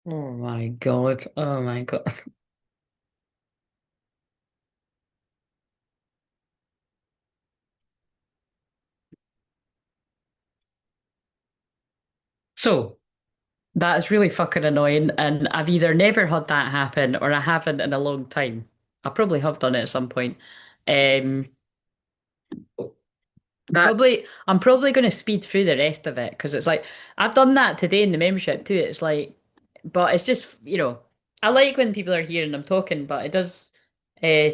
Oh my God. Oh my God. So that's really fucking annoying, and I've either never had that happen or I haven't in a long time. I probably have done it at some point. Um, I'm probably going to speed through the rest of it because it's like I've done that today in the membership too. It's like, but it's just, I like when people are here and I'm talking, but it does uh,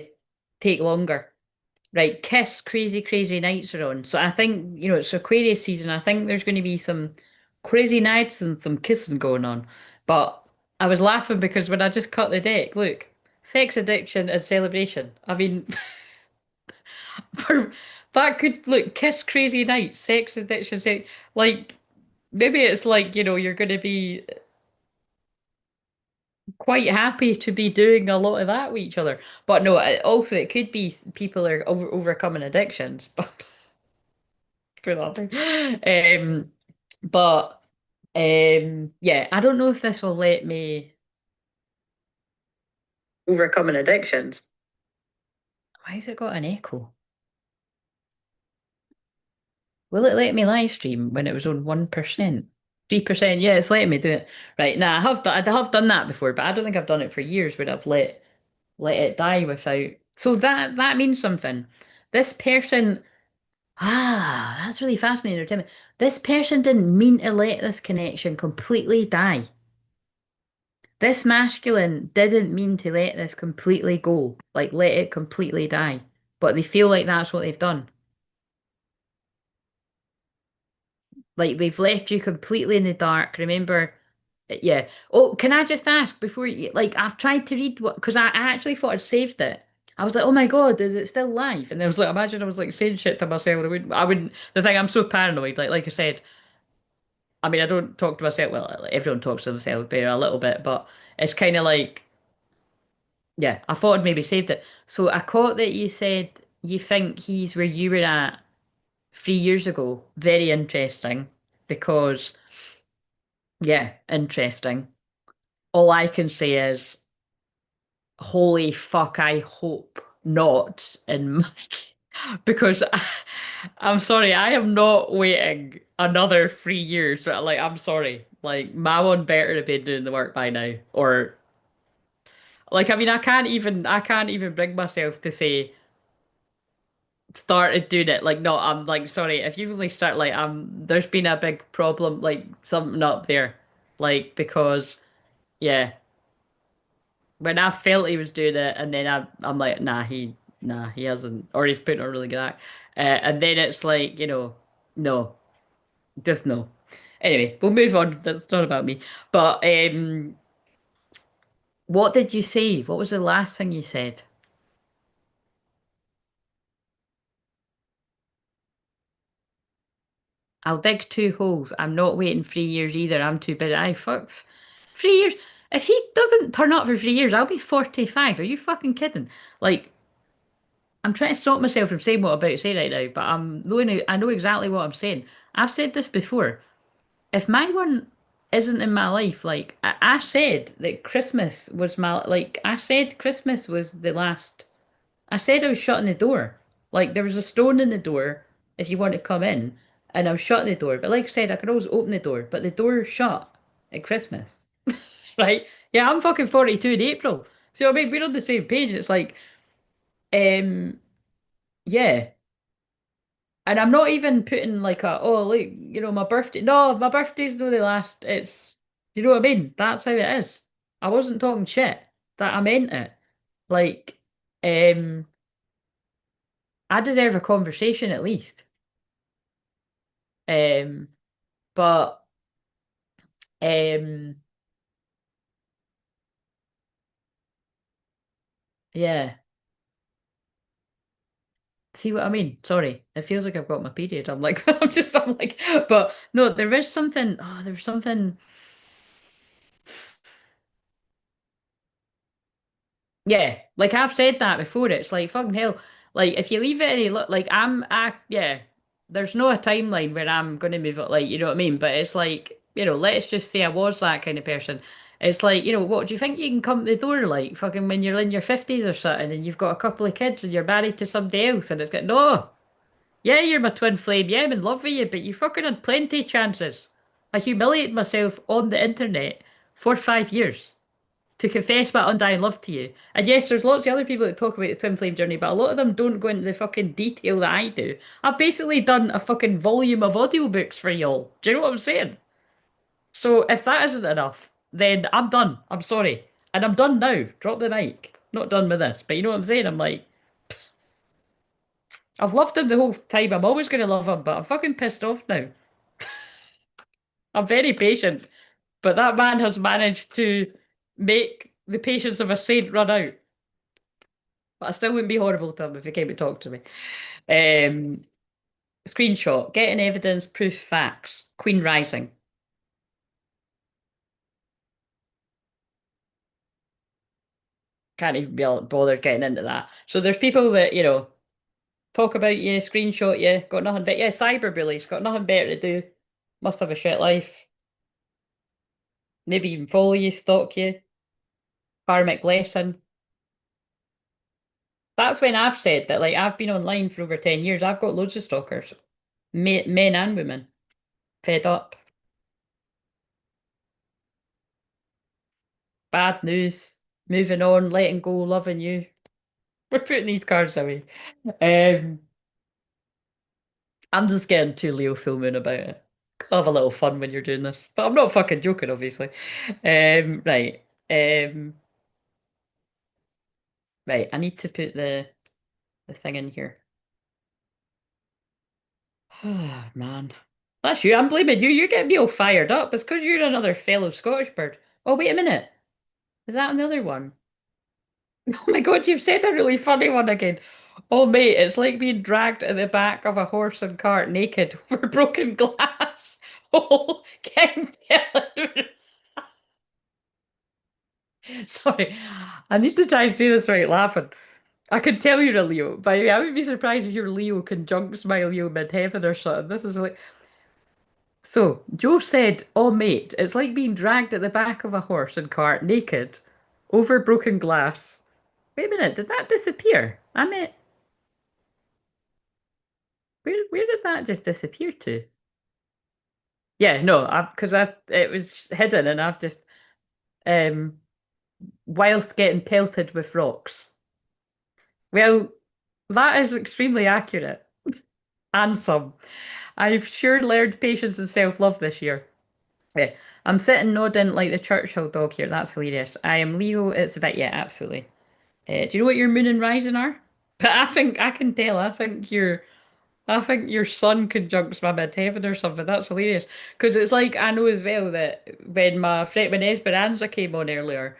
take longer. Right, Kiss, Crazy Crazy Nights are on. So I think, it's Aquarius season. I think there's going to be some crazy nights and some kissing going on. But I was laughing because when I just cut the deck, look, sex addiction and celebration. I mean, for that could look Kiss Crazy Nights, sex addiction, like maybe it's like, you're going to be quite happy to be doing a lot of that with each other. But no, also it could be people are overcoming addictions. For nothing. But yeah, I don't know if this will let me overcoming addictions. Why has it got an echo? Will it let me live stream when it was on 1%? 3%? Yeah, it's letting me do it. Right, now I have done that before, but I don't think I've done it for years where I've let it die without. So that means something. This person, that's really fascinating. You're telling me. This person didn't mean to let this connection completely die. This masculine didn't mean to let this completely go, like let it completely die. But they feel like that's what they've done. Like they've left you completely in the dark. Remember, yeah. Oh, can I just ask before you, like, I've tried to read what, because I actually thought I'd saved it. I was like, oh my God, is it still live? And I was like, imagine I was like saying shit to myself. I wouldn't, the thing, I'm so paranoid. Like I said, I mean, I don't talk to myself. Well, like, everyone talks to themselves better a little bit, but it's kind of like, yeah, I thought I'd maybe saved it. So I caught that you said you think he's where you were at 3 years ago. Very interesting because, yeah, interesting. All I can say is, holy fuck, I hope not in my. Because I'm sorry, I am not waiting another 3 years. Like, I'm sorry. Like, my one better have been doing the work by now. Or, like, I mean, I can't even bring myself to say, started doing it. Like, no, I'm like, sorry, if you really start like there's been a big problem, like something up there. Like, because yeah, when I felt he was doing it and then I'm like, nah, he hasn't, or he's putting on a really good act. And then it's like, no, just no. Anyway, we'll move on. That's not about me. But what did you say? What was the last thing you said? I'll dig two holes. I'm not waiting 3 years either. I'm too busy. I fuck 3 years. If he doesn't turn up for 3 years, I'll be 45. Are you fucking kidding? Like, I'm trying to stop myself from saying what I'm about to say right now, but I know exactly what I'm saying. I've said this before. If my one isn't in my life, like I said that Christmas was I said Christmas was the last. I said I was shutting the door. Like there was a stone in the door if you want to come in, and I was shutting the door. But like I said, I could always open the door, but the door shut at Christmas, right? Yeah, I'm fucking 42 in April. So I mean, we're on the same page. It's like, um, yeah. And I'm not even putting like look, my birthday. No, my birthday's not the last. You know what I mean? That's how it is. I wasn't talking shit. That I meant it. Like, um, I deserve a conversation at least. Um, but um, yeah. See what I mean? Sorry, it feels like I've got my period. I'm like, I'm like, but no, there is something. Oh, there's something. Yeah, like I've said that before. It's like fucking hell. Like if you leave it any look, like yeah. There's no a timeline where I'm gonna move it. Like you know what I mean. But it's like let's just say I was that kind of person. It's like, what do you think you can come to the door like fucking when you're in your 50s or something and you've got a couple of kids and you're married to somebody else and it's got, no, yeah, you're my twin flame, yeah, I'm in love with you, but you fucking had plenty of chances. I humiliated myself on the internet for 5 years to confess my undying love to you. And yes, there's lots of other people that talk about the twin flame journey, but a lot of them don't go into the fucking detail that I do. I've basically done a fucking volume of audiobooks for y'all. Do you know what I'm saying? So if that isn't enough, then I'm done. I'm sorry. And I'm done now. Drop the mic. Not done with this. But you know what I'm saying? I'm like, I've loved him the whole time. I'm always going to love him, but I'm fucking pissed off now. I'm very patient, but that man has managed to make the patience of a saint run out. But I still wouldn't be horrible to him if he came to talk to me. Um, Screenshot. Getting evidence, proof, facts. Queen Rising. Can't even be bothered getting into that. So there's people that, talk about you, screenshot you, got nothing but yeah, cyberbullies, got nothing better to do. Must have a shit life. Maybe even follow you, stalk you. Karmic lesson. That's when I've said that, like, I've been online for over 10 years. I've got loads of stalkers, men and women. Fed up. Bad news. Moving on, letting go, loving you. We're putting these cards away. Um, I'm just getting too Leo full moon about it. I'll have a little fun when you're doing this. But I'm not fucking joking, obviously. Right. Um, right, I need to put the thing in here. Oh, man. That's you. I'm blaming you. You're getting me all fired up. It's because you're another fellow Scottish bird. Oh, wait a minute. Is that another one? Oh my God, you've said a really funny one again. Oh, mate, it's like being dragged at the back of a horse and cart naked over broken glass. Oh, King Pellet. Sorry, I need to try and say this right laughing. I can tell you're a Leo. By the way, I wouldn't be surprised if you're Leo conjuncts my Leo midheaven or something. This is like. So, Joe said, oh, mate, it's like being dragged at the back of a horse and cart naked over broken glass. Wait a minute, did that disappear? I meant, where did that just disappear to? Yeah, no, because I it was hidden and I've just um whilst getting pelted with rocks. Well, that is extremely accurate and some. I've sure learned patience and self-love this year. Yeah, I'm sitting nodding like the Churchill dog here. That's hilarious. I am Leo. It's a bit, yeah, absolutely. Do you know what your moon and rising are? But I think I can tell. I think your sun conjuncts my midheaven or something. That's hilarious. Because it's like I know as well that when Esperanza came on earlier,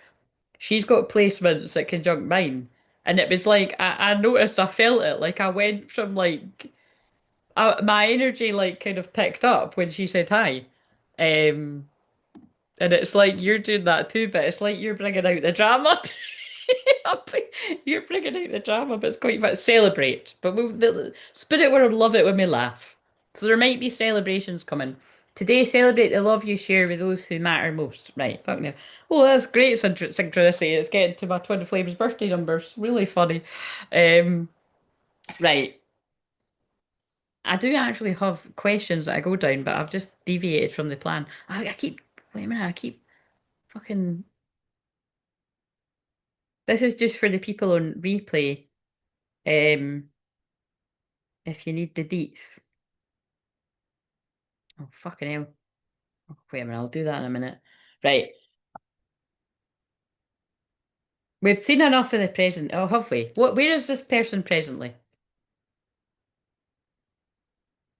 she's got placements that conjunct mine. And it was like I noticed I felt it. Like I went from like my energy like kind of picked up when she said hi. Um and it's like you're doing that too, but it's like you're bringing out the drama. You're bringing out the drama, but it's quite fun. Celebrate. But the spirit world love it when we laugh. So there might be celebrations coming. Today, celebrate the love you share with those who matter most. Right, fuck me. Oh, that's great synchronicity. It's getting to my twin flames birthday numbers. Really funny. Um, right. I do actually have questions that I go down, but I've just deviated from the plan. I keep, wait a minute, I keep fucking. This is just for the people on replay. Um, if you need the deets. Oh, fucking hell. Oh, wait a minute, I'll do that in a minute. Right. We've seen enough of the present. Oh, have we? Where is this person presently?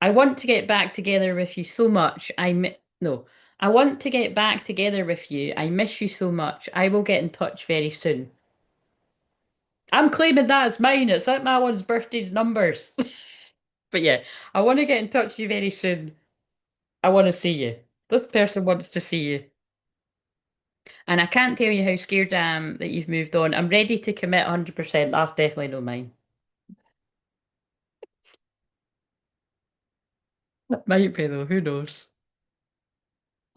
I want to get back together with you so much. No. I want to get back together with you. I miss you so much. I will get in touch very soon. I'm claiming that as mine. It's like my one's birthday numbers. But yeah, I want to get in touch with you very soon. I want to see you. This person wants to see you. And I can't tell you how scared I am that you've moved on. I'm ready to commit 100%. That's definitely not mine. That might be though, who knows?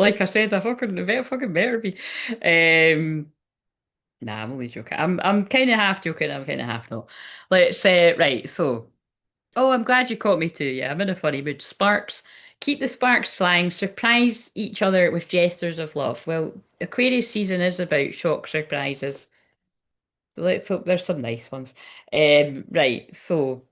Like I said, I fucking better be. Um, nah, I'm only joking. I'm kind of half joking. I'm kind of half not. Let's right. So, oh, I'm glad you caught me too. Yeah, I'm in a funny mood. Sparks. Keep the sparks flying. Surprise each other with gestures of love. Well, Aquarius season is about shock surprises. Let's hope there's some nice ones. Right. So.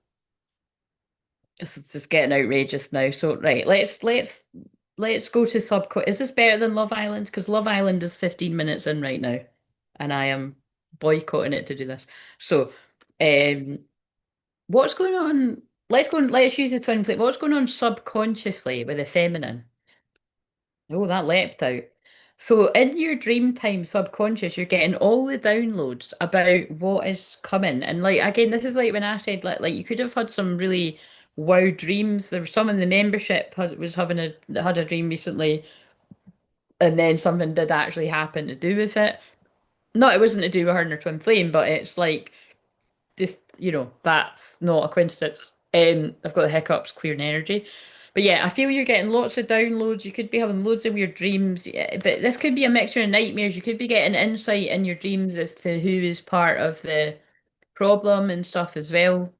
This is just getting outrageous now. So right, let's go to subco. Is this better than Love Island? Because Love Island is 15 minutes in right now, and I am boycotting it to do this. So, um, what's going on? Let's use the twin flame. What's going on subconsciously with the feminine? Oh, that leapt out. So in your dream time subconscious, you're getting all the downloads about what is coming. And like again, this is like when I said like you could have had some really wow dreams. There was some in the membership was having had a dream recently, and then something did actually happen to do with it. No, it wasn't to do with her and her twin flame, but it's like just that's not a coincidence. I've got the hiccups, clearing energy. But yeah, I feel you're getting lots of downloads. You could be having loads of weird dreams, yeah, but this could be a mixture of nightmares. You could be getting insight in your dreams as to who is part of the problem and stuff as well.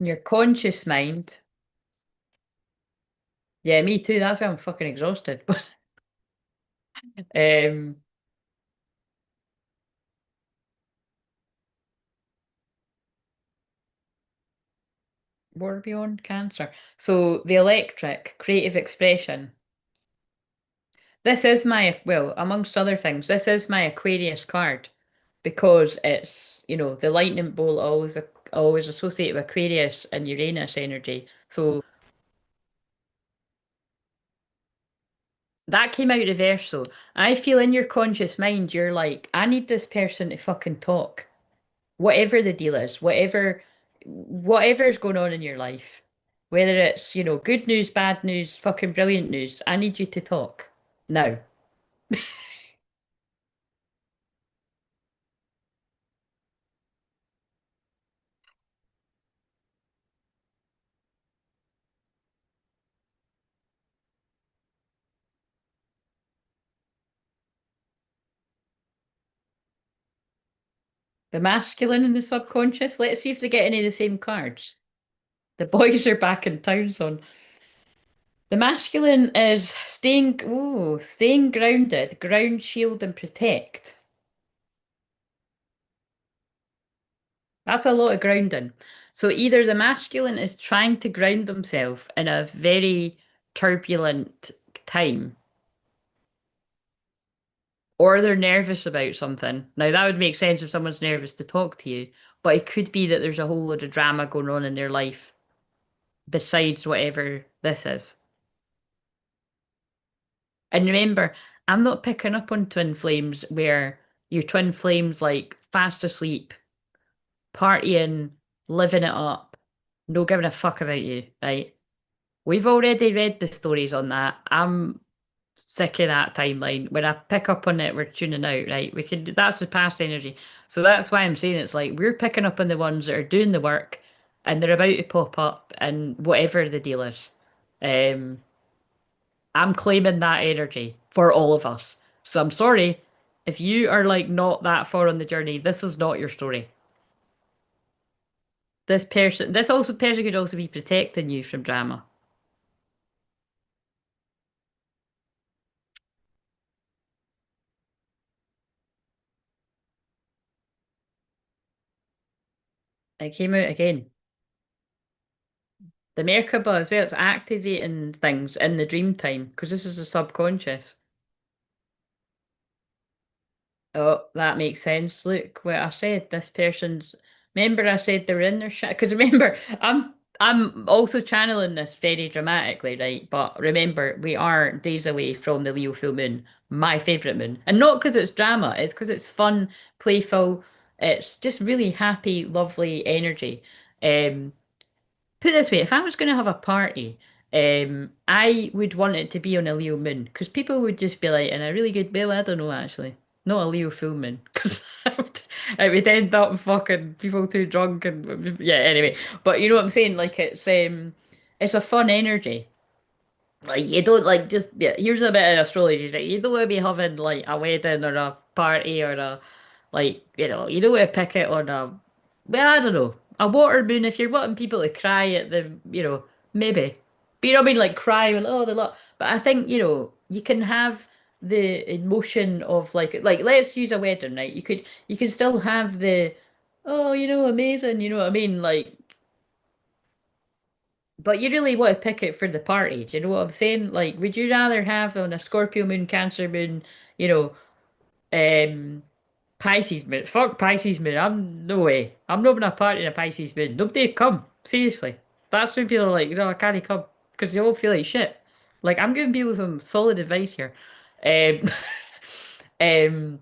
Your conscious mind. Yeah, me too. That's why I'm fucking exhausted. um, what are we on? Cancer. So the electric, creative expression. This is my, well, amongst other things, this is my Aquarius card because it's, the lightning bolt always associated with Aquarius and Uranus energy. So that came out reverso. I feel in your conscious mind, you're like, I need this person to fucking talk. Whatever the deal is, whatever's going on in your life, whether it's, good news, bad news, fucking brilliant news, I need you to talk. Now. The masculine and the subconscious. Let's see if they get any of the same cards. The boys are back in town, son. The masculine is staying grounded, ground, shield, and protect. That's a lot of grounding. So either the masculine is trying to ground themselves in a very turbulent time, or they're nervous about something. Now that would make sense if someone's nervous to talk to you, but it could be that there's a whole load of drama going on in their life besides whatever this is. And remember, I'm not picking up on twin flames where your twin flames like fast asleep, partying, living it up, no giving a fuck about you, right? We've already read the stories on that. I'm sick of that timeline. When I pick up on it, we're tuning out, right? That's the past energy. So that's why I'm saying it's like we're picking up on the ones that are doing the work and they're about to pop up and whatever the deal is. Um, I'm claiming that energy for all of us. So I'm sorry if you are like not that far on the journey. This is not your story. This person could also be protecting you from drama. It came out again. The Merkaba as well. It's activating things in the dream time because this is a subconscious. Oh, that makes sense. Look what I said. This person's. Remember, I said they were in their shit. Because remember, I'm also channeling this very dramatically, right? But remember, we are days away from the Leo full moon, my favorite moon, and not because it's drama. It's because it's fun, playful. It's just really happy, lovely energy. Um, Put it this way, if I was going to have a party, I would want it to be on a Leo moon because people would just be like, in a really good, well, I don't know actually, not a Leo full moon because it would end up fucking people too drunk and yeah, anyway. But you know what I'm saying? Like it's a fun energy. Like you don't like just yeah, here's a bit of astrology, right? You don't want to be having like a wedding or a party or a like, you don't want to pick it on a well, I don't know. A water moon if you're wanting people to cry at the, maybe. But you know what I mean? Like cry when oh the lot. But I think, you can have the emotion of like let's use a wedding, right? You can still have the oh, amazing, you know what I mean? Like but you really want to pick it for the party. Do you know what I'm saying? Like, would you rather have on a Scorpio moon, Cancer moon, you know, um, Pisces moon? Fuck Pisces moon. I'm no way. I'm not having a party in a Pisces moon. Nobody come. Seriously. That's when people are like, no, I can't come because they all feel like shit. Like, I'm giving people some solid advice here. Um, um,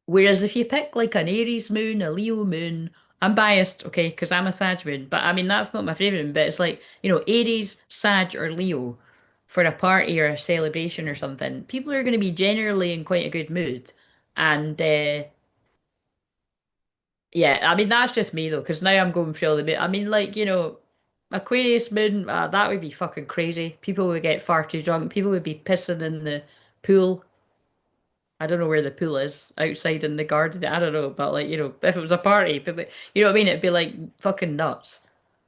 Whereas if you pick like an Aries moon, a Leo moon, I'm biased, okay, because I'm a Sag moon, but I mean that's not my favorite moon, but it's like, Aries, Sag, or Leo for a party or a celebration or something. People are going to be generally in quite a good mood. And yeah, I mean that's just me though, because now I'm going through all the mood. I mean, like, Aquarius moon, that would be fucking crazy. People would get far too drunk. People would be pissing in the pool. I don't know where the pool is outside in the garden. I don't know, but like if it was a party, but you know what I mean, it'd be like fucking nuts.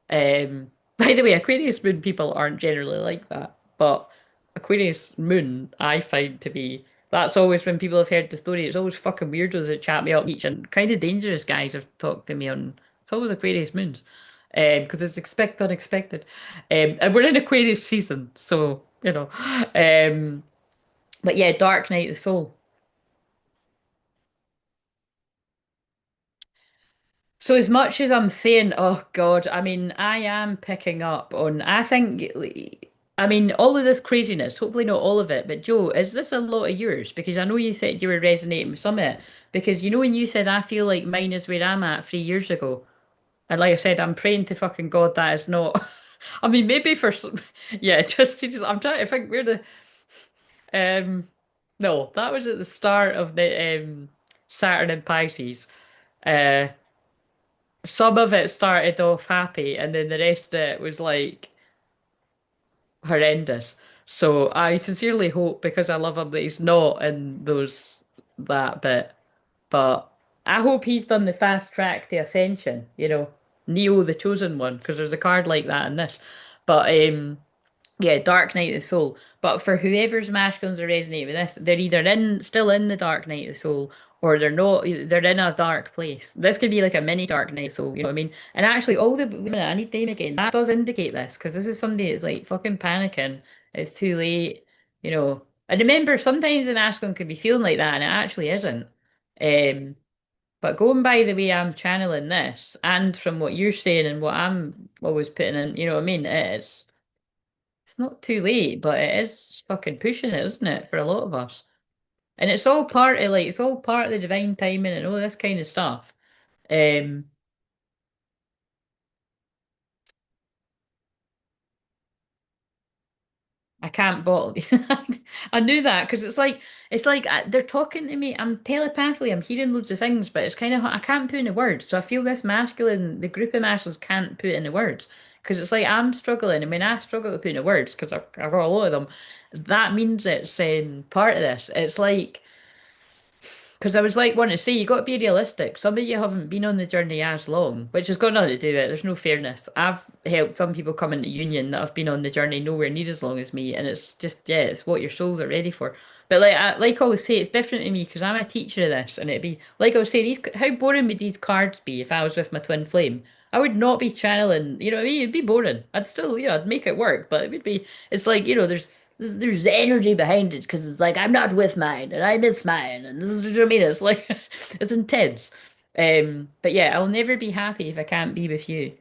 By the way, Aquarius moon people aren't generally like that, but Aquarius moon I find to be that's always when people have heard the story. It's always fucking weirdos that chat me up each and kind of dangerous guys have talked to me on. It's always Aquarius moons, because it's expect unexpected, and we're in Aquarius season, so um. But yeah, Dark Night of the Soul. So as much as I'm saying, oh God, I mean, I am picking up on, I think, I mean, all of this craziness, hopefully not all of it, but Joe, is this a lot of yours? Because I know you said you were resonating with some of it. Because when you said, I feel like mine is where I'm at 3 years ago. And like I said, I'm praying to fucking God that is not, I mean, maybe for some, yeah, I'm trying to think where um, no, that was at the start of the Saturn and Pisces. Uh, some of it started off happy and then the rest of it was like horrendous. So I sincerely hope because I love him that he's not in that bit. But I hope he's done the fast track to Ascension, Neo the chosen one, because there's a card like that in this. But yeah, Dark Night of the Soul. But for whoever's masculines are resonating with this, they're either still in the Dark Night of the Soul, or they're not. They're in a dark place. This could be like a mini Dark Night of the Soul. You know what I mean? And actually, wait a minute, I need to aim again. That does indicate this because this is somebody that's like fucking panicking. It's too late. And remember, sometimes an masculine could be feeling like that, and it actually isn't. Um, but going by the way I'm channeling this, and from what you're saying and what I'm always putting in, you know what I mean? It's not too late, but it is fucking pushing it, isn't it, for a lot of us? And it's all part of the divine timing and all this kind of stuff. Um, I can't bottle. I knew that because it's like they're talking to me. I'm telepathically, I'm hearing loads of things, but it's kind of I can't put into words. So I feel this masculine, the group of masculines can't put into words because it's like I'm struggling. I mean, I struggle to put into words because I've got a lot of them. That means it's part of this. It's like. Because I was like wanting to say, you got to be realistic. Some of you haven't been on the journey as long, which has got nothing to do with it. There's no fairness. I've helped some people come into union that have been on the journey nowhere near as long as me, and it's just yeah, it's what your souls are ready for. But like I always say, it's different to me because I'm a teacher of this, and it'd be like I was saying, how boring would these cards be if I was with my twin flame? I would not be channeling, you know what I mean? It'd be boring. I'd still, I'd make it work, but it would be, it's like, there's energy behind it because it's like I'm not with mine and I miss mine and this is what I mean. It's like it's intense. But yeah, I'll never be happy if I can't be with you.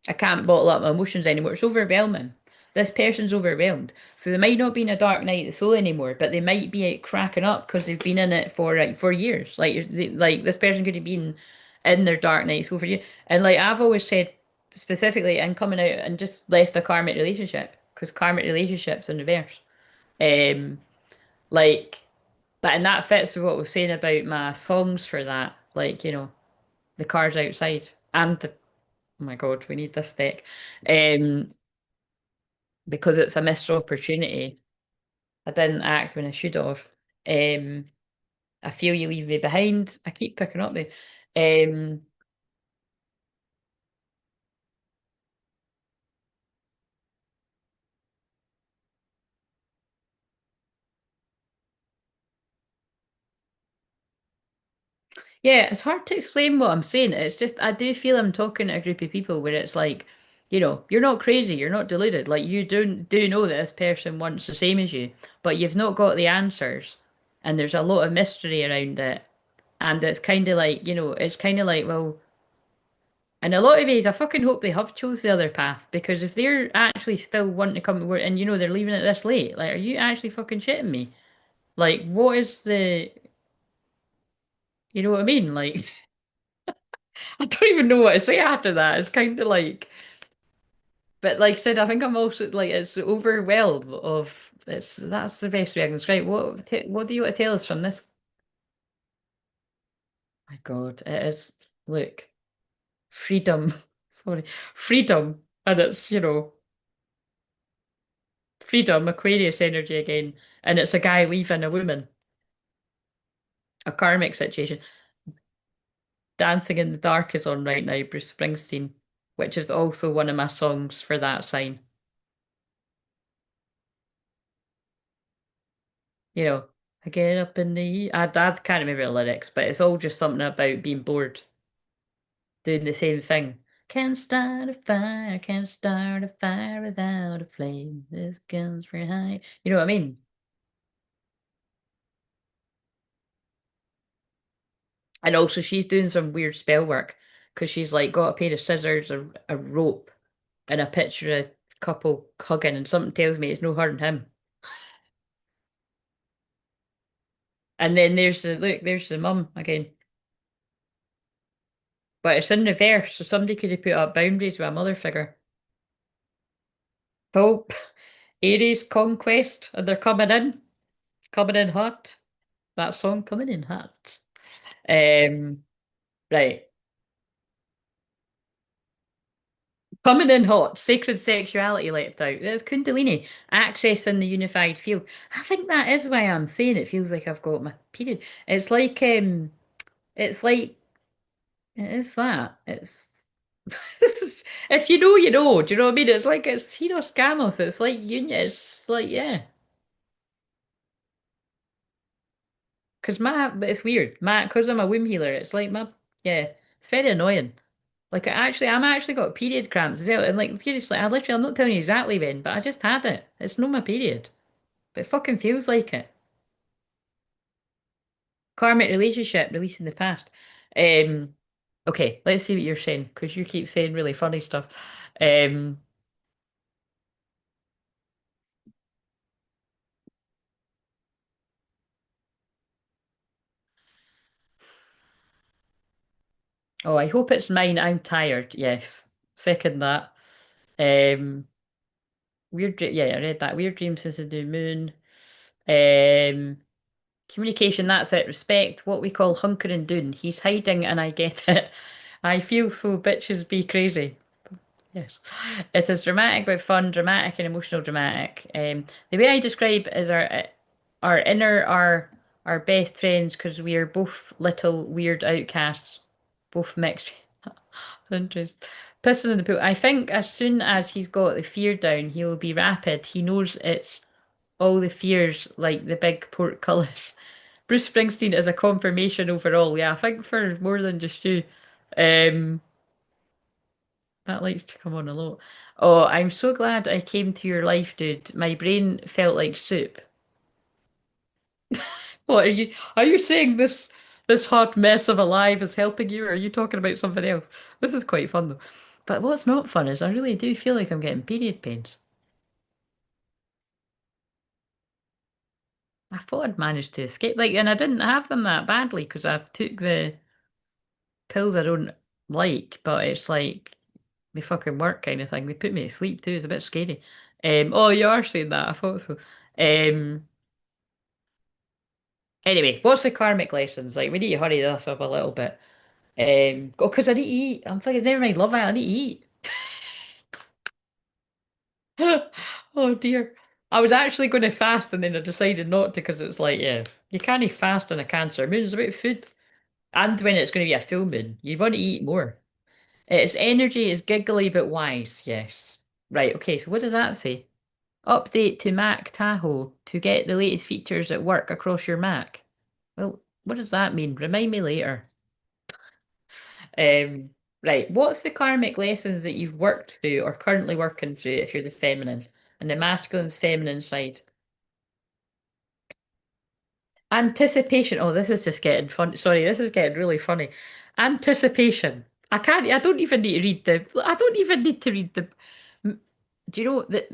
I can't bottle up my emotions anymore. It's overwhelming. This person's overwhelmed. So they might not be in a dark night of the soul anymore, but they might be cracking up because they've been in it for like 4 years. Like this person could have been in their dark night of the soul for years. And like I've always said specifically, and coming out and just left a karmic relationship because karmic relationships in reverse. Um, like and that fits with what I was saying about my songs for that. Like, the cars outside and the oh my God, we need this deck. Um, because it's a missed opportunity. I didn't act when I should have. Um, I feel you leave me behind. I keep picking up the. Um, yeah, it's hard to explain what I'm saying. It's just I do feel I'm talking to a group of people where it's like, you're not crazy, you're not deluded. Like you do know that this person wants the same as you, but you've not got the answers, and there's a lot of mystery around it. And it's kind of like, it's kind of like, well, in a lot of ways, I fucking hope they have chose the other path because if they're actually still wanting to come to work and they're leaving it this late, like, are you actually fucking shitting me? Like, what is you know what I mean? Like, I don't even know what to say after that. It's kind of like, but like I said, I think I'm also like, it's overwhelmed of, that's the best way I can describe it. What do you want to tell us from this? My God, it is, look, freedom, sorry, freedom. And it's, freedom, Aquarius energy again. And it's a guy leaving a woman, a karmic situation. Dancing in the Dark is on right now, Bruce Springsteen, which is also one of my songs for that sign. You know, I get up in I can't remember the lyrics, but it's all just something about being bored, doing the same thing. Can't start a fire without a flame. This gun's for high. You know what I mean? And also, she's doing some weird spell work because she's like got a pair of scissors, a rope, and a picture of a couple hugging, and something tells me it's no her and him. And then there's the mum again. But it's in reverse, so somebody could have put up boundaries with a mother figure. So, Aries conquest, and they're coming in hot. That song coming in hot. Right. Coming in hot, sacred sexuality leapt out. There's Kundalini, accessing the unified field. I think that is why I'm saying it feels like I've got my period. It's like, it is that. This is, if you know, you know. Do you know what I mean? It's like, it's Hieros Gamos. It's like union. It's like, yeah. Because but it's weird. Because I'm a womb healer, it's like yeah, it's very annoying. Like, I'm actually got period cramps as well. And like, seriously, I'm not telling you exactly when, but I just had it. It's not my period. But it fucking feels like it. Karmic relationship, releasing the past. Um, okay, let's see what you're saying, because you keep saying really funny stuff. Um, oh, I hope it's mine. I'm tired. Yes. Second that. Um, yeah, I read that. Weird dreams since the new moon. Um, Communication, that's it. Respect, what we call hunkering down. He's hiding and I get it. I feel so bitches be crazy. Yes. It is dramatic but fun, dramatic and emotional dramatic. The way I describe is our inner our best friends because we are both little weird outcasts, both mixed. Interest. Pissing in the pool. I think as soon as he's got the fear down, he will be rapid. He knows it's all the fears like the big portcullis. Bruce Springsteen is a confirmation overall. Yeah, I think for more than just you. Um, that likes to come on a lot. Oh, I'm so glad I came to your life, dude. My brain felt like soup. What are you saying this hot mess of a life is helping you, or are you talking about something else? This is quite fun though. But what's not fun is I really do feel like I'm getting period pains. I thought I'd managed to escape, like, and I didn't have them that badly because I took the pills I don't like, but it's like they fucking work kind of thing. They put me to sleep too. It's a bit scary. Oh, you are saying that. I thought so. Um, anyway, what's the karmic lessons? Like, we need to hurry this up a little bit. Oh, because I need to eat. I'm thinking, never mind, love it. I need to eat. Oh dear. I was actually going to fast and then I decided not to because it's like, yeah, you can't fast on a Cancer moon. It's about food. And when it's going to be a full moon, you want to eat more. Its energy is giggly but wise. Yes. Right. Okay. So what does that say? Update to Mac Tahoe to get the latest features at work across your Mac. Well, what does that mean? Remind me later. Um, right. What's the karmic lessons that you've worked through or currently working through if you're the feminine and the masculine's feminine side? Anticipation. Oh, this is just getting fun. Sorry, this is getting really funny. Anticipation. I don't even need to read I don't even need to read the, do you know that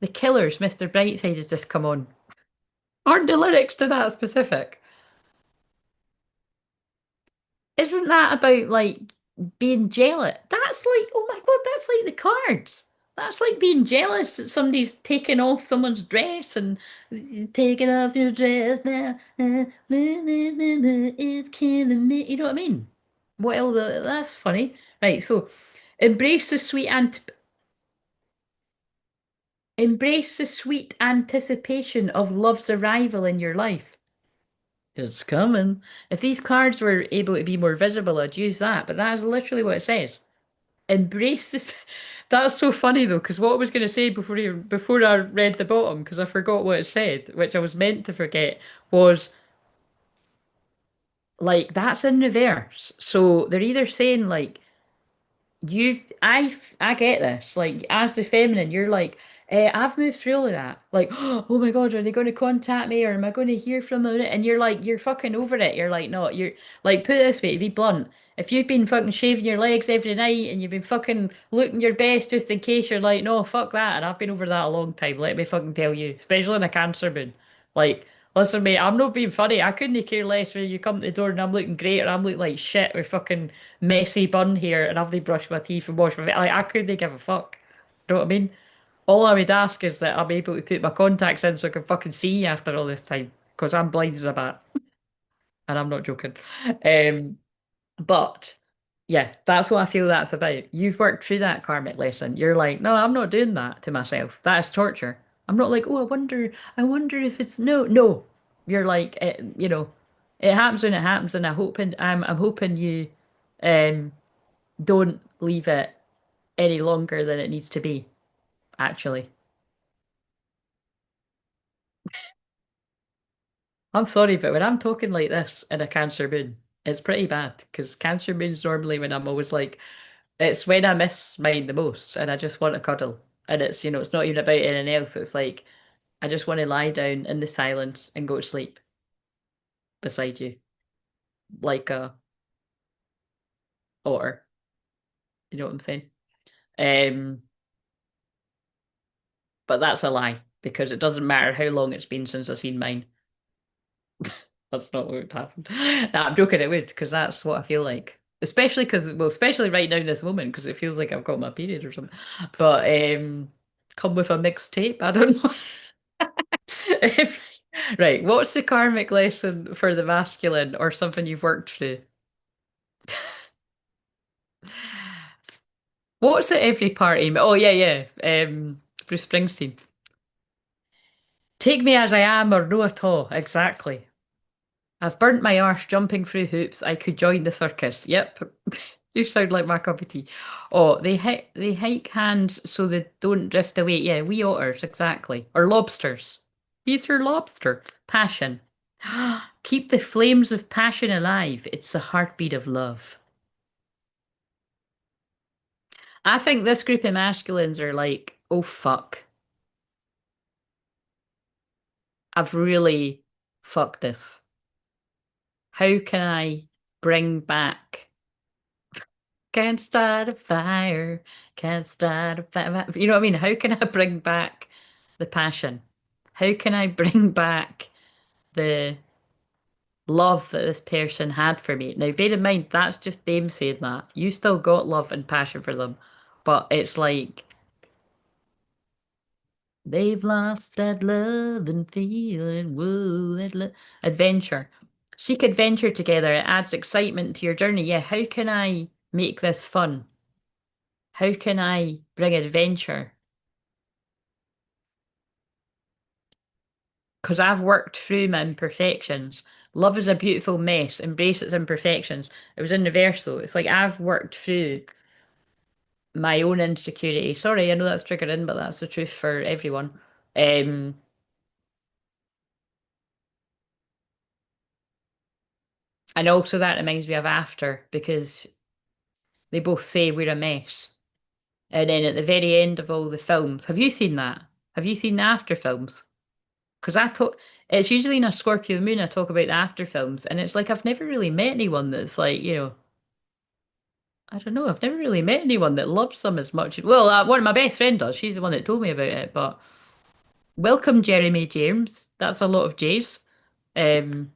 the Killers, Mr. Brightside has just come on. Aren't the lyrics to that specific? Isn't that about like being jealous? That's like, oh my God, that's like the cards. That's like being jealous that somebody's taking off someone's dress and taking off your dress now. It's killing me. You know what I mean? What else? That's funny. Right, so embrace the sweet ant embrace the sweet anticipation of love's arrival in your life. It's coming. If these cards were able to be more visible, I'd use that, but that is literally what it says. Embrace this. That's so funny though, because what I was going to say before I read the bottom, because I forgot what it said, which I was meant to forget, was like that's in reverse. So they're either saying like I get this. Like, as the feminine, you're like, I've moved through all of that. Like, oh my God, are they going to contact me or am I going to hear from them? And you're like, you're fucking over it. You're like, no, you're like, put it this way, to be blunt. If you've been fucking shaving your legs every night and you've been fucking looking your best just in case you're like, no, fuck that. And I've been over that a long time. Let me fucking tell you, especially in a Cancer moon. Like, listen, mate, I'm not being funny. I couldn't care less when you come to the door and I'm looking great or I'm looking like shit with fucking messy bun here and have they brushed my teeth and washed my face. Like, I couldn't give a fuck. You know what I mean? All I would ask is that I'm able to put my contacts in so I can fucking see you after all this time. Because I'm blind as a bat. And I'm not joking. Um, but yeah, that's what I feel that's about. You've worked through that karmic lesson. You're like, no, I'm not doing that to myself. That is torture. I'm not like, oh, I wonder if it's no. You're like, it happens when it happens, and I'm hoping you, um, don't leave it any longer than it needs to be, actually. I'm sorry, but when I'm talking like this in a Cancer moon, it's pretty bad because Cancer moon's normally when I'm always like, it's when I miss mine the most and I just want to cuddle. And it's not even about anything else. It's like, I just want to lie down in the silence and go to sleep beside you, like a otter. You know what I'm saying? Um, but that's a lie because it doesn't matter how long it's been since I've seen mine. That's not what would happen. Nah, I'm joking, it would, because that's what I feel like. Especially right now in this moment, because it feels like I've got my period or something. But come with a mixed tape, I don't know. Right, what's the karmic lesson for the masculine or something you've worked through? What's at every party? Oh yeah, yeah. Bruce Springsteen. Take me as I am or no at all. Exactly. I've burnt my arse jumping through hoops. I could join the circus. Yep. You sound like my cup of tea. Oh, they hike hands so they don't drift away. Yeah, we otters, exactly. Or lobsters. He's your lobster. Passion. Keep the flames of passion alive. It's the heartbeat of love. I think this group of masculines are like, oh fuck, I've really fucked this. How can I bring back? Can't start a fire, can't start a fire. You know what I mean? How can I bring back the passion? How can I bring back the love that this person had for me? Now, bear in mind, that's just them saying that. You still got love and passion for them, but it's like they've lost that love and feeling. Whoa, adventure. Seek adventure together. It adds excitement to your journey. Yeah, how can I make this fun? How can I bring adventure? because I've worked through my imperfections. Love is a beautiful mess. Embrace its imperfections. It was in reverse though. It's like I've worked through my own insecurity. Sorry, I know that's triggering, but that's the truth for everyone. Um, and also that reminds me of After because they both say we're a mess. And then at the very end of all the films, have you seen that? Have you seen the After films? Because I thought it's usually in a Scorpio moon I talk about the After films, and it's like I've never really met anyone that's like, I don't know, I've never really met anyone that loves them as much. Well, one of my best friend does. She's the one that told me about it. But welcome, Jeremy James. That's a lot of J's. Um,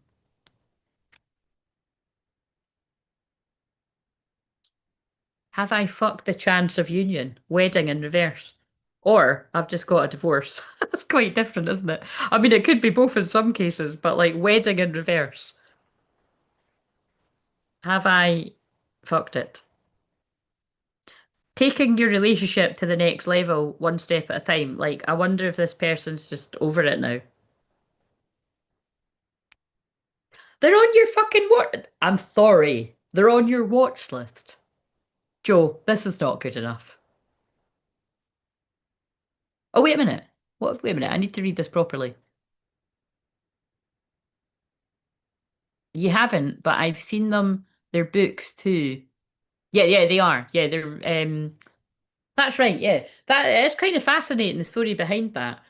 have I fucked the chance of union? Wedding in reverse. Or I've just got a divorce. That's quite different, isn't it? I mean, it could be both in some cases, but like wedding in reverse. Have I fucked it? Taking your relationship to the next level one step at a time. Like, I wonder if this person's just over it now. They're on your fucking what? I'm sorry. They're on your watch list. Joe, this is not good enough. Oh, wait a minute. What? Wait a minute. I need to read this properly. You haven't, but I've seen them. They're books too. Yeah, yeah, they are. Yeah, they're. That's right. Yeah, that is kind of fascinating. The story behind that.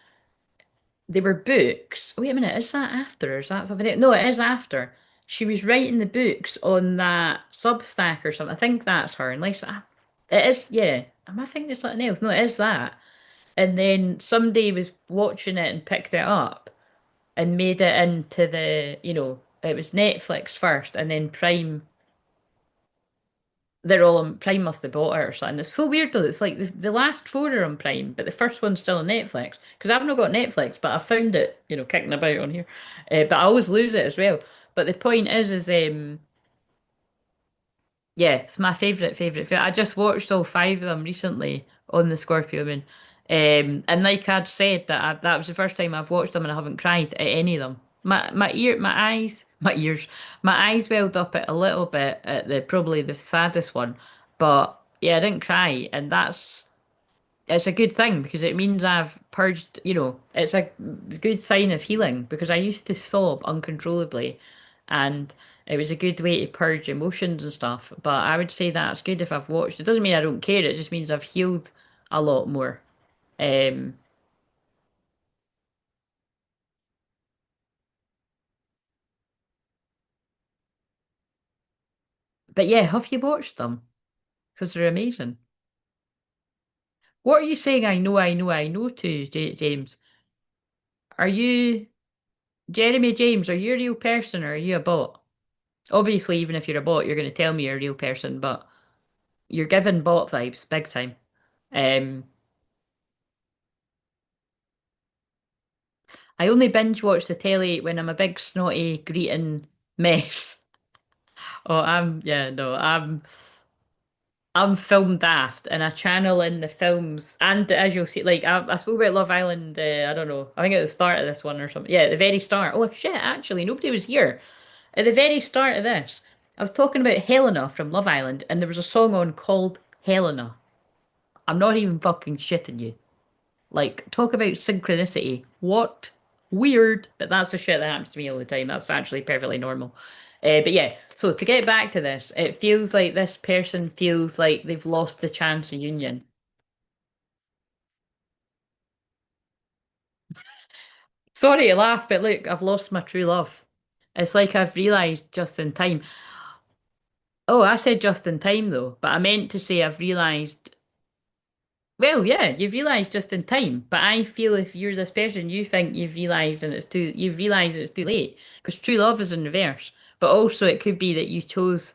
They were books. Wait a minute. Is that after? Or is that something else? No, it is after. She was writing the books on that Substack or something. I think that's her. Unless it is. Yeah. Am I thinking of something else? No, it is that. And then somebody was watching it and picked it up and made it into it was Netflix first and then Prime. They're all on Prime must have bought it or something. It's so weird though. It's like the last four are on Prime, but the first one's still on Netflix. Because I've not got Netflix, but I found it, kicking about on here. But I always lose it as well. But the point is, yeah, it's my favourite film. I just watched all five of them recently on the Scorpio Moon. And like I'd said, that was the first time I've watched them and I haven't cried at any of them. My ears, my eyes welled up at a little bit at the probably the saddest one, but yeah, I didn't cry, and it's a good thing because it means I've purged, it's a good sign of healing because I used to sob uncontrollably and it was a good way to purge emotions and stuff. But I would say that's good if I've watched. It doesn't mean I don't care, it just means I've healed a lot more. Um, but yeah, have you watched them? Because they're amazing. What are you saying? I know to James. Are you Jeremy James? Are you a real person or are you a bot? Obviously, even if you're a bot, you're going to tell me you're a real person, but you're giving bot vibes big time. Um, I only binge watch the telly when I'm a big snotty greeting mess. Oh, yeah, no, I'm film daft and I channel in the films and as you'll see, like I spoke about Love Island, I don't know, I think at the start of this one or something. Yeah, at the very start. Oh shit, actually, nobody was here. At the very start of this, I was talking about Helena from Love Island and there was a song on called Helena. I'm not even fucking shitting you. Like, talk about synchronicity. What? Weird. But that's the shit that happens to me all the time. That's actually perfectly normal. But yeah, so to get back to this, it feels like this person feels like they've lost the chance of union. Sorry to laugh, but look, I've lost my true love. It's like I've realised just in time. Oh, I said just in time though, but I meant to say I've realised. Well, yeah, you've realised just in time, but I feel if you're this person, you think you've realised it's too late because true love is in reverse. But also, it could be that you chose,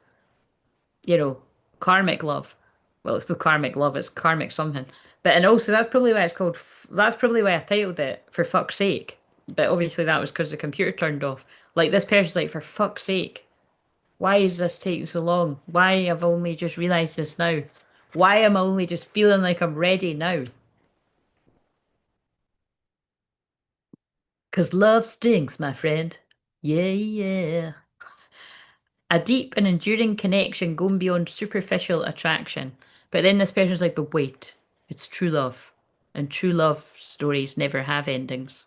you know, karmic love. Well, it's still karmic love, it's karmic something. But and also that's probably why it's called. That's probably why I titled it for fuck's sake. But obviously, that was because the computer turned off. Like this person's like, for fuck's sake. Why is this taking so long? Why have I only just realised this now? Why am I only just feeling like I'm ready now? 'Cause love stinks, my friend. Yeah, yeah. A deep and enduring connection going beyond superficial attraction. But then this person's like, but wait, it's true love. And true love stories never have endings.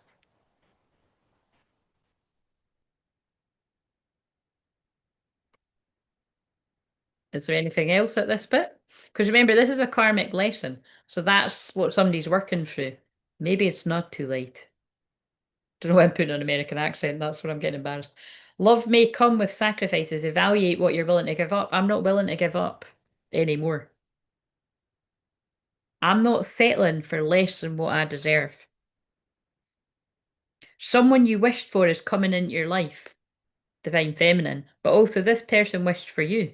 Is there anything else at this bit? Because remember, this is a karmic lesson. So that's what somebody's working through. Maybe it's not too late. Don't know why I'm putting an American accent. That's what I'm getting embarrassed. Love may come with sacrifices. Evaluate what you're willing to give up. I'm not willing to give up anymore. I'm not settling for less than what I deserve. Someone you wished for is coming into your life, divine feminine, but also this person wished for you.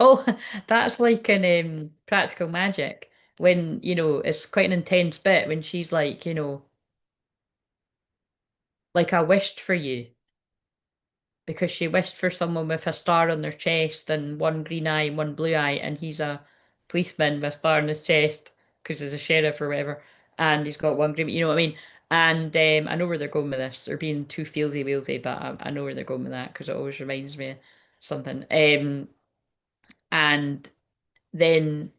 Oh, that's like in Practical Magic when, it's quite an intense bit when she's like, like I wished for you because she wished for someone with a star on their chest and one green eye and one blue eye, and he's a policeman with a star on his chest because he's a sheriff or whatever, and he's got one green, you know what I mean? And I know where they're going with this. They're being too feelsy wheelsy, but I know where they're going with that because it always reminds me of something. And then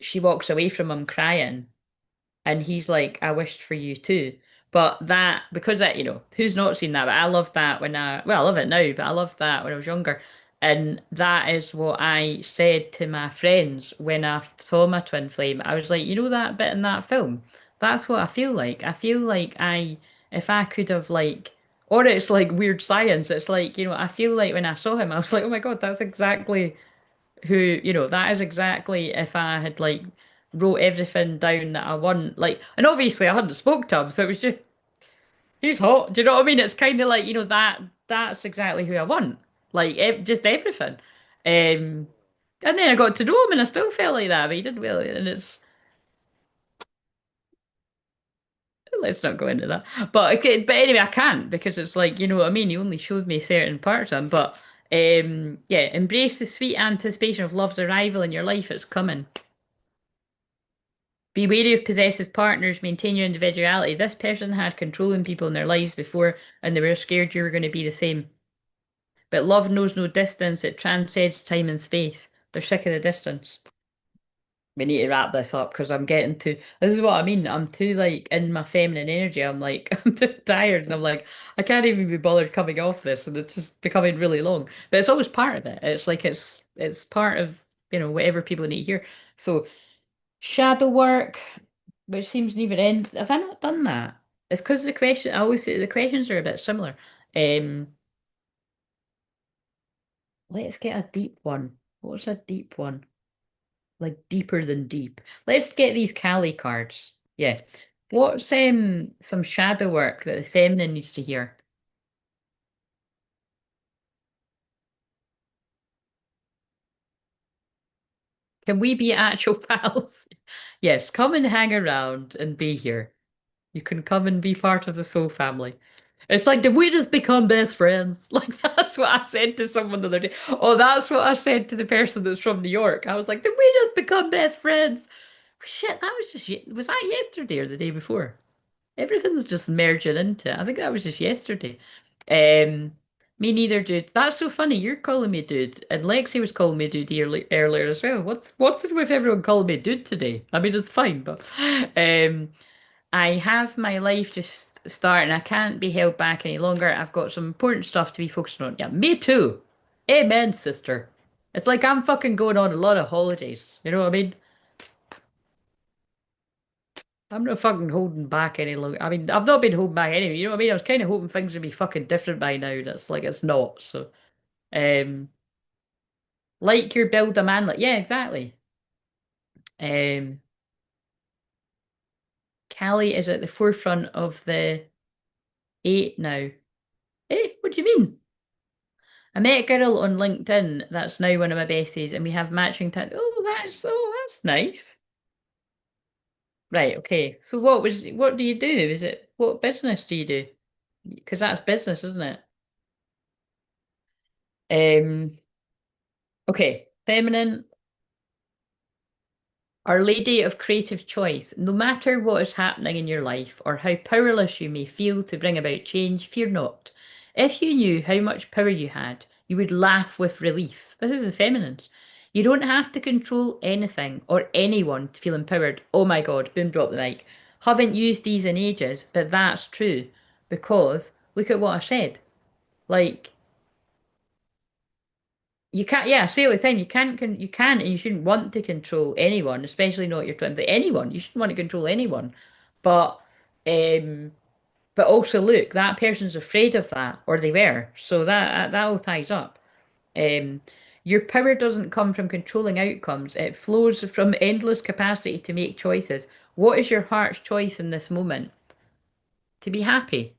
she walks away from him crying. And he's like, I wished for you too. But that, because that, who's not seen that? But I loved that well, I love it now, but I loved that when I was younger. And that is what I said to my friends when I saw my twin flame. I was like, that bit in that film? That's what I feel like. I feel like if I could have or it's like weird science. It's like, I feel like when I saw him, I was like, oh my God, that's exactly that is exactly if I had wrote everything down that I want. And obviously I hadn't spoke to him, so it was just he's hot. Do you know what I mean? It's kind of like, that's exactly who I want. Just everything. Um, and then I got to know him and I still felt like that, but he did well. And let's not go into that. But okay, but anyway, I can't because it's like, you know what I mean? You only showed me certain parts of him. But yeah, embrace the sweet anticipation of love's arrival in your life. It's coming. Be wary of possessive partners, maintain your individuality. This person had controlling people in their lives before and they were scared you were going to be the same. But love knows no distance, it transcends time and space. They're sick of the distance. We need to wrap this up because I'm getting too. This is what I mean. I'm too in my feminine energy. I'm like, I'm just tired and I'm like, I can't even be bothered coming off this and it's just becoming really long. But it's always part of it. It's like it's part of, whatever people need to hear. So shadow work, which seems to never end. Have I not done that? It's because the question, I always say the questions are a bit similar. Um, let's get a deep one. What's a deep one? Like deeper than deep. Let's get these Kali cards. Yeah. What's some shadow work that the feminine needs to hear? Can we be actual pals? Yes, come and hang around and be here. You can come and be part of the soul family. It's like, did we just become best friends? Like, that's what I said to someone the other day. Oh, that's what I said to the person that's from New York. I was like, did we just become best friends? Shit, that was just, was that yesterday or the day before? Everything's just merging into it. I think that was just yesterday. Um, Me neither, dude. That's so funny. You're calling me dude, and Lexi was calling me dude earlier as well. What's it with everyone calling me dude today? I mean, it's fine, but um, I have my life just starting. I can't be held back any longer. I've got some important stuff to be focusing on. Yeah, me too. Amen, sister. It's like I'm fucking going on a lot of holidays. You know what I mean? I'm not fucking holding back any longer. I mean, I've not been holding back anyway. You know what I mean? I was kind of hoping things would be fucking different by now. That's like it's not. So, um, like your build a man, like yeah, exactly. Um, Callie is at the forefront of the eight now. Eh, what do you mean? I met a girl on LinkedIn that's now one of my besties, and we have matching that's nice. Right, okay. So what do you do? Is it what business do you do? Because that's business, isn't it? Um, okay. Feminine. Our Lady of Creative Choice, no matter what is happening in your life or how powerless you may feel to bring about change, fear not. If you knew how much power you had, you would laugh with relief. This is the feminines. You don't have to control anything or anyone to feel empowered. Oh my God, boom, drop the mic. Haven't used these in ages, but that's true because look at what I said. Like, you can't, yeah, I say all the time, you can and you shouldn't want to control anyone, especially not your twin, but anyone. You shouldn't want to control anyone. But, um, but also look, that person's afraid of that, or they were. So that all ties up. Um, your power doesn't come from controlling outcomes. It flows from endless capacity to make choices. What is your heart's choice in this moment? To be happy.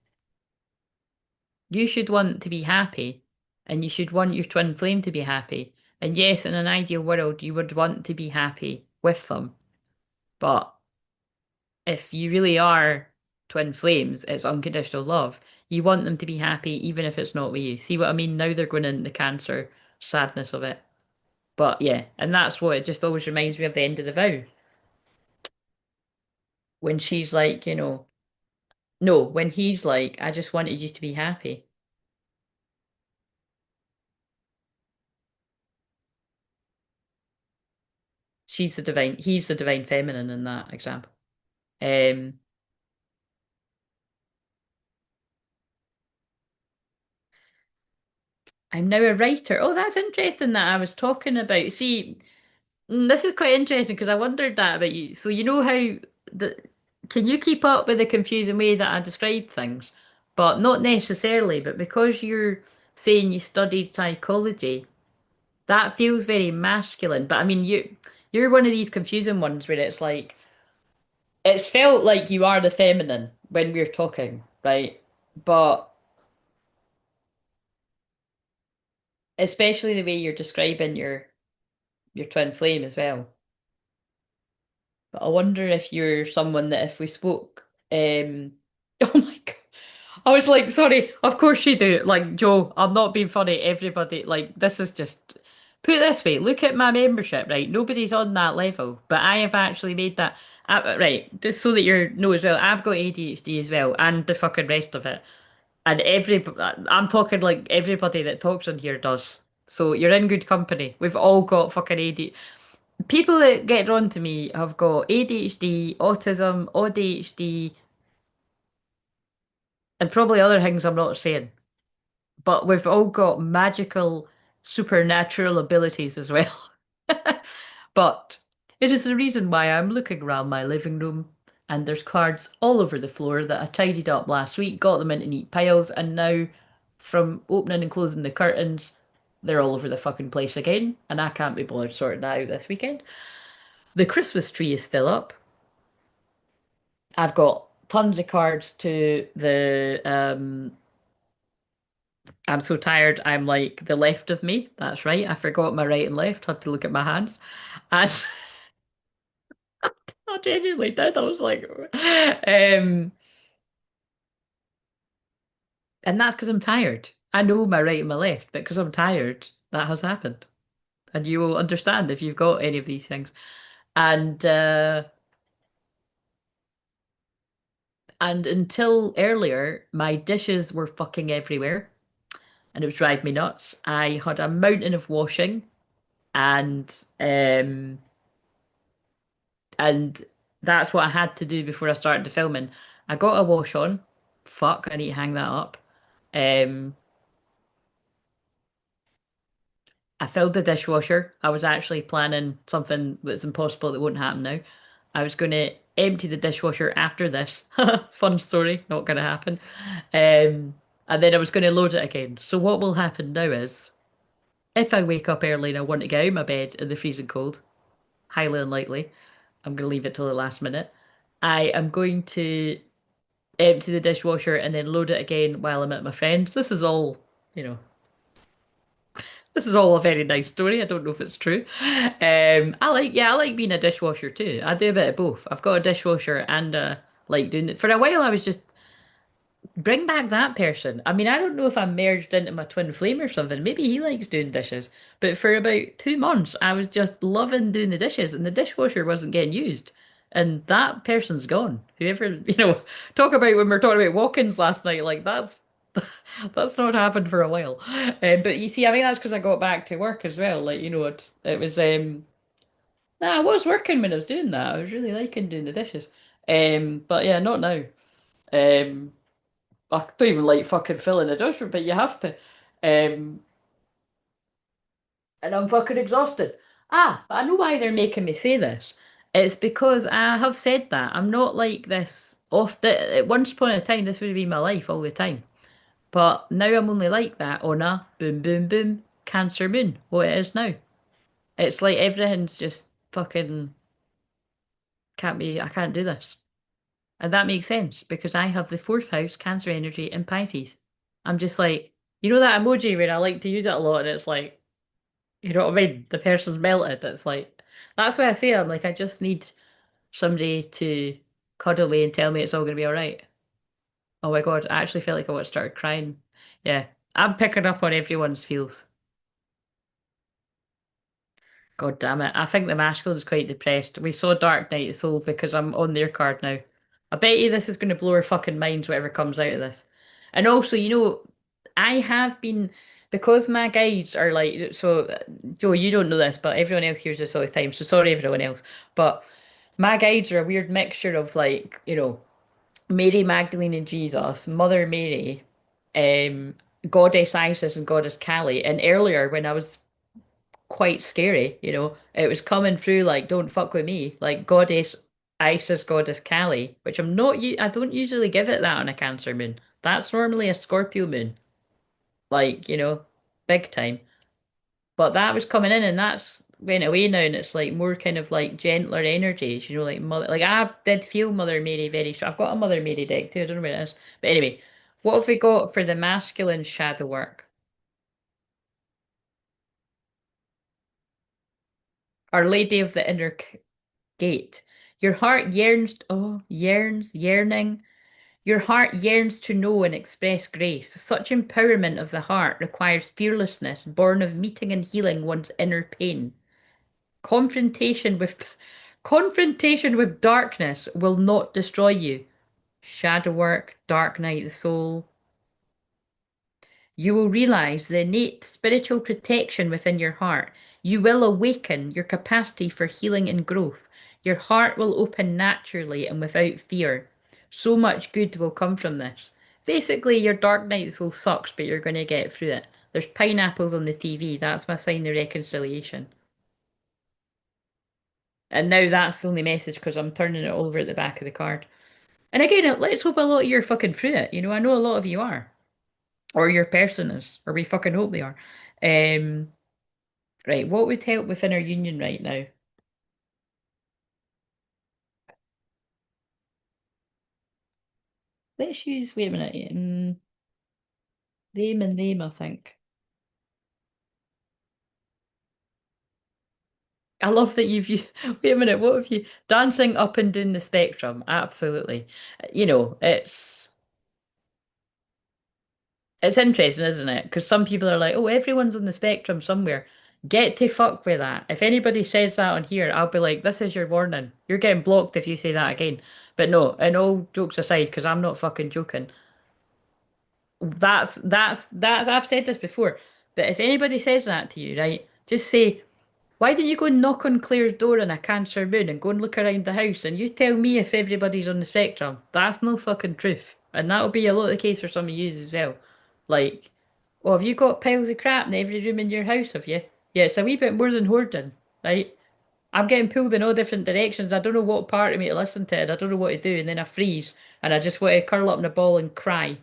You should want to be happy, and you should want your twin flame to be happy. And yes, in an ideal world, you would want to be happy with them. But if you really are twin flames, it's unconditional love. You want them to be happy, even if it's not with you. See what I mean? Now they're going into the cancer sadness of it. But yeah, and that's what it just always reminds me of the end of the vow. When she's like, no, when he's like, I just wanted you to be happy. He's the divine feminine in that example. Um, I'm now a writer. Oh, that's interesting that I was talking about. See, this is quite interesting because I wondered that about you. So you know how the can you keep up with the confusing way that I describe things? But not necessarily, but because you're saying you studied psychology, that feels very masculine. But I mean, you're one of these confusing ones where it's like it's felt like you are the feminine when we're talking, right? But especially the way you're describing your twin flame as well. But I wonder if you're someone that if we spoke, oh my God. I was like, sorry, of course you do. Like, Joe, I'm not being funny. Everybody, like, this is just, put it this way, look at my membership, right? Nobody's on that level, but I have actually made that, right, just so that you know as well, I've got ADHD as well, and the fucking rest of it. And I'm talking like everybody that talks on here does. So you're in good company. We've all got fucking ADHD. People that get drawn to me have got ADHD, autism, ADHD, and probably other things I'm not saying. But we've all got magical, supernatural abilities as well. But it is the reason why I'm looking around my living room and there's cards all over the floor that I tidied up last week, got them into neat piles, and now from opening and closing the curtains, they're all over the fucking place again, and I can't be bothered sorting that out this weekend. The Christmas tree is still up. I've got tons of cards to the I'm so tired. I'm like the left of me. That's right. I forgot my right and left. Had to look at my hands. And I genuinely did. I was like, and that's because I'm tired. I know my right and my left, but because I'm tired, that has happened. And you will understand if you've got any of these things. And and until earlier, my dishes were fucking everywhere, and it was driving me nuts. I had a mountain of washing, and um and that's what I had to do before I started the filming. I got a wash on. Fuck, I need to hang that up. Um, I filled the dishwasher. I was actually planning something that's impossible that won't happen now. I was going to empty the dishwasher after this. Fun story, not going to happen. And then I was going to load it again. So what will happen now is, if I wake up early and I want to get out of my bed in the freezing cold, highly unlikely, I'm going to leave it till the last minute. I am going to empty the dishwasher and then load it again while I'm at my friend's. You know, this is all a very nice story. I don't know if it's true. I like being a dishwasher too. I do a bit of both. I've got a dishwasher and like doing it. For a while, I was just Bring back that person. I mean, I don't know if I'm merged into my twin flame or something. Maybe he likes doing dishes. But for about 2 months, I was just loving doing the dishes, and the dishwasher wasn't getting used. And that person's gone. Whoever, talk about when we were talking about walk-ins last night, like that's not happened for a while. But you see, I think that's because I got back to work as well. Like, it was nah, I was working when I was doing that. I was really liking doing the dishes. But yeah, not now. Um, I don't even like fucking filling the dishwasher, but you have to. Um, and I'm fucking exhausted. But I know why they're making me say this. It's because I have said that. I'm not like this at once upon a time, this would have been my life all the time. But now I'm only like that on a boom, boom, boom, Cancer moon, what it is now. It's like everything's just fucking I can't do this. And that makes sense because I have the fourth house Cancer energy in Pisces. I'm just like, that emoji where I like to use it a lot and it's like, you know what I mean? The person's melted. It's like, that's why I say I'm like, I just need somebody to cuddle me and tell me it's all going to be all right. Oh my God, I actually felt like I would start crying. Yeah, I'm picking up on everyone's feels. God damn it. I think the masculine's quite depressed. We saw Dark Knight of the Soul because I'm on their card now. I bet you this is going to blow our fucking minds, whatever comes out of this. And also, I have been, because my guides are like, so, Joe, you don't know this, but everyone else hears this all the time, so sorry everyone else. But my guides are a weird mixture of like, Mary Magdalene and Jesus, Mother Mary, um, Goddess Isis and Goddess Kali. And earlier when I was quite scary, it was coming through like don't fuck with me, like Goddess Isis, Goddess Kali, which I don't usually give it that on a Cancer moon. That's normally a Scorpio moon, like, big time. But that was coming in and that's went away now and it's like more kind of like gentler energies, like mother, like I did feel Mother Mary very strong. I've got a Mother Mary deck too, I don't know where it is. But anyway, what have we got for the masculine shadow work? Our Lady of the Inner Gate. Your heart yearning. Your heart yearns to know and express grace. Such empowerment of the heart requires fearlessness, born of meeting and healing one's inner pain. Confrontation with confrontation with darkness will not destroy you. Shadow work, dark night of the soul. You will realize the innate spiritual protection within your heart. You will awaken your capacity for healing and growth. Your heart will open naturally and without fear. So much good will come from this. Basically, your dark night soul sucks, but you're going to get through it. There's pineapples on the TV. That's my sign of reconciliation. And now that's the only message because I'm turning it all over at the back of the card. And again, let's hope a lot of you are fucking through it. I know a lot of you are. Or your person is, or we fucking hope they are. Um, right, what would help within our union right now? Let's use, wait a minute, them and them, I think. I love that you've used, wait a minute, what have you, dancing up and down the spectrum, absolutely. You know, it's interesting, isn't it? Because some people are like, oh, everyone's on the spectrum somewhere. Get to fuck with that. If anybody says that on here, I'll be like, this is your warning. You're getting blocked if you say that again. But no, and all jokes aside, because I'm not fucking joking. That's I've said this before. But if anybody says that to you, right, just say, why don't you go and knock on Claire's door on a Cancer moon and go and look around the house and you tell me if everybody's on the spectrum? That's no fucking truth. And that'll be a lot of the case for some of you as well. Like, oh, have you got piles of crap in every room in your house, have you? Yeah, it's a wee bit more than hoarding, right? I'm getting pulled in all different directions. I don't know what part of me to listen to and I don't know what to do. And then I freeze and I just want to curl up in a ball and cry.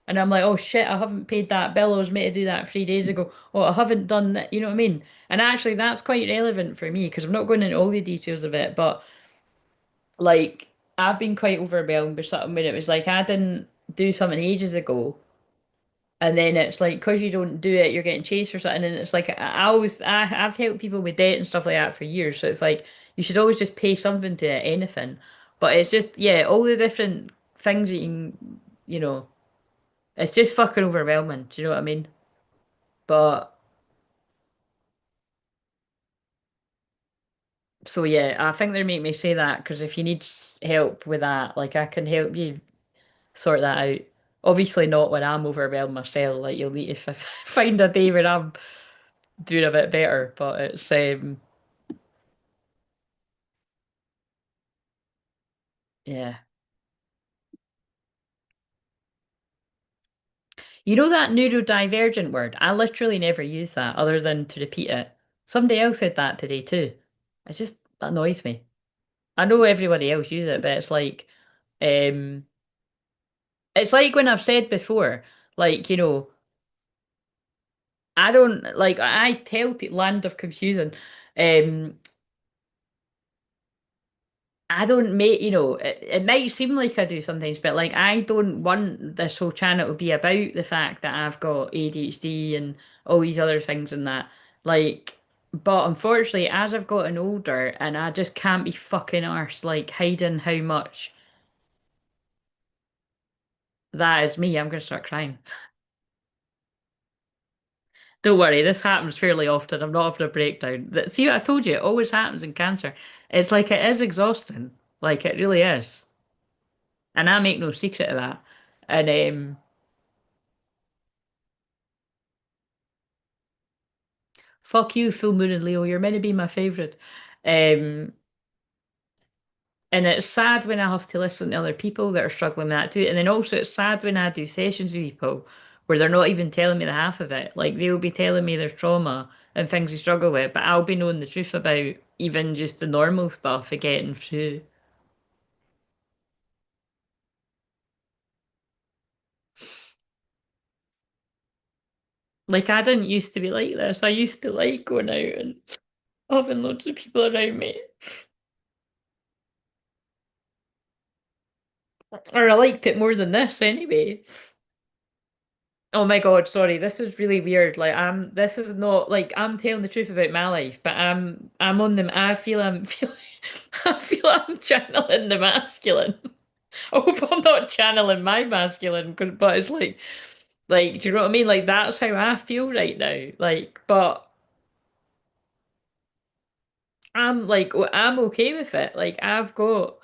And I'm like, oh shit, I haven't paid that bill. I was meant to do that 3 days ago. Oh, I haven't done that. You know what I mean? And actually, that's quite relevant for me because I'm not going into all the details of it. But like, I've been quite overwhelmed with something when it was like, I didn't do something ages ago. And then it's like, because you don't do it, you're getting chased or something. And it's like, I've helped people with debt and stuff like that for years. So it's like, you should always just pay something to it, anything. But it's just, yeah, all the different things that you can, you know. It's just fucking overwhelming. Do you know what I mean? But so yeah, I think they make me say that because if you need help with that, like I can help you sort that out. Obviously not when I'm overwhelmed myself. Like you'll need to find a day where I'm doing a bit better. But it's yeah. You know that neurodivergent word? I literally never use that other than to repeat it. Somebody else said that today too. It just annoys me. I know everybody else uses it, but um it's like when I've said before, like, I don't like I tell people land of confusion. Um I don't make, it might seem like I do sometimes, but like I don't want this whole channel to be about the fact that I've got ADHD and all these other things and that. Like, but unfortunately, as I've gotten older and I just can't be fucking arse like hiding how much that is me, I'm gonna start crying. Don't worry, this happens fairly often. I'm not having a breakdown. See, I told you, it always happens in cancer. It's like it is exhausting. Like it really is. And I make no secret of that. And fuck you, full moon and Leo. You're meant to be my favorite. Um, and it's sad when I have to listen to other people that are struggling with that too. And then also it's sad when I do sessions with people where they're not even telling me the half of it. Like they'll be telling me their trauma and things they struggle with, but I'll be knowing the truth about even just the normal stuff of getting through. Like I didn't used to be like this. I used to like going out and having loads of people around me. Or I liked it more than this anyway. Oh my God, sorry. This is really weird. Like this is not like I'm telling the truth about my life, but I'm on them. I feel I'm feeling I feel I'm channeling the masculine. I hope I'm not channeling my masculine, but it's like, do you know what I mean? Like that's how I feel right now. Like, but I'm okay with it. Like I've got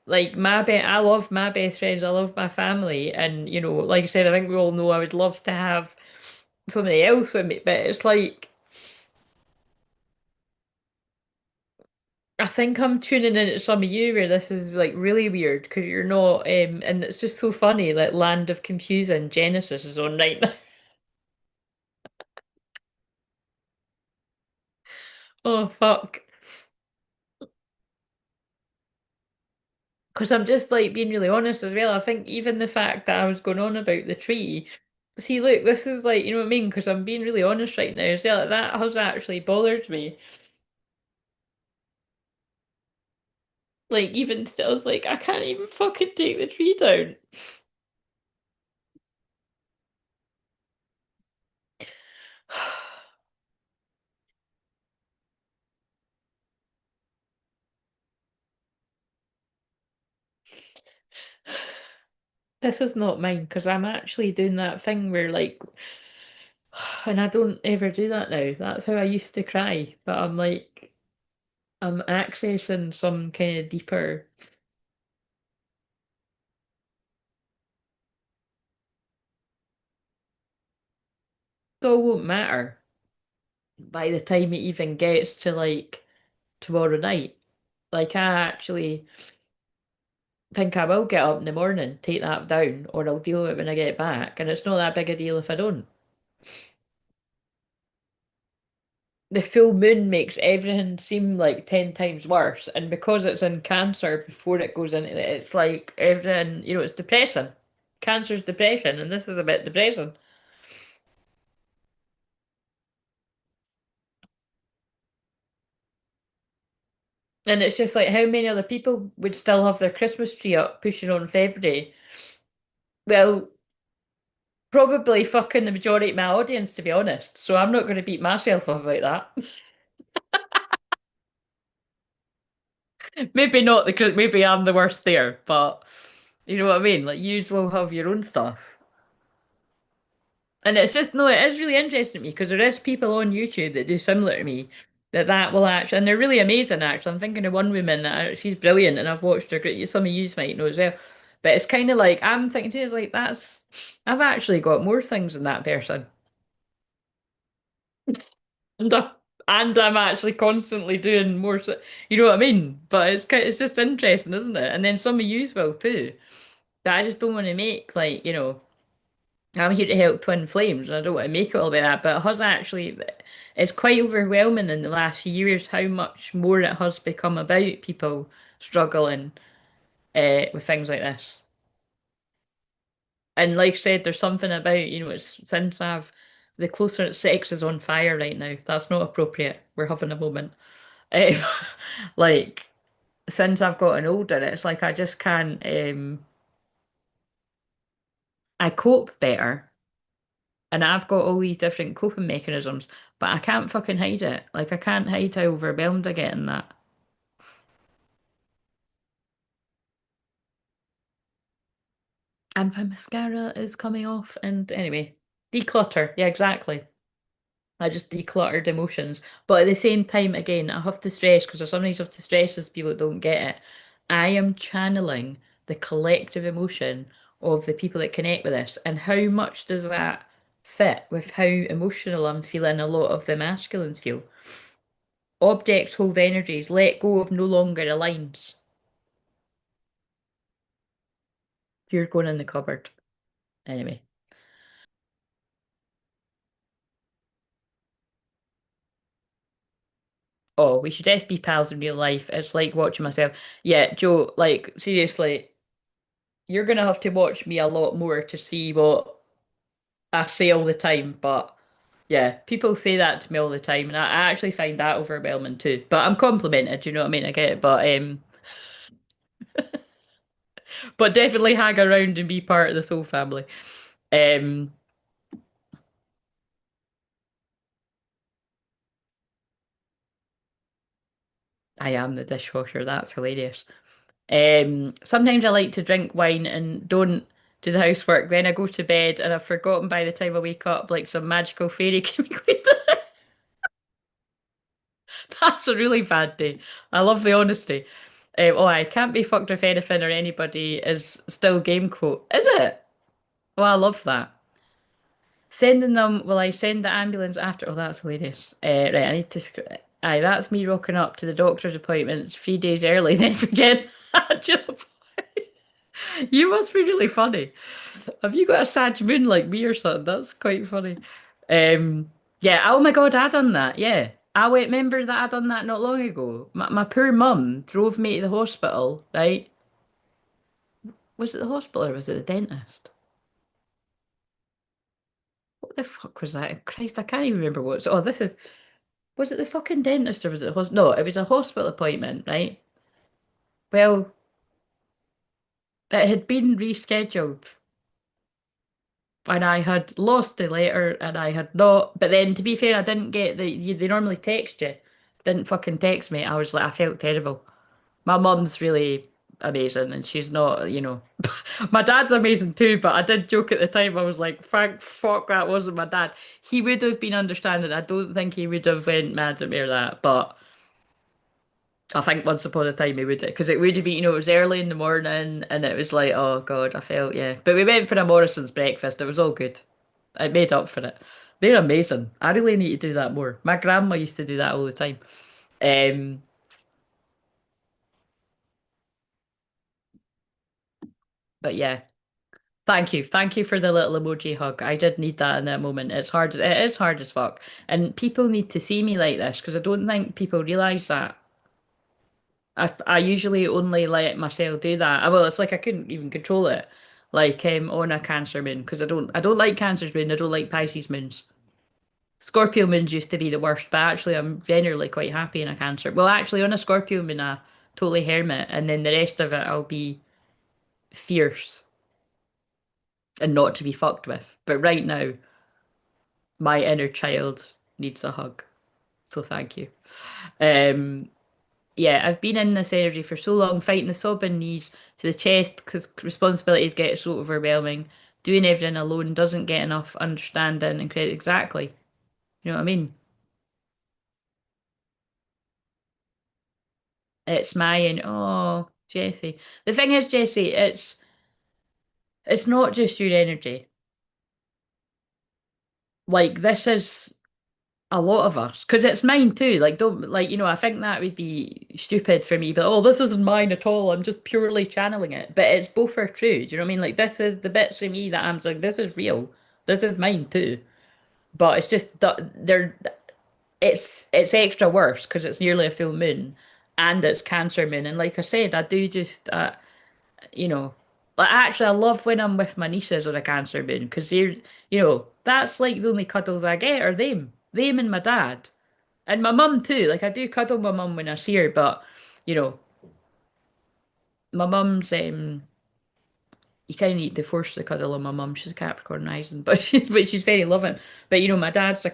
like I love my best friends, I love my family, and like I said, I think we all know I would love to have somebody else with me, but it's like I think I'm tuning in at some of you where this is like really weird because you're not, and it's just so funny. Like Land of Confusion, Genesis is on right now. Oh fuck! Because I'm just like being really honest as well. I think even the fact that I was going on about the tree. See, look, this is like, you know what I mean? Because I'm being really honest right now as well. Like, that has actually bothered me. Like even I was like, I can't even fucking take the tree down. This is not mine because I'm actually doing that thing where like, and I don't ever do that now. That's how I used to cry. But I'm like, I'm accessing some kind of deeper. So it won't matter by the time it even gets to like tomorrow night. Like I actually think I will get up in the morning, take that down, or I'll deal with it when I get back. And it's not that big a deal if I don't. The full moon makes everything seem like 10 times worse. And because it's in Cancer before it goes into it, it's like everything, it's depressing. Cancer's depression, and this is a bit depressing. And it's just like how many other people would still have their Christmas tree up pushing on February? Well, probably fucking the majority of my audience, to be honest. So I'm not going to beat myself up about that. Maybe not maybe I'm the worst there, but you know what I mean? Like, yous will have your own stuff. And it's just, no, it is really interesting to me because there is people on YouTube that do similar to me that will actually, and they're really amazing actually. I'm thinking of one woman, she's brilliant and I've watched her, some of you might know as well. But it's kind of like, I'm thinking too, it's like, I've actually got more things than that person. And, I, and I'm actually constantly doing more, you know what I mean? But it's just interesting, isn't it? And then some of yous will too. That I just don't want to make like, I'm here to help twin flames, and I don't want to make it all about that, but it has actually, it's quite overwhelming in the last few years how much more it has become about people struggling with things like this. And like I said, there's something about, it's since the closer sex is on fire right now. That's not appropriate. We're having a moment. Um, like, since I've gotten older, it's like I just can't, I cope better. And I've got all these different coping mechanisms, but I can't fucking hide it. Like, I can't hide how overwhelmed I get in that. And my mascara is coming off. And anyway, declutter. Yeah, exactly. I just decluttered emotions. But at the same time, again, I have to stress because I sometimes have to stress as people that don't get it. I am channeling the collective emotion of the people that connect with this. And how much does that fit with how emotional I'm feeling a lot of the masculines feel? Objects hold energies. Let go of no longer aligns. You're going in the cupboard. Anyway. Oh, we should F be pals in real life. It's like watching myself. Yeah, Joe, like, seriously, you're gonna have to watch me a lot more to see what I say all the time. But yeah, people say that to me all the time, and I actually find that overwhelming too. But I'm complimented, you know what I mean? I get it. But definitely hang around and be part of the soul family. Um, I am the dishwasher. That's hilarious. Sometimes I like to drink wine and don't do the housework. Then I go to bed and I've forgotten by the time I wake up, like some magical fairy came and cleaned it. That's a really bad day. I love the honesty. Oh, I can't be fucked if anything or anybody is still game quote. Is it? Oh, I love that. Sending them, will I send the ambulance after? Oh, that's hilarious. Right, I need to. Aye, that's me rocking up to the doctor's appointments 3 days early, then forgetting that job. You must be really funny. Have you got a Sag moon like me or something? That's quite funny. Yeah. Oh my God, I done that. Yeah. I went. Remember that I done that not long ago. My poor mum drove me to the hospital. Right? Was it the hospital or was it the dentist? What the fuck was that? Christ, I can't even remember what. Oh, this is. Was it the fucking dentist or was it the hospital? No, it was a hospital appointment. Right? Well, it had been rescheduled. And I had lost the letter and I had not. But then, to be fair, I didn't get they normally text you. Didn't fucking text me. I was like, I felt terrible. My mum's really amazing and she's not, my dad's amazing too, but I did joke at the time. I was like, thank fuck that wasn't my dad. He would have been understanding. I don't think he would have went mad at me or that, but I think once upon a time he would, because it would have been, it was early in the morning and it was like, oh God, I felt, yeah. But we went for a Morrison's breakfast. It was all good. It made up for it. They're amazing. I really need to do that more. My grandma used to do that all the time. Um, but yeah, thank you. Thank you for the little emoji hug. I did need that in that moment. It's hard. It is hard as fuck. And people need to see me like this because I don't think people realize that. I usually only let myself do that. Well, it's like I couldn't even control it. Like on a Cancer moon because I don't like Cancer's moon. I don't like Pisces moons. Scorpio moons used to be the worst, but actually I'm generally quite happy in a Cancer. Well, actually on a Scorpio moon, I totally hermit, and then the rest of it I'll be fierce and not to be fucked with. But right now, my inner child needs a hug. So thank you. Um, yeah, I've been in this energy for so long, fighting the sobbing knees to the chest because responsibilities get so overwhelming. doing everything alone, doesn't get enough understanding and credit. Exactly. You know what I mean? It's mine. Oh, Jesse. The thing is, Jesse, it's not just your energy. Like this is a lot of us, because it's mine too. Like don't like I think that would be stupid for me. But oh, this isn't mine at all. I'm just purely channeling it. But it's both are true. Do you know what I mean? Like this is the bits of me that I'm like this is real. This is mine too. But it's just that they're it's extra worse because it's nearly a full moon and it's Cancer moon. And like I said, I do just you know, like actually I love when I'm with my nieces on a Cancer moon because that's like the only cuddles I get are them and my dad and my mum too. Like I do cuddle my mum when I see her, but you know, my mum's you kind of need to force the cuddle on my mum. She's a Capricorn rising, but she's very loving. But my dad's a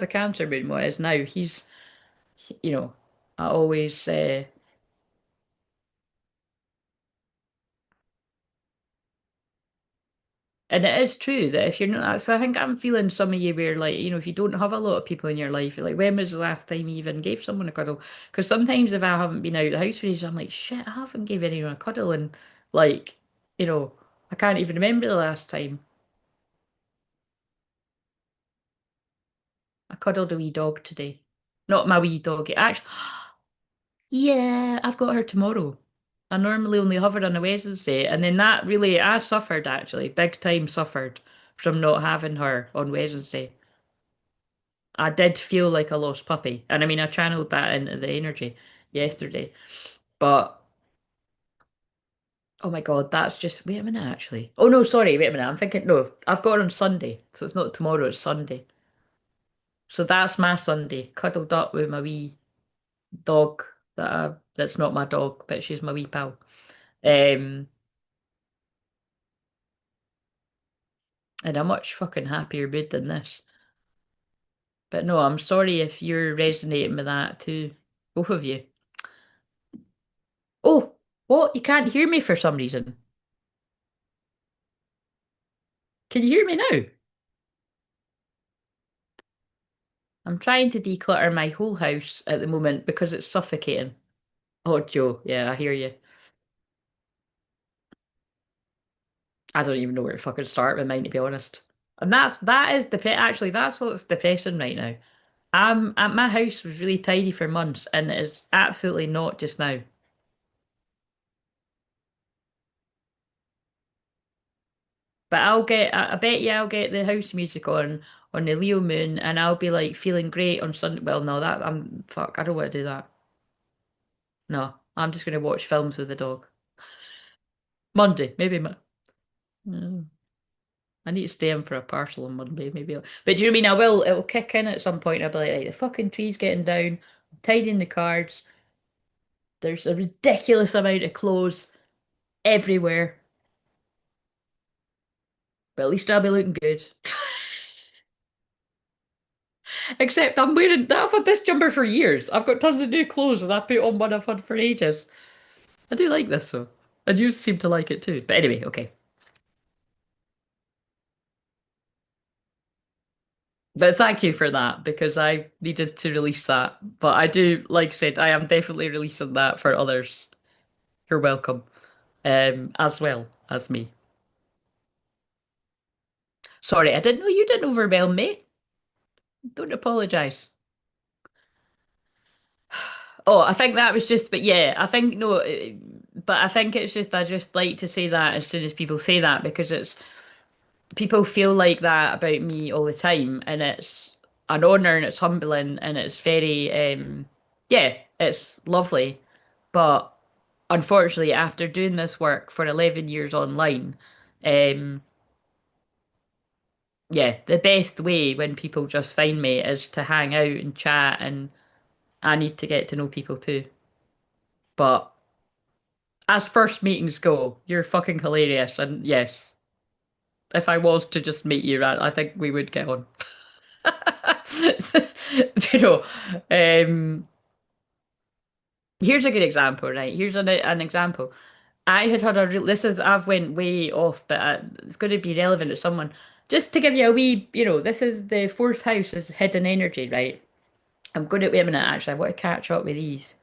Cancer moon. What is now? You know, I always and it is true that if you're not, so I think I'm feeling some of you where like, if you don't have a lot of people in your life, you're like, when was the last time you even gave someone a cuddle? Because sometimes if I haven't been out of the house for ages, I'm like, shit, I haven't gave anyone a cuddle and like, you know, I can't even remember the last time I cuddled a wee dog today. Not my wee dog. Actually, yeah, I've got her tomorrow. I normally only have her on a Wednesday, and then that really, I suffered actually, big time suffered from not having her on Wednesday. I did feel like a lost puppy. And I mean, I channeled that into the energy yesterday. But oh my God, that's just, wait a minute, actually. Oh no, sorry, wait a minute. I'm thinking, no, I've got her on Sunday. So it's not tomorrow, it's Sunday. So that's my Sunday, cuddled up with my wee dog that's not my dog, but she's my wee pal. Um, in a much fucking happier mood than this. But no, I'm sorry if you're resonating with that too. Both of you. Oh, what? You can't hear me for some reason. Can you hear me now? I'm trying to declutter my whole house at the moment because it's suffocating. Oh, Joe, yeah, I hear you. I don't even know where to fucking start with mine, to be honest. And that is actually that's what's depressing right now. My house was really tidy for months, and it is absolutely not just now. But I bet you I'll get the house music on the Leo moon, and I'll be like feeling great on Sunday. Well, no, fuck. I don't want to do that. No, I'm just gonna watch films with the dog. Monday, maybe. Mm. I need to stay in for a parcel on Monday, maybe. But do you know what I mean? It'll kick in at some point. I'll be like, right, the fucking tree's getting down. I'm tidying the cards. There's a ridiculous amount of clothes everywhere. But at least I'll be looking good. Except I've had this jumper for years. I've got tons of new clothes and I put on one I've had for ages. I do like this though. And you seem to like it too. But anyway, okay. But thank you for that because I needed to release that. But I do, like I said, I am definitely releasing that for others. You're welcome. As well as me. Sorry, I didn't know you didn't overwhelm me. Don't apologize. Oh, I think that was just, but yeah, I think no, but I think it's just I just like to say that as soon as people say that because it's people feel like that about me all the time, and it's an honor and it's humbling and it's very, yeah, it's lovely. But unfortunately, after doing this work for 11 years online, um, yeah, the best way when people just find me is to hang out and chat, and I need to get to know people too. But as first meetings go, you're fucking hilarious, and yes, if I was to just meet you, I think we would get on. You know, um, here's a good example, right? Here's an example. I had had a real, this is, I've went way off, but it's going to be relevant to someone. Just to give you a wee, this is the fourth house is hidden energy, right? I'm going to, wait a minute, actually, I want to catch up with these.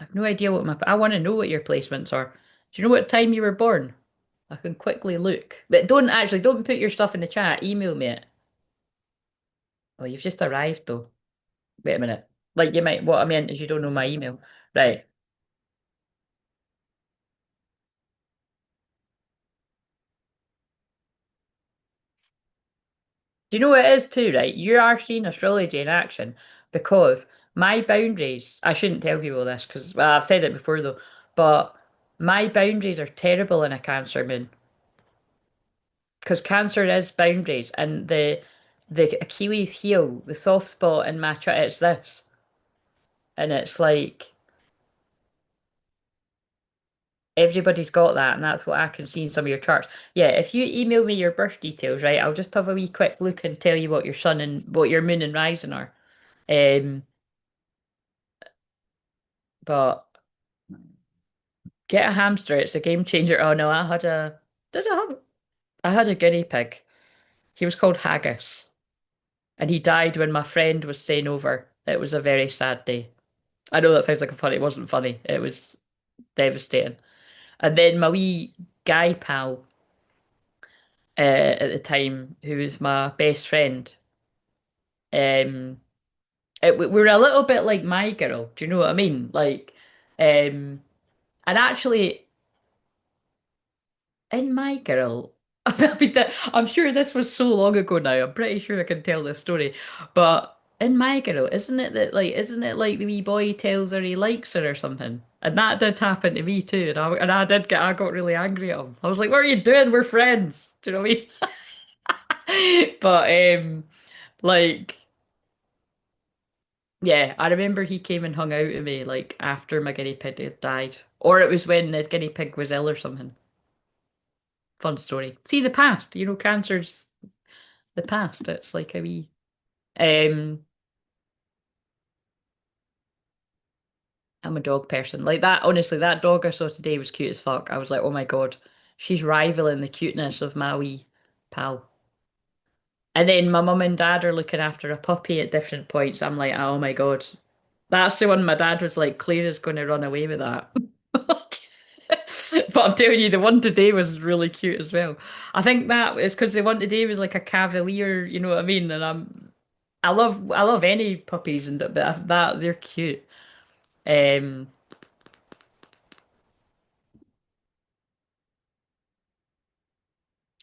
I've no idea what I want to know what your placements are. Do you know what time you were born? I can quickly look. But don't put your stuff in the chat. Email me it. Oh, you've just arrived though. Wait a minute. Like you might, what I meant is you don't know my email. Right. Do you know what it is too, right? You are seeing astrology in action because my boundaries, I shouldn't tell people this because, well, I've said it before though, but my boundaries are terrible in a Cancer moon because Cancer is boundaries and the Achilles heel, the soft spot in my chart, it's this. And it's like everybody's got that, and that's what I can see in some of your charts. Yeah, if you email me your birth details, right, I'll just have a wee quick look and tell you what your sun and what your moon and rising are. Um, but get a hamster, it's a game changer. Oh no, did I have I had a guinea pig. He was called Haggis, and he died when my friend was staying over. It was a very sad day. I know that sounds like a funny, it wasn't funny. It was devastating. And then my wee guy pal at the time, who was my best friend, um, we were a little bit like my girl. Do you know what I mean? Like, and actually, in my girl, I mean, I'm sure this was so long ago now. I'm pretty sure I can tell this story, but in my girl, isn't it like the wee boy tells her he likes her or something? And that did happen to me too, I got really angry at him. I was like, "What are you doing? We're friends." Do you know what I mean? But like. Yeah, I remember he came and hung out with me like after my guinea pig had died. Or it was when the guinea pig was ill or something. Fun story. See the past, cancer's the past. It's like a wee um I'm a dog person. Like that, honestly, that dog I saw today was cute as fuck. I was like, oh my God, she's rivaling the cuteness of my wee pal. And then my mum and dad are looking after a puppy at different points. I'm like, oh my God. That's the one my dad was like, Claire going to run away with that. But I'm telling you, the one today was really cute as well. I think that is because the one today was like a cavalier, you know what I mean? And I love any puppies and but that they're cute. Um,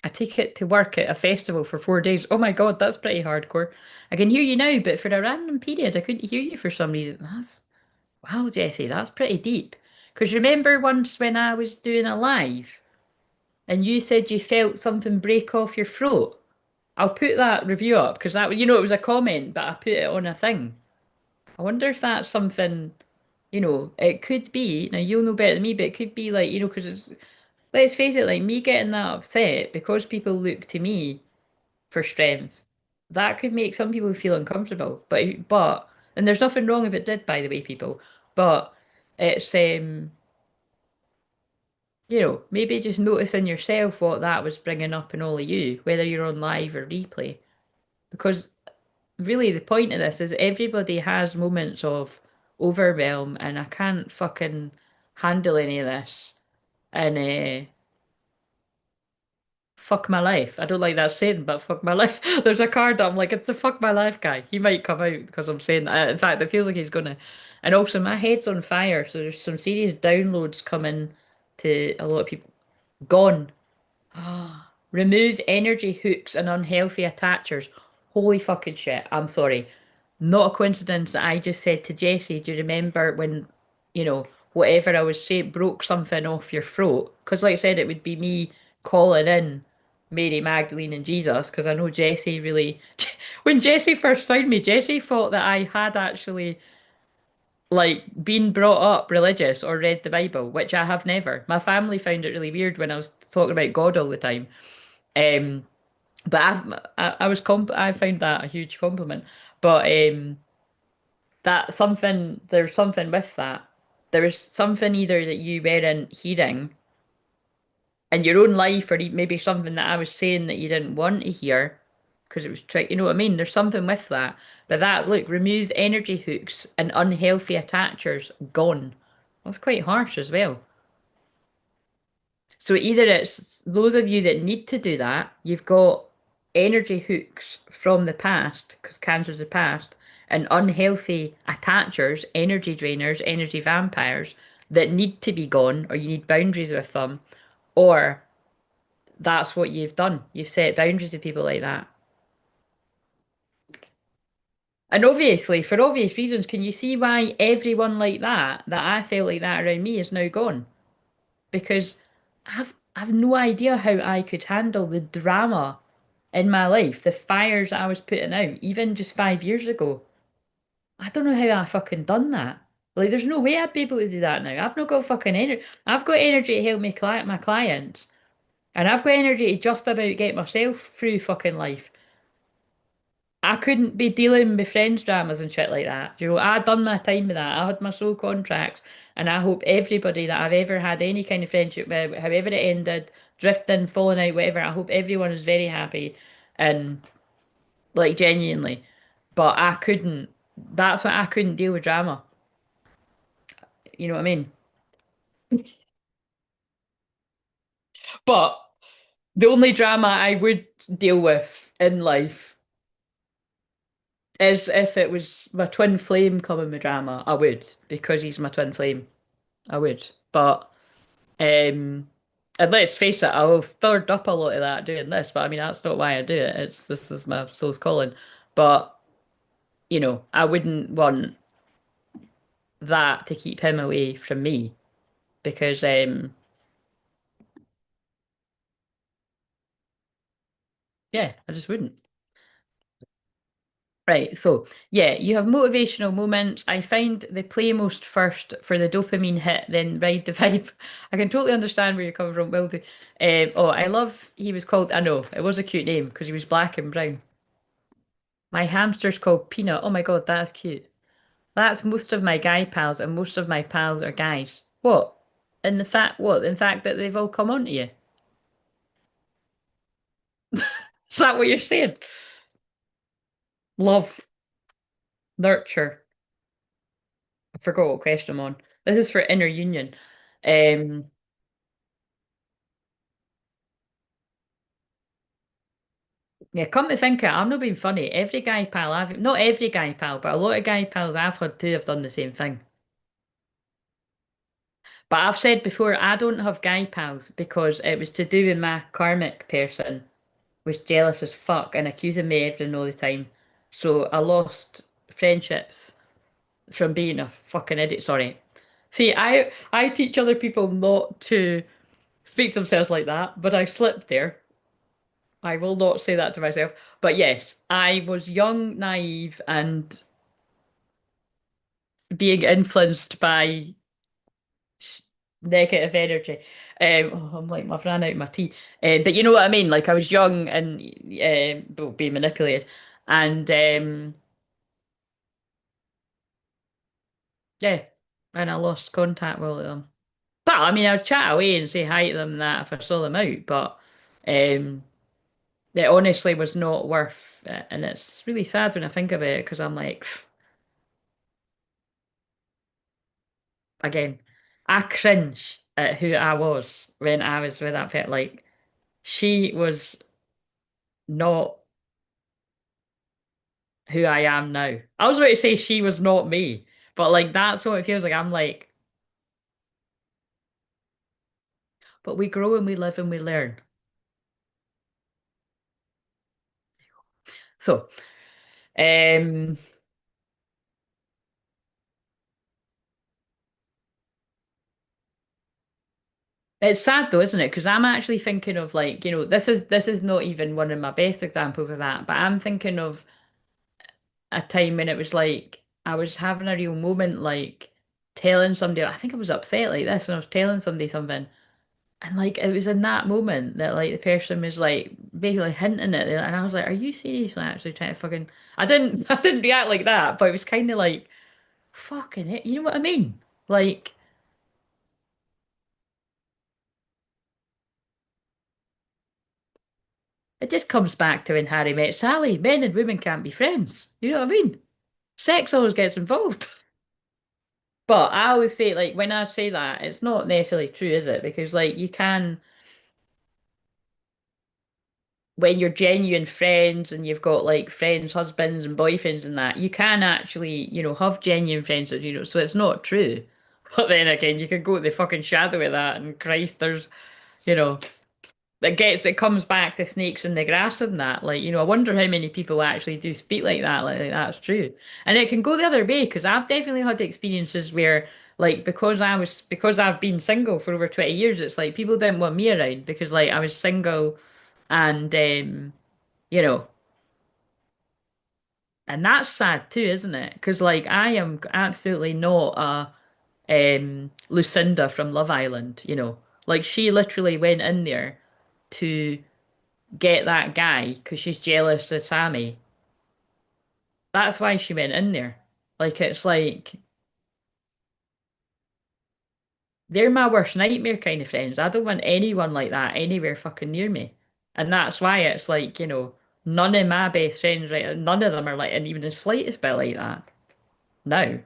I take it to work at a festival for 4 days. Oh my God, that's pretty hardcore. I can hear you now, but for a random period, I couldn't hear you for some reason. That's wow, Jesse, that's pretty deep. Because remember once when I was doing a live and you said you felt something break off your throat? I'll put that review up because it was a comment, but I put it on a thing. I wonder if that's something, it could be. Now you'll know better than me, but it could be like, because let's face it, like me getting that upset because people look to me for strength. That could make some people feel uncomfortable. And there's nothing wrong if it did, by the way, people. But it's maybe just noticing yourself what that was bringing up in all of you, whether you're on live or replay. Because really the point of this is everybody has moments of overwhelm and I can't fucking handle any of this and fuck my life. I don't like that saying, but fuck my life. There's a card that I'm like, it's the fuck my life guy. He might come out because I'm saying that. In fact, it feels like he's gonna. And also, my head's on fire, so there's some serious downloads coming to a lot of people. Gone. Remove energy hooks and unhealthy attachers. Holy fucking shit. I'm sorry. Not a coincidence that I just said to Jessie, do you remember when, whatever I was saying broke something off your throat? Because, like I said, it would be me calling in Mary, Magdalene, and Jesus, because I know Jessie really. When Jessie first found me, Jessie thought that I had actually, like, been brought up religious or read the Bible, which I have never. My family found it really weird when I was talking about God all the time. Um, but I found that a huge compliment. But that something, there's something with that. There was something either that you weren't hearing in your own life, or maybe something that I was saying that you didn't want to hear because it was trick. You know what I mean? There's something with that. But that, look, remove energy hooks and unhealthy attachers, gone. That's quite harsh as well. So either it's those of you that need to do that, you've got energy hooks from the past, because cancer's the past, and unhealthy attachers, energy drainers, energy vampires that need to be gone, or you need boundaries with them, or that's what you've done. You've set boundaries with people like that. And obviously, for obvious reasons, can you see why everyone like that I felt like that around me, is now gone? Because I've no idea how I could handle the drama in my life, the fires I was putting out, even just 5 years ago. I don't know how I fucking done that. Like, there's no way I'd be able to do that now. I've not got fucking energy. I've got energy to help my clients, and I've got energy to just about get myself through fucking life. I couldn't be dealing with friends dramas and shit like that. You know, I done my time with that. I had my soul contracts, and I hope everybody that I've ever had any kind of friendship with, however it ended, drifting, falling out, whatever, I hope everyone is very happy and like genuinely. But I couldn't. That's why I couldn't deal with drama. You know what I mean? But the only drama I would deal with in life is if it was my twin flame coming with drama. I would, because he's my twin flame. I would. But and let's face it, I've stirred up a lot of that doing this, but I mean that's not why I do it. It's this is my soul's calling. But you know, I wouldn't want that to keep him away from me because yeah, I just wouldn't. Right, so yeah, you have motivational moments. I find they play most first for the dopamine hit, then ride the vibe. I can totally understand where you're coming from, will do. Oh, I love he was called, I know, it was a cute name because he was black and brown. My hamster's called Peanut. Oh my God, that's cute. That's most of my guy pals, and most of my pals are guys. What? In the fact, what? In fact that they've all come on to you? Is that what you're saying? Love, nurture. I forgot what question I'm on. This is for inner union. Um, yeah, come to think of it, I'm not being funny. Every guy pal I've, not every guy pal, but a lot of guy pals I've had too have done the same thing. But I've said before, I don't have guy pals because it was to do with my karmic person was jealous as fuck and accusing me everything all the time. So I lost friendships from being a fucking idiot. Sorry. See, I teach other people not to speak to themselves like that, but I slipped there. I will not say that to myself. But yes, I was young, naive, and being influenced by negative energy. I'm like, I've ran out of my tea. But you know what I mean? Like I was young and well, being manipulated, and yeah, and I lost contact with them. But I mean, I'd chat away and say hi to them and that if I saw them out. But um, it honestly was not worth it, and it's really sad when I think about it because I'm like, again, I cringe at who I was when I was with that pet. Like, she was not who I am now. I was about to say she was not me, but like that's what it feels like. I'm like, but we grow and we live and we learn. So, um, it's sad though, isn't it? Because I'm actually thinking of like, this is not even one of my best examples of that, but I'm thinking of a time when it was like I was having a real moment, like telling somebody, I think I was upset like this, and I was telling somebody something. And like it was in that moment that like the person was like basically hinting at it, and I was like, "Are you seriously actually trying to fucking?" I didn't, I didn't react like that, but it was kind of like, fucking it. You know what I mean? Like, it just comes back to when Harry met Sally. Men and women can't be friends. You know what I mean? Sex always gets involved. But I always say, like, when I say that, it's not necessarily true, is it? Because, like, you can, when you're genuine friends and you've got, like, friends, husbands, and boyfriends and that, you can actually, have genuine friendships, so it's not true. But then again, you can go to the fucking shadow of that, and Christ, there's, you know, it comes back to snakes in the grass and that. Like, I wonder how many people actually do speak like that. Like that's true. And it can go the other way because I've definitely had experiences where, like, because I've been single for over 20 years, it's like people didn't want me around because like I was single and you know, and that's sad too, isn't it? Because like I am absolutely not Lucinda from Love Island, Like she literally went in there to get that guy because she's jealous of Sammy. That's why she went in there. Like it's like they're my worst nightmare kind of friends. I don't want anyone like that anywhere fucking near me. And that's why it's like, none of my best friends, right? None of them are like and even the slightest bit like that. No.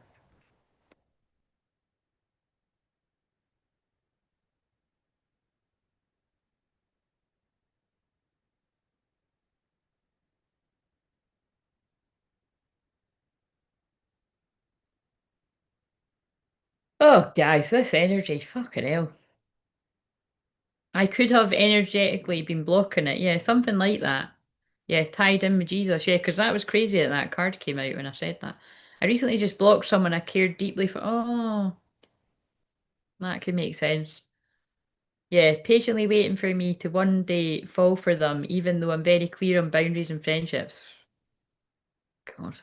Oh, guys, this energy, fucking hell. I could have energetically been blocking it. Yeah, something like that. Yeah, tied in with Jesus. Yeah, because that was crazy that that card came out when I said that. I recently just blocked someone I cared deeply for. Oh, that could make sense. Yeah, patiently waiting for me to one day fall for them, even though I'm very clear on boundaries and friendships. God.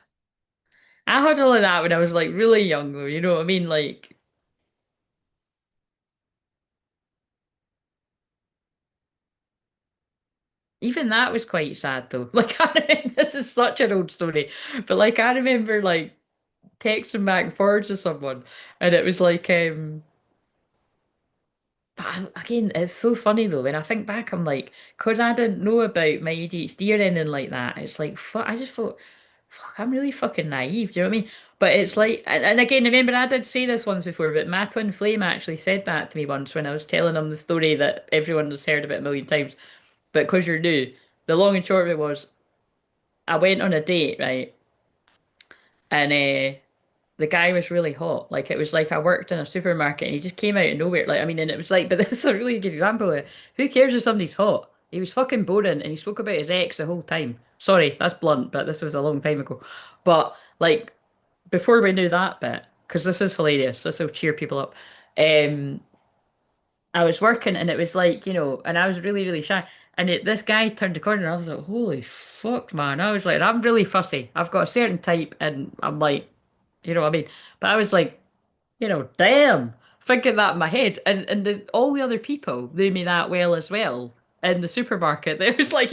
I had all of that when I was like really young though, you know what I mean? Like, even that was quite sad though. Like, this is such an old story, but like, I remember like texting back and forwards to someone, and it was like, again, it's so funny though. When I think back, I'm like, because I didn't know about my ADHD or anything like that. It's like, fuck, I just thought, fuck, I'm really fucking naive. Do you know what I mean? But it's like, and again, remember, I did say this once before, but my twin flame actually said that to me once when I was telling him the story that everyone has heard about a million times. But because you're new, the long and short of it was, I went on a date, right? And the guy was really hot. Like it was like I worked in a supermarket and he just came out of nowhere. Like I mean, and it was like, but this is a really good example of who cares if somebody's hot? He was fucking boring and he spoke about his ex the whole time. Sorry, that's blunt, but this was a long time ago. But like before we knew that bit, because this is hilarious, this will cheer people up. Um, I was working and it was like, and I was really, really shy. And this guy turned the corner and I was like, holy fuck, man. I was like, I'm really fussy. I've got a certain type and I'm like, you know what I mean? But I was like, damn, thinking that in my head. And all the other people knew me that well as well in the supermarket. There was like,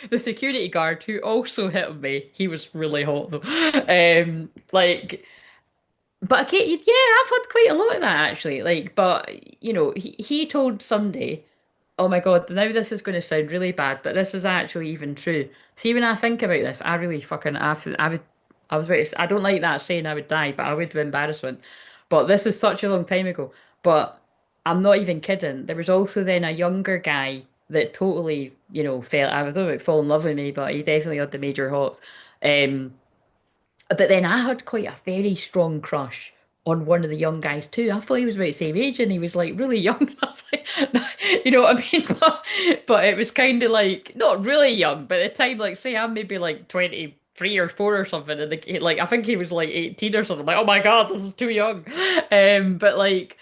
the security guard who also hit on me. He was really hot though. Like, but okay, yeah, I've had quite a lot of that actually. Like, but he told somebody, oh my God, now this is going to sound really bad, but this is actually even true. See, when I think about this, I really fucking, I would, I was about to, I don't like that saying I would die, but I would be embarrassment. But this is such a long time ago. But I'm not even kidding. There was also then a younger guy that totally, fell, I don't know about fall in love with me, but he definitely had the major hots. Um, but then I had quite a very strong crush on one of the young guys too. I thought he was about the same age and he was like really young. I was like, you know what I mean? But it was kind of like, not really young, but at the time, like, say I'm maybe like 23 or 4 or something. And like, I think he was like 18 or something. I'm like, oh my God, this is too young. But like,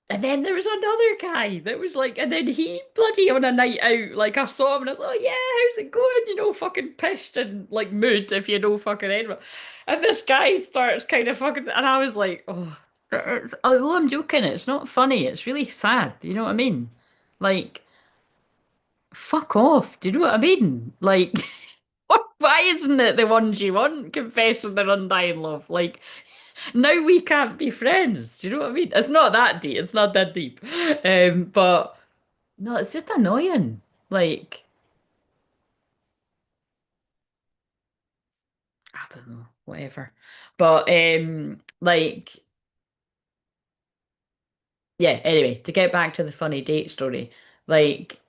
and then there was another guy that was like, and then he bloody on a night out, like I saw him and I was like, oh, yeah, how's it going? Fucking pissed and like mood if you know fucking Edinburgh. And this guy starts kind of fucking, and I was like, oh, although I'm joking, it's not funny. It's really sad. You know what I mean? Like, fuck off. Do you know what I mean? Like, why isn't it the ones you want confessing their undying love? Like, Now we can't be friends. Do you know what I mean? It's not that deep. It's not that deep. But no, it's just annoying. Like, I don't know, whatever. But like, yeah, anyway, to get back to the funny date story, like,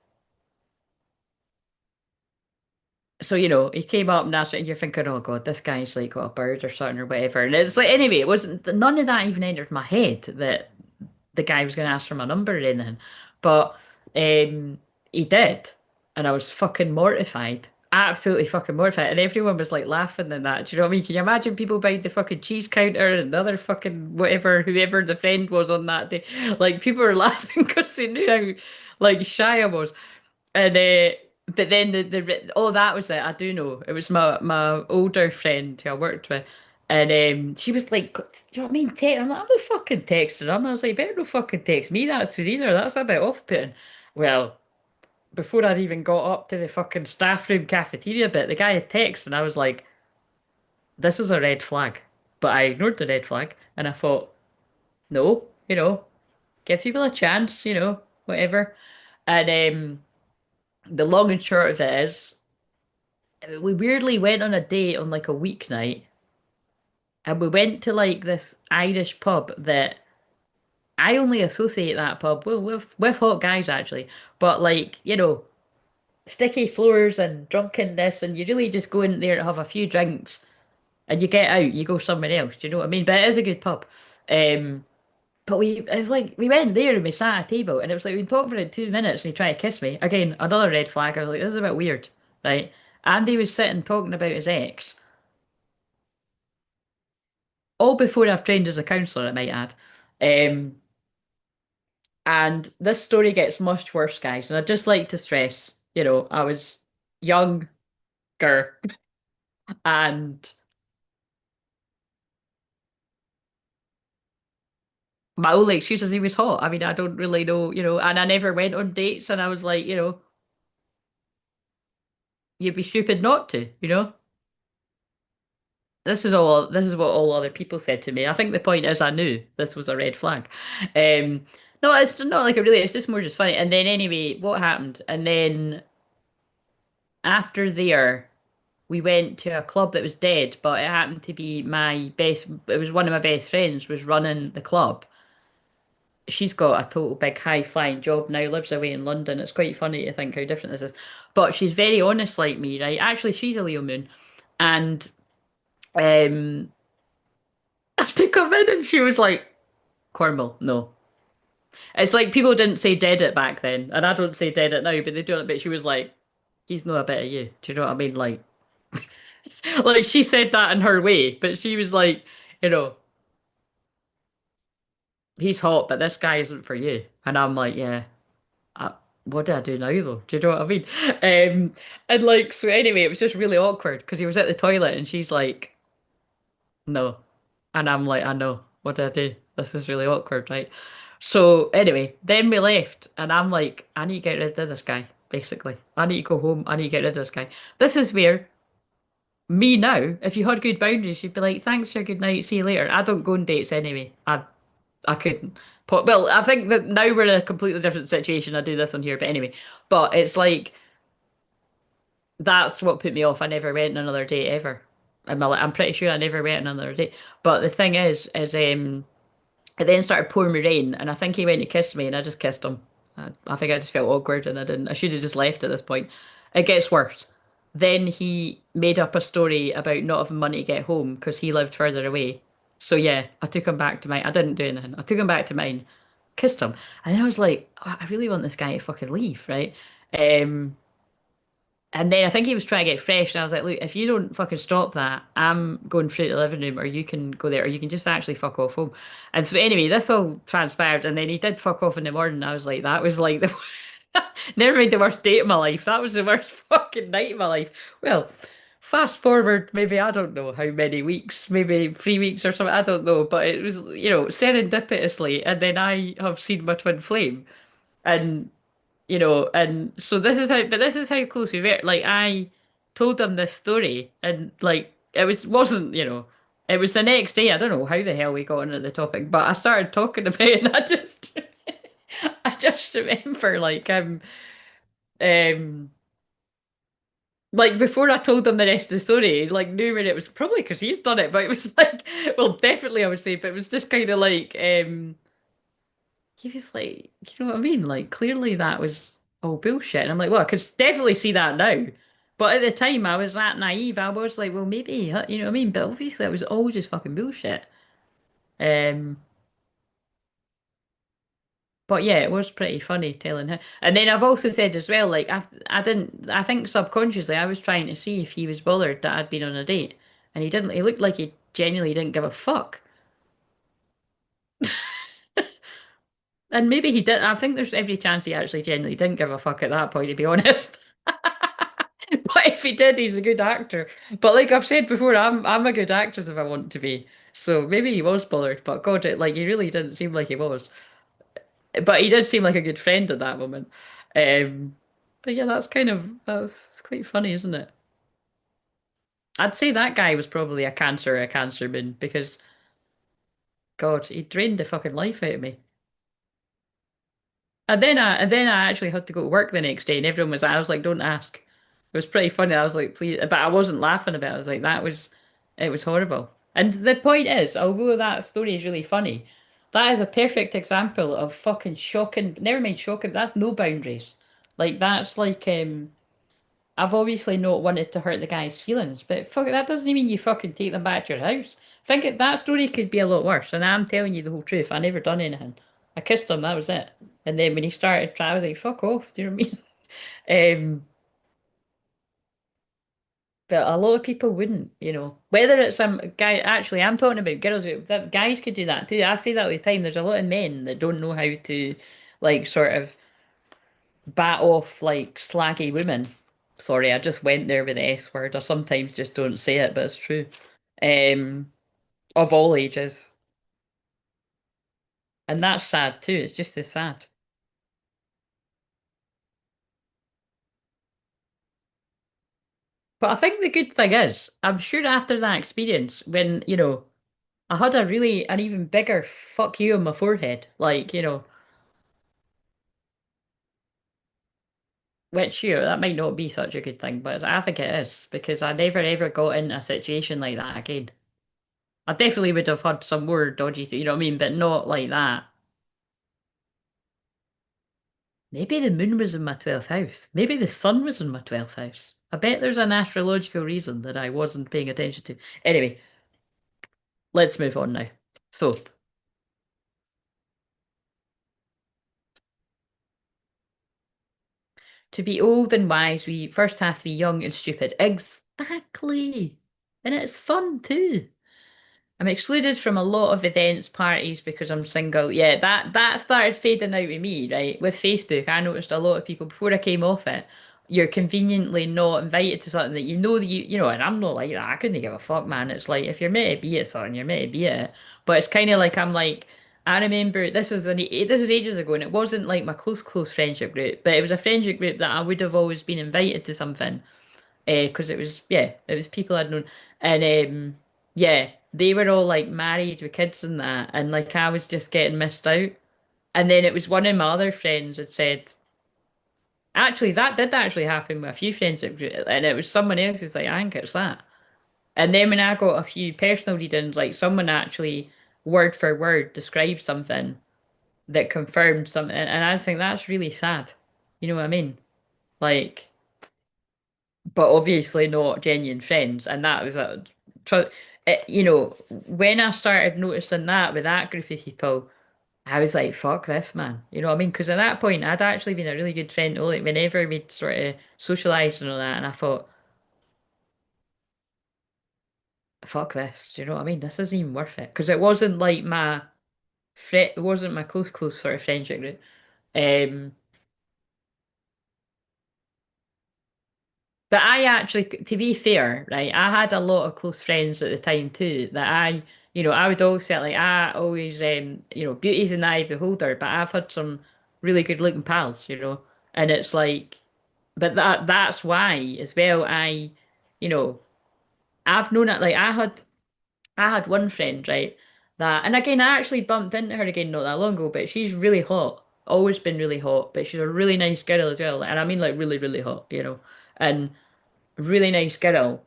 so he came up and asked, and you're thinking, oh God, this guy's like got a bird or something or whatever. And it's like, anyway, it wasn't none of that even entered my head that the guy was going to ask for my number or anything. But he did. And I was fucking mortified. Absolutely fucking mortified. And everyone was like laughing and that. Do you know what I mean? Can you imagine people behind the fucking cheese counter and the other fucking whatever, whoever the friend was on that day? Like people were laughing because they knew how like shy I was. And but then oh, that was it. I do know. It was my older friend who I worked with. And she was like, do you know what I mean? I'm like, I'm not fucking texting him. I was like, better not fucking text me that soon either. That's a bit off-putting. Well, before I'd even got up to the fucking staff room cafeteria bit, the guy had texted and I was like, this is a red flag. But I ignored the red flag and I thought, no, give people a chance, whatever. And the long and short of it is, we weirdly went on a date on like a weeknight and we went to like this Irish pub that I only associate that pub with hot guys actually, but like, sticky floors and drunkenness, and you really just go in there to have a few drinks and you get out, you go somewhere else. Do you know what I mean? But it is a good pub. Um, but it's like we went there and we sat at a table, and it was like we talked for like 2 minutes, and he tried to kiss me. Again, another red flag. I was like, this is a bit weird, right? Andy was sitting talking about his ex, all before I've trained as a counsellor, I might add. Um, and this story gets much worse, guys. And I'd just like to stress, I was younger and my only excuse is he was hot. I mean, I don't really know, and I never went on dates, and I was like, you'd be stupid not to, This is what all other people said to me. I think the point is I knew this was a red flag. Um, no, it's not like it really, it's just more just funny. And then anyway, what happened? And then after there, we went to a club that was dead, but it happened to be it was one of my best friends was running the club. She's got a total big high flying job now, lives away in London. It's quite funny to think how different this is. But she's very honest like me, right? Actually, she's a Leo moon. And um I had to come in and she was like, Cornwall, no. It's like people didn't say dead it back then, and I don't say dead it now, but they do it. But she was like, he's not a bit of you. Do you know what I mean? Like, like she said that in her way, but she was like, you know, he's hot, but this guy isn't for you. And I'm like, yeah. I, what do I do now though? Do you know what I mean? And like, so anyway, it was just really awkward because he was at the toilet and she's like, no. And I'm like, I know. What do I do? This is really awkward, right? So anyway, then we left and I'm like, I need to get rid of this guy, basically. I need to go home. I need to get rid of this guy. This is where me now, if you had good boundaries, you'd be like, thanks for a good night, see you later. I don't go on dates anyway. I couldn't. Well, I think that now we're in a completely different situation. I do this on here, but anyway. But it's like that's what put me off. I never went on another date ever. I'm pretty sure I never went on another date. But the thing is it then started pouring me rain, and I think he went to kiss me, and I just kissed him. I think I just felt awkward, and I didn't. I should have just left at this point. It gets worse. Then he made up a story about not having money to get home because he lived further away. So yeah, I took him back to mine. I didn't do anything. I took him back to mine, kissed him, and then I was like, "Oh, I really want this guy to fucking leave, right? Um, and then I think he was trying to get fresh, and I was like, look, if you don't fucking stop that, I'm going through to the living room, or you can go there, or you can just actually fuck off home. And so anyway, this all transpired, and then he did fuck off in the morning. I was like, that was like the never mind the worst date of my life. That was the worst fucking night of my life. Well, fast forward, maybe I don't know how many weeks, maybe 3 weeks or something. I don't know, but it was serendipitously, and then I have seen my twin flame, and and so this is how close we were. Like I told him this story and like it wasn't, It was the next day. I don't know how the hell we got into the topic, but I started talking about it, and I just, I just remember um, like before I told them the rest of the story, like knew when it was probably because he's done it, but it was like, well, definitely I would say, but it was just kind of like, he was like, you know what I mean? Like clearly that was all bullshit, and I'm like, well, I could definitely see that now. But at the time, I was that naive. I was like, well, maybe, you know what I mean? But obviously, it was all just fucking bullshit. Um, But yeah, it was pretty funny telling him. And then I've also said as well, like I didn't I think subconsciously I was trying to see if he was bothered that I'd been on a date. And he didn't he looked like he genuinely didn't give a fuck. And maybe he did I think there's every chance he actually genuinely didn't give a fuck at that point, to be honest. But if he did, he's a good actor. But like I've said before, I'm a good actress if I want to be. So maybe he was bothered, but God, like he really didn't seem like he was. But he did seem like a good friend at that moment. But yeah, that's quite funny, isn't it? I'd say that guy was probably a cancer man, because God, he drained the fucking life out of me. And then I actually had to go to work the next day, and everyone was. I was like, "Don't ask." It was pretty funny. I was like, "Please," but I wasn't laughing about it. I was like, it was horrible." And the point is, although that story is really funny, that is a perfect example of fucking shocking. Never mind shocking. That's no boundaries. Like that's like I've obviously not wanted to hurt the guy's feelings, but fuck that doesn't mean you fucking take them back to your house. That story could be a lot worse, and I'm telling you the whole truth. I never done anything. I kissed him, that was it. And then when he started trying, I was like, fuck off, do you know what I mean? But a lot of people wouldn't, you know. Whether it's some guy, actually, I'm talking about girls, that guys could do that too. I say that all the time. There's a lot of men that don't know how to, like, sort of bat off, like, slaggy women. Sorry, I just went there with the S word. I sometimes just don't say it, but it's true. Um, of all ages. And that's sad too. It's just as sad. But I think the good thing is, I'm sure after that experience, when, you know, I had an even bigger fuck you on my forehead, like, you know, which, you know, that might not be such a good thing, but I think it is, because I never ever got into a situation like that again. I definitely would have had some more dodgy, you know what I mean, but not like that. Maybe the moon was in my 12th house. Maybe the sun was in my 12th house. I bet there's an astrological reason that I wasn't paying attention to. Anyway, let's move on now. So, to be old and wise, we first have to be young and stupid. Exactly. And it's fun too. I'm excluded from a lot of events, parties because I'm single. Yeah, that started fading out with me, right? With Facebook, I noticed a lot of people before I came off it, you're conveniently not invited to something that that you know, and I'm not like that. I couldn't give a fuck, man. It's like if you're meant to be at something, you're meant to be at it. But it's kind of like I'm like I remember this was ages ago, and it wasn't like my close friendship group, but it was a friendship group that I would have always been invited to something because it was people I'd known, and yeah, they were all like married with kids and that, and like I was just getting missed out. And then it was one of my other friends had said, actually, that did actually happen with a few friends, and it was someone else who's like, I think it's that. And then when I got a few personal readings, like someone actually word for word described something that confirmed something, and I was thinking that's really sad. You know what I mean? Like. But obviously not genuine friends. And that was you know, when I started noticing that with that group of people, I was like, fuck this, man. You know what I mean? Because at that point, I'd actually been a really good friend. Like, whenever we'd sort of socialised and all that, and I thought, fuck this. Do you know what I mean? This isn't even worth it. Because it wasn't like it wasn't my close sort of friendship group. Um, But I actually, to be fair, right, I had a lot of close friends at the time too. You know, I would always say like I always, you know, beauty's in the eye of the beholder. But I've had some really good looking pals, you know, and it's like, but that's why as well. You know, I've known it. Like I had one friend, right, that, and again, I actually bumped into her again not that long ago, but she's really hot. Always been really hot, but she's a really nice girl as well. And I mean, like, really, really hot, and really nice girl,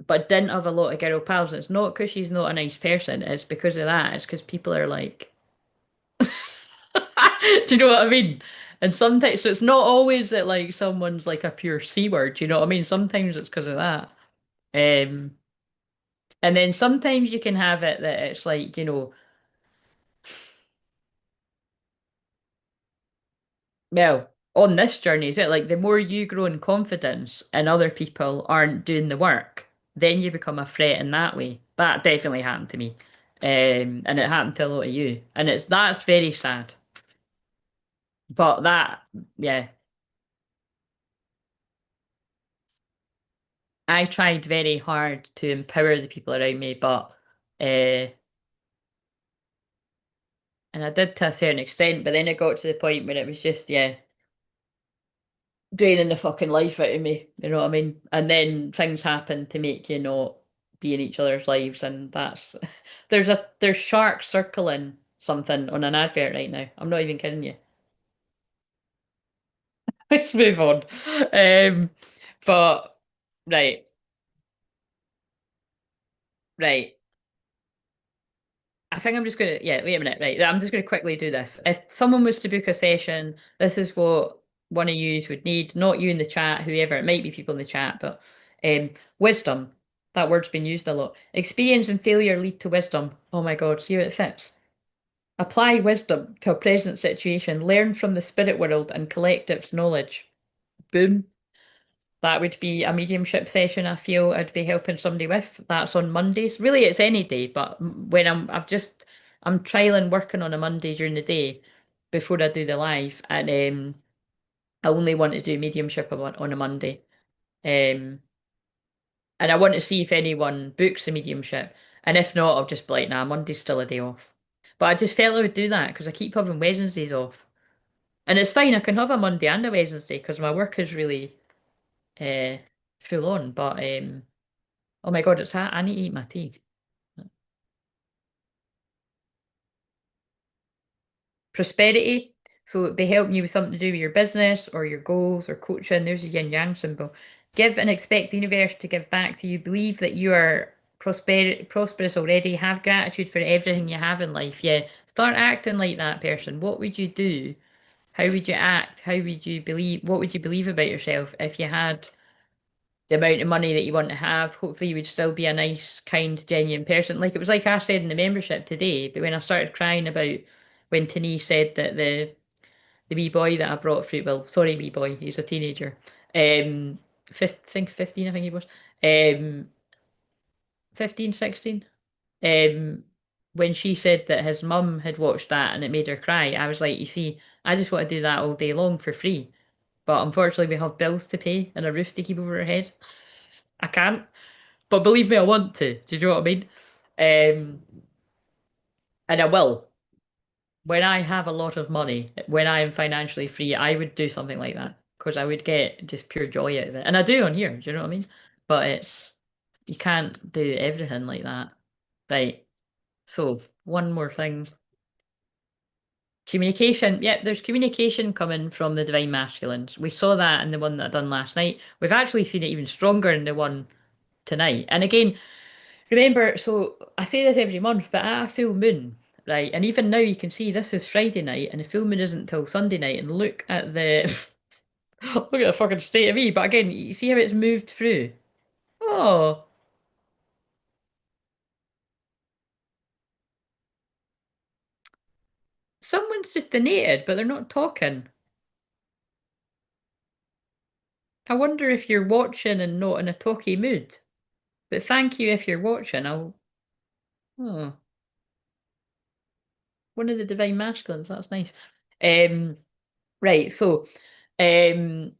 but didn't have a lot of girl pals. And it's not because she's not a nice person, it's because of that. It's because people are like, do you know what I mean? And sometimes, so it's not always that like someone's like a pure C word, do you know what I mean? Sometimes it's because of that. Um, and then sometimes you can have it that it's like, well, on this journey, is it like the more you grow in confidence and other people aren't doing the work, then you become a threat in that way. That definitely happened to me. And it happened to a lot of you. And that's very sad. But that, yeah, I tried very hard to empower the people around me, but and I did to a certain extent, but then it got to the point where it was just, yeah, draining the fucking life out of me. You know what I mean? And then things happen to make you not be in each other's lives, and that's there's sharks circling something on an advert right now. I'm not even kidding you. Let's move on. But right, right. I think I'm just gonna, yeah, wait a minute, right. I'm just gonna quickly do this. If someone was to book a session, this is what one of you would need, not you in the chat, whoever, it might be people in the chat, but wisdom. That word's been used a lot. Experience and failure lead to wisdom. Oh my God, see how it fits. Apply wisdom to a present situation, learn from the spirit world and collect its knowledge. Boom. That would be a mediumship session I feel I'd be helping somebody with. That's on Mondays. Really, it's any day, but when I'm trialing working on a Monday during the day before I do the live, and I only want to do mediumship on a Monday. Um, and I want to see if anyone books a mediumship, and if not, I'll just be like, nah, Monday's still a day off. But I just felt I would do that because I keep having Wednesdays off, and it's fine. I can have a Monday and a Wednesday because my work is really uh, full on. But oh my God, it's hot. I need to eat my tea. Prosperity. So it'd be helping you with something to do with your business or your goals or coaching. There's a yin yang symbol. Give and expect the universe to give back to you. Believe that you are prosperous already. Have gratitude for everything you have in life. Yeah. Start acting like that person. What would you do? How would you act? How would you believe? What would you believe about yourself if you had the amount of money that you want to have? Hopefully, you would still be a nice, kind, genuine person. Like it was like I said in the membership today, but when I started crying about when Tani said that the wee boy that I brought through, well, sorry, wee boy, he's a teenager, think 15, I think he was, 15, 16. Um, when she said that his mum had watched that and it made her cry, I was like, you see, I just want to do that all day long for free. But unfortunately, we have bills to pay and a roof to keep over our head. I can't. But believe me, I want to. Do you know what I mean? Um, and I will. When I have a lot of money, when I am financially free, I would do something like that because I would get just pure joy out of it. And I do on here. Do you know what I mean? But you can't do everything like that. Right. So, one more thing. Communication. Yep, there's communication coming from the divine masculines. We saw that in the one that I done last night. We've actually seen it even stronger in the one tonight. And again, remember, so I say this every month, but at a full moon, right? And even now you can see this is Friday night and the full moon isn't till Sunday night. And look at the look at the fucking state of me. But again, you see how it's moved through. Oh, someone's just donated, but they're not talking. I wonder if you're watching and not in a talky mood. But thank you if you're watching. Oh, one of the divine masculines. That's nice. Right. So, um,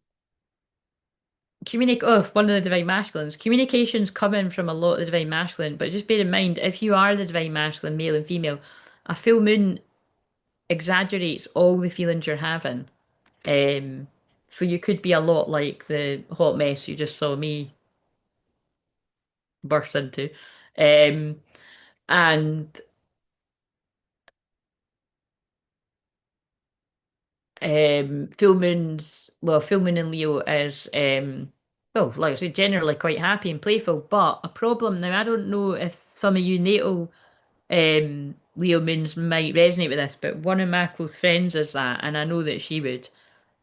one of the divine masculines. Communication's coming from a lot of the divine masculine, but just bear in mind, if you are the divine masculine, male and female, a full moon exaggerates all the feelings you're having. Um, so you could be a lot like the hot mess you just saw me. burst into. Um, and full moon in Leo is well, like I said, generally quite happy and playful, but a problem now. I don't know if some of you natal Leo moons might resonate with this, but one of my close friends is that, and I know that she would.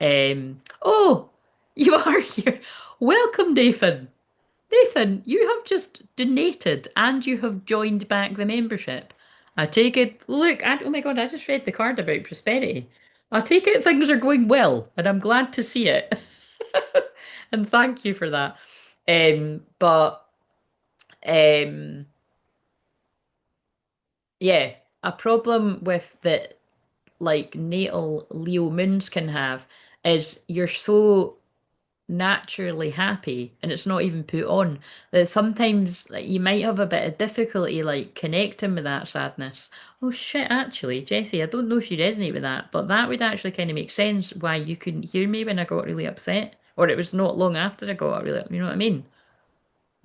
Oh, you are here. Welcome, Nathan. Nathan, you have just donated and you have joined back the membership. I take it, look, oh my God, I just read the card about prosperity. I take it things are going well, and I'm glad to see it. And thank you for that. But um, yeah, a problem with that, like natal Leo moons can have, is you're so naturally happy and it's not even put on that sometimes like, you might have a bit of difficulty like connecting with that sadness. Oh shit, actually, Jessie, I don't know if you resonate with that, but that would actually kind of make sense why you couldn't hear me when I got really upset, or it was not long after I got really, you know what I mean?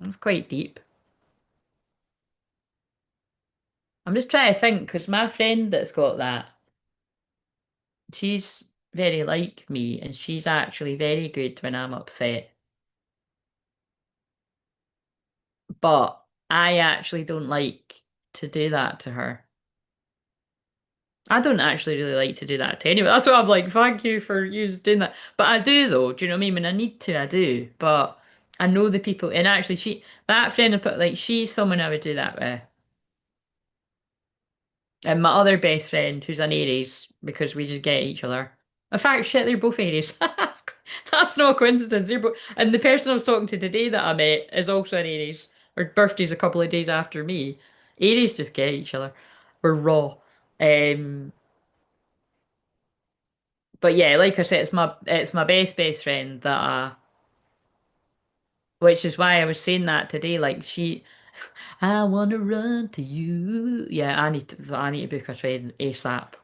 That's quite deep. I'm just trying to think because my friend that's got that, she's very like me and she's actually very good when I'm upset, but I actually don't like to do that to her. I don't actually really like to do that to anyone. That's why I'm like, thank you for you doing that. But I do though. Do you know what I mean? When I need to, I do. But I know the people, and actually, that friend I put, like, she's someone I would do that with. And my other best friend, who's an Aries, because we just get each other. In fact, shit, they're both Aries. That's no coincidence. They're both, and the person I was talking to today that I met is also an Aries. Her birthday's a couple of days after me. Aries just get each other. We're raw. Um, But yeah, like I said, it's my best friend that which is why I was saying that today. Like I wanna run to you. Yeah, I need to book a train ASAP.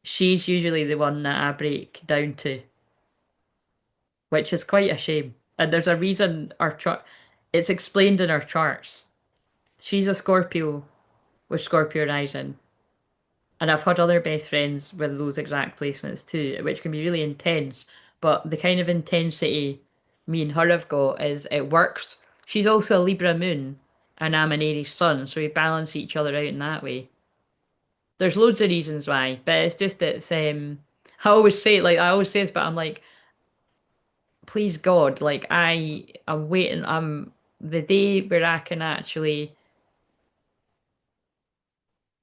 She's usually the one that I break down to, which is quite a shame. And there's a reason our chart it's explained in our charts. She's a Scorpio with Scorpio rising. And I've had other best friends with those exact placements too, which can be really intense. But the kind of intensity me and her have got is it works. She's also a Libra moon, and I'm an Aries sun, so we balance each other out in that way. There's loads of reasons why, but it's just I always say it like I always say this, but I'm like, please God, like I'm waiting. I'm the day where I can actually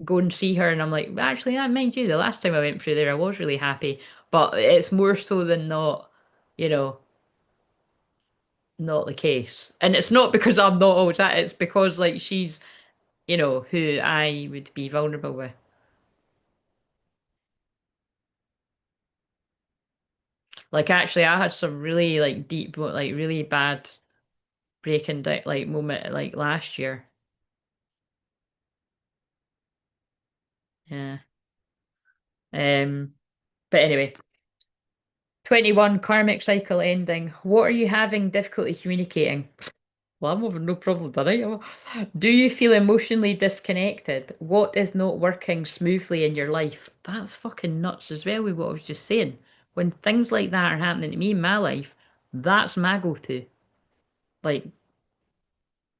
go and see her and I'm like, actually, I mind you, the last time I went through there, I was really happy. But it's more so than not, you know, not the case. And it's not because I'm not always at it, it's because like she's, who I would be vulnerable with. Like actually I had some really like deep, like really bad breaking down like moment like last year. Yeah. Um, but anyway, 21 karmic cycle ending. What are you having difficulty communicating? Well, I'm having no problem tonight. Do you feel emotionally disconnected? What is not working smoothly in your life? That's fucking nuts as well with what I was just saying. When things like that are happening to me in my life, that's my go-to. Like,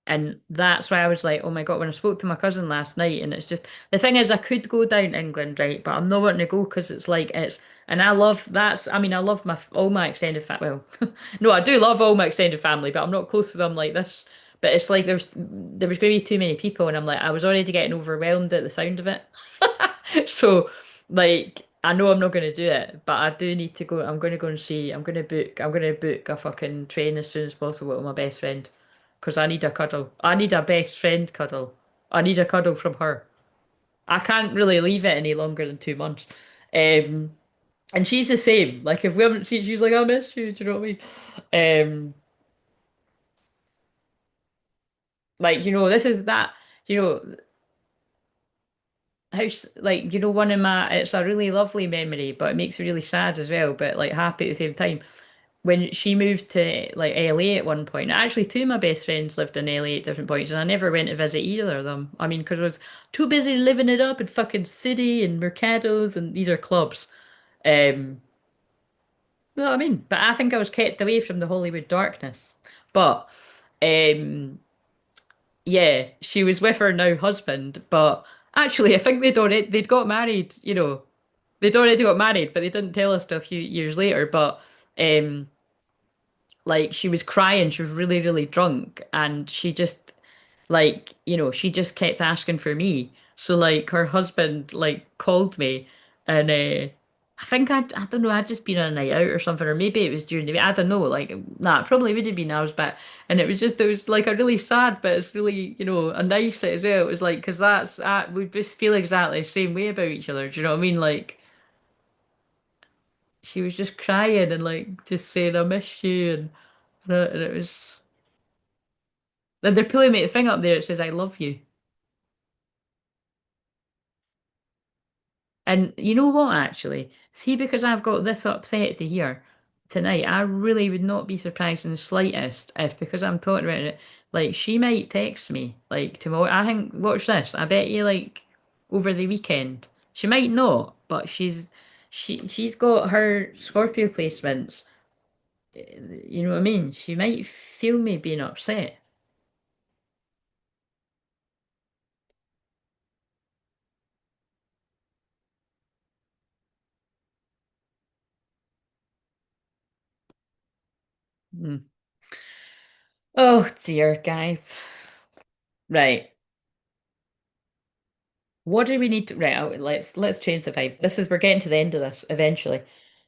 and that's why I was like, oh my God, when I spoke to my cousin last night, and it's just the thing is, I could go down to England, right? But I'm not wanting to go because it's like and I love that's. I mean, I love all my extended family. Well, no, I do love all my extended family, but I'm not close with them like this. But it's like there was going to be too many people, and I'm like, I was already getting overwhelmed at the sound of it. So, like, I know I'm not going to do it, but I do need to go. I'm going to go and see. I'm going to book a fucking train as soon as possible with my best friend. Because I need a cuddle. I need a best friend cuddle. I need a cuddle from her. I can't really leave it any longer than 2 months. Um, and she's the same. Like if we haven't seen, she's like, I miss you. Do you know what I mean? Like this is that. You know, like one of my. It's a really lovely memory, but it makes me really sad as well. But like happy at the same time. when she moved to like LA at one point, actually two of my best friends lived in LA at different points, and I never went to visit either of them. I mean, because I was too busy living it up in fucking city and mercados, and these are clubs. Um, you know what I mean? But I think I was kept away from the Hollywood darkness. But um, yeah, she was with her now husband, but actually, I think they'd got married. You know, they'd already got married, but they didn't tell us till a few years later. But um, like she was crying, she was really, really drunk, and she just like, she just kept asking for me. So like her husband like called me and I think I don't know, I'd just been on a night out or something, or maybe it was during the week. I don't know, like nah, it probably would have been I was back. And it was like a really sad, but it's really, a nice as well. It was like, because we just feel exactly the same way about each other. Do you know what I mean? Like she was just crying and like just saying I miss you and it was. And they're pulling me the thing up there. It says, I love you. And you know what, actually? See, because I've got this upset to hear tonight, I really would not be surprised in the slightest if, because I'm talking about it, like, she might text me, like, tomorrow. I think, watch this. I bet you, like, over the weekend. She might not, but she's got her Scorpio placements. You know what I mean? She might feel me being upset. Hmm. Oh dear, guys. Right. What do we need to let's change the vibe. This is we're getting to the end of this eventually.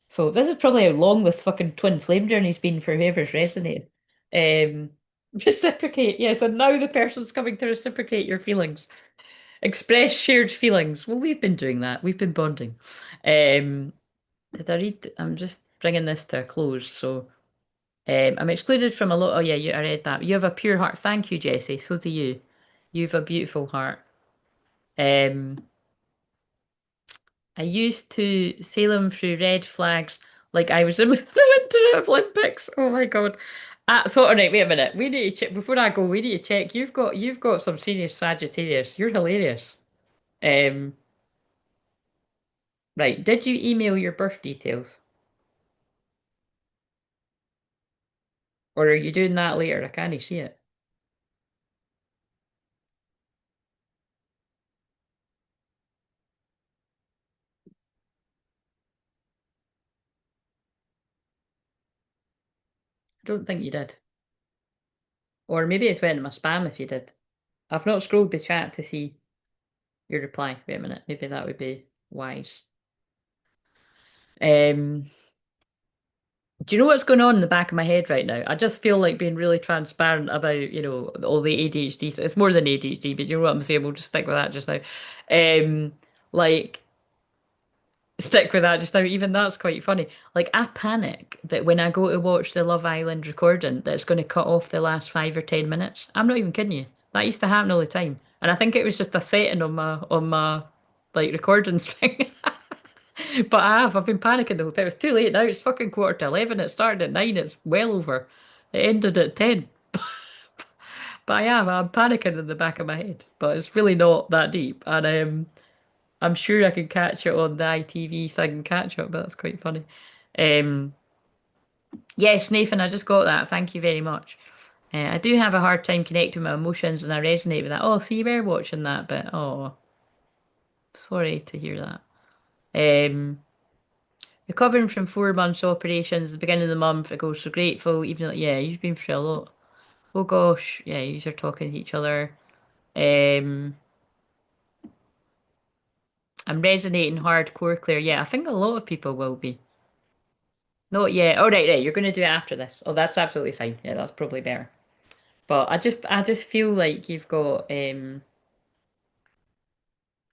So this is probably how long this fucking twin flame journey's been for whoever's resonated. Um Reciprocate, yes, and now the person's coming to reciprocate your feelings. Express shared feelings. Well, we've been doing that. We've been bonding. Um did I read I'm just bringing this to a close. So I'm excluded from a lot. Oh yeah, I read that. You have a pure heart. Thank you, Jessie. So do you. You have a beautiful heart. Um I used to sail them through red flags like I was in the Winter Olympics. Oh my God. So, all right, wait a minute. We need to check before I go. We need to check. You've got some serious Sagittarius. You're hilarious. Um, right. Did you email your birth details, or are you doing that later? I can't see it. I don't think you did, or maybe it's went in my spam if you did. I've not scrolled the chat to see your reply. Wait a minute. Maybe that would be wise. Um. Do you know what's going on in the back of my head right now? I just feel like being really transparent about, all the ADHD. It's more than ADHD, but you know what I'm saying? We'll just stick with that just now. Um, like, stick with that just now. Even that's quite funny. Like, I panic that when I go to watch the Love Island recording, that it's going to cut off the last 5 or 10 minutes. I'm not even kidding you. That used to happen all the time, and I think it was just a setting on my like recordings thing. But I've been panicking the whole time. It's too late now. It's fucking quarter to 11. It started at 9. It's well over. It ended at 10. But I'm panicking in the back of my head. But it's really not that deep. And I'm sure I can catch it on the ITV thing and catch up, but that's quite funny. Um, yes, Nathan, I just got that. Thank you very much. I do have a hard time connecting with my emotions and I resonate with that. Oh, so you were watching that bit. Oh, sorry to hear that. Um, Recovering from 4 months operations, the beginning of the month, it goes so grateful, even though, yeah, you've been through a lot. Oh gosh, yeah, you are talking to each other. Um, I'm resonating hardcore, Claire. Yeah, I think a lot of people will be. Not yet. Oh, right, right. You're going to do it after this. Oh, that's absolutely fine. Yeah, that's probably better. But I just feel like you've got, I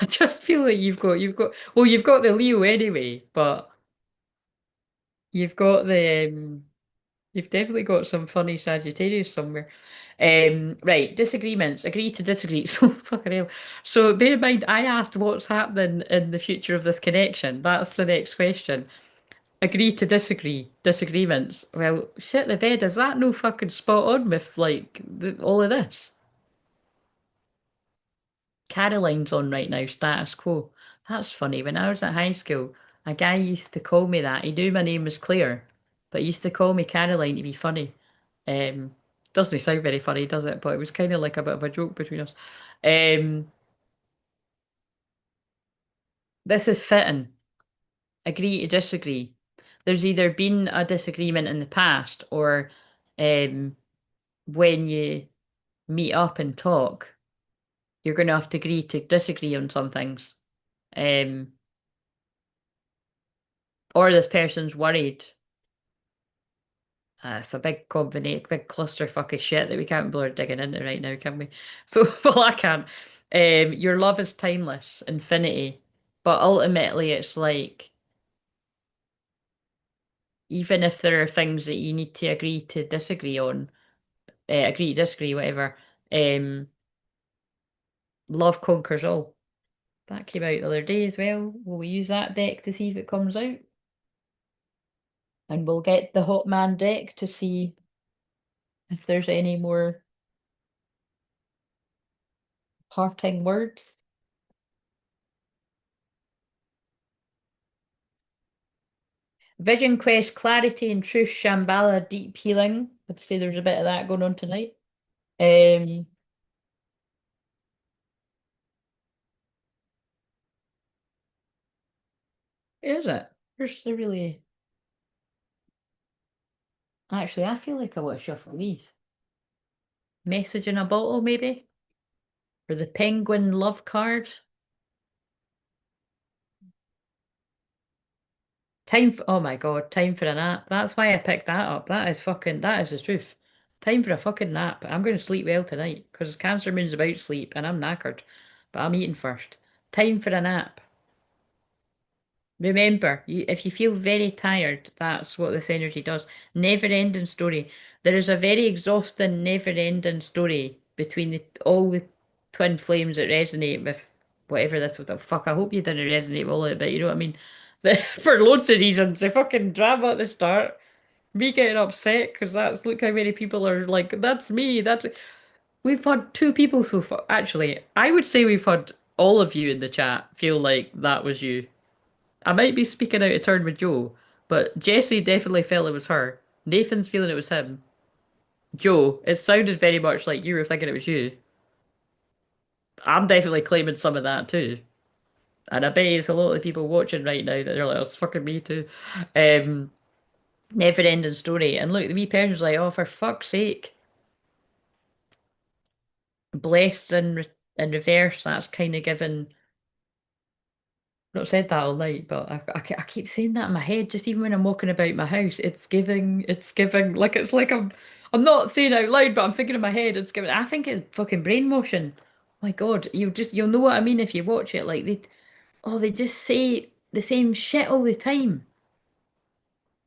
just feel like well, you've got the Leo anyway, but you've got you've definitely got some funny Sagittarius somewhere. Right, disagreements. Agree to disagree. So fucking hell. So bear in mind, I asked what's happening in the future of this connection. That's the next question. Agree to disagree. Disagreements. Well, shit the bed. Is that no fucking spot on with like all of this? Caroline's on right now, status quo. That's funny. When I was at high school, a guy used to call me that. He knew my name was Claire, but he used to call me Caroline to be funny. Um, doesn't sound very funny, does it? But it was kind of like a bit of a joke between us. Um, this is fitting. Agree to disagree. There's either been a disagreement in the past or um, when you meet up and talk, you're going to have to agree to disagree on some things. Um, or this person's worried. It's a big combination, big clusterfuck of shit that we can't bother digging into right now, can we? So, well, I can't. Your love is timeless, infinity. But ultimately, it's like, even if there are things that you need to agree to disagree on, agree to disagree, whatever, um, love conquers all. That came out the other day as well. Will we use that deck to see if it comes out? And we'll get the Hot Man deck to see if there's any more parting words. Vision Quest, Clarity and Truth, Shambhala, Deep Healing. I'd say there's a bit of that going on tonight. Um, is it? There's the really. Actually, I feel like I want to shuffle these. Message in a bottle, maybe? Or the Penguin Love card. Oh my God, time for a nap. That's why I picked that up. That is the truth. Time for a fucking nap. I'm going to sleep well tonight because Cancer Moon's about sleep and I'm knackered. But I'm eating first. Time for a nap. Remember, if you feel very tired, that's what this energy does. Never ending story. There is a very exhausting, never ending story between all the twin flames that resonate with whatever this what the fuck. I hope you didn't resonate with all of it, but you know what I mean? For loads of reasons. The fucking drama at the start, me getting upset because that's look how many people are like, that's me. We've had two people so far. Actually, I would say we've had all of you in the chat feel like that was you. I might be speaking out of turn with Joe, but Jessie definitely felt it was her. Nathan's feeling it was him. Joe, it sounded very much like you were thinking it was you. I'm definitely claiming some of that too. And I bet it's a lot of people watching right now that they're like, oh, it's fucking me too. Um, Never ending story. And look, the wee person's like, oh, for fuck's sake. Blessed in reverse, that's kind of given. Not said that all night, but I keep saying that in my head, just even when I'm walking about my house. It's giving, like it's like I'm not saying it out loud, but I'm thinking in my head, it's giving, I think it's fucking brainwashing. My God, you'll know what I mean if you watch it. Like they just say the same shit all the time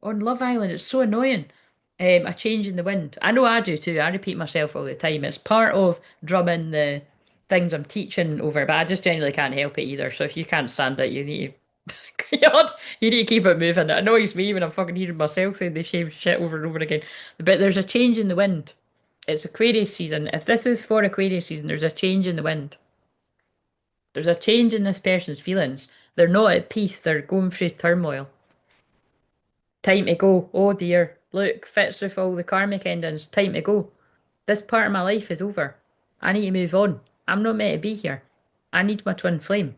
on Love Island. It's so annoying. A change in the wind. I know I do too. I repeat myself all the time. It's part of drumming the things I'm teaching over, but I just genuinely can't help it either. So if you can't stand it, you need to God, you need to keep it moving. It annoys me when I'm fucking hearing myself saying the same shit over and over again. But there's a change in the wind. It's Aquarius season. If this is for Aquarius season, there's a change in the wind. There's a change in this person's feelings. They're not at peace. They're going through turmoil. Time to go. Oh dear. Look, fits with all the karmic endings. Time to go. This part of my life is over. I need to move on. I'm not meant to be here. I need my twin flame.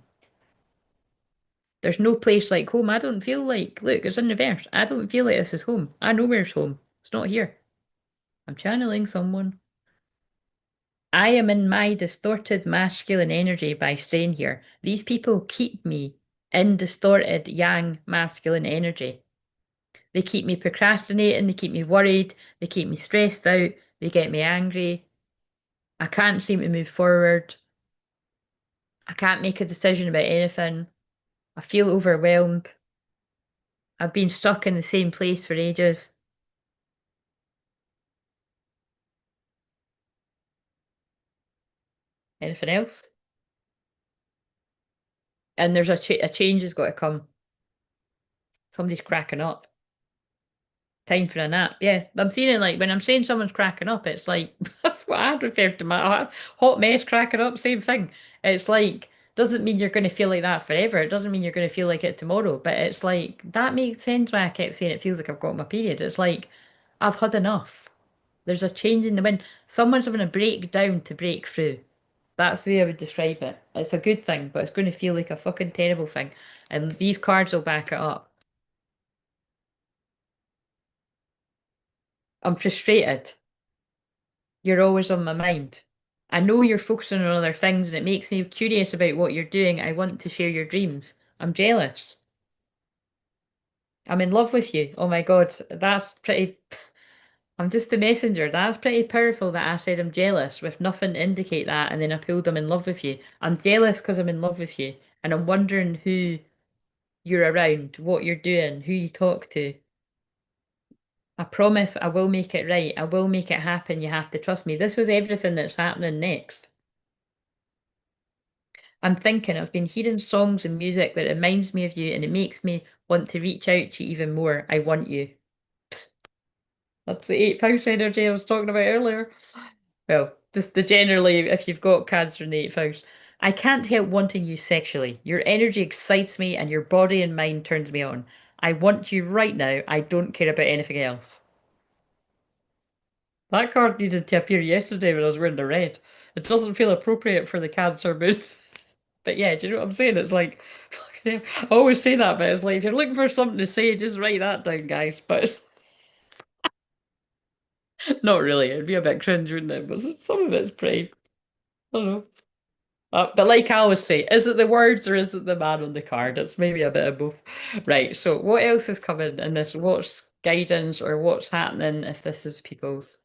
There's no place like home. I don't feel like, look, it's in reverse. I don't feel like this is home. I know where's home. It's not here. I'm channeling someone. I am in my distorted masculine energy by staying here. These people keep me in distorted yang masculine energy. They keep me procrastinating, they keep me worried, they keep me stressed out, they get me angry. I can't seem to move forward. I can't make a decision about anything. I feel overwhelmed. I've been stuck in the same place for ages. Anything else? And there's a change has got to come. Somebody's cracking up. Time for a nap. Yeah, I'm seeing it like when I'm saying someone's cracking up, it's like that's what I'd refer to my hot mess cracking up, same thing. It's like doesn't mean you're going to feel like that forever. It doesn't mean you're going to feel like it tomorrow, but it's like that makes sense when I kept saying it feels like I've got my period. It's like I've had enough. There's a change in the wind. Someone's having a breakdown to break through. That's the way I would describe it. It's a good thing, but it's going to feel like a fucking terrible thing. And these cards will back it up. I'm frustrated. You're always on my mind. I know you're focusing on other things and it makes me curious about what you're doing. I want to share your dreams. I'm jealous. I'm in love with you. Oh my God, that's pretty. I'm just the messenger. That's pretty powerful that I said I'm jealous with nothing to indicate that and then I pulled I'm in love with you. I'm jealous because I'm in love with you and I'm wondering who you're around, what you're doing, who you talk to. I promise I will make it right. I will make it happen. You have to trust me. This was everything that's happening next. I'm thinking I've been hearing songs and music that reminds me of you and it makes me want to reach out to you even more. I want you. That's the eighth house energy I was talking about earlier. Well, just the generally, if you've got Cancer in the eighth house. I can't help wanting you sexually. Your energy excites me and your body and mind turns me on. I want you right now. I don't care about anything else. That card needed to appear yesterday when I was wearing the red. It doesn't feel appropriate for the Cancer moon. But yeah, do you know what I'm saying? It's like, fucking hell. I always say that, but it's like, if you're looking for something to say, just write that down, guys. But it's not really. It'd be a bit cringe, wouldn't it? But some of it's pretty, I don't know. But like I always say, is it the words or is it the man on the card? It's maybe a bit of both. Right, so what else is coming in this? What's guidance or what's happening if this is people's?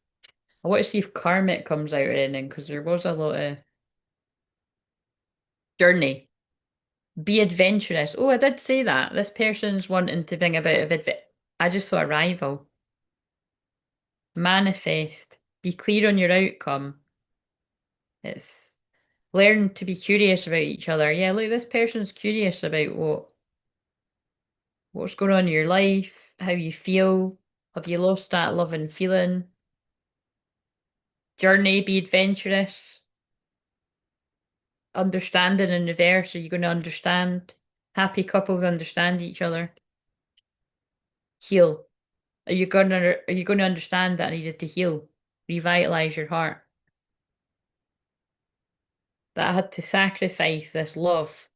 I want to see if karmic comes out or anything, because there was a lot of journey. Be adventurous. Oh, I did say that. This person's wanting to bring about a bit. I just saw arrival. Manifest. Be clear on your outcome. It's learn to be curious about each other. Yeah, look, this person's curious about what's going on in your life, how you feel. Have you lost that love and feeling? Journey, be adventurous. Understanding in reverse. Are you going to understand? Happy couples understand each other. Heal. Are you going to understand that I needed to heal? Revitalize your heart. That I had to sacrifice this love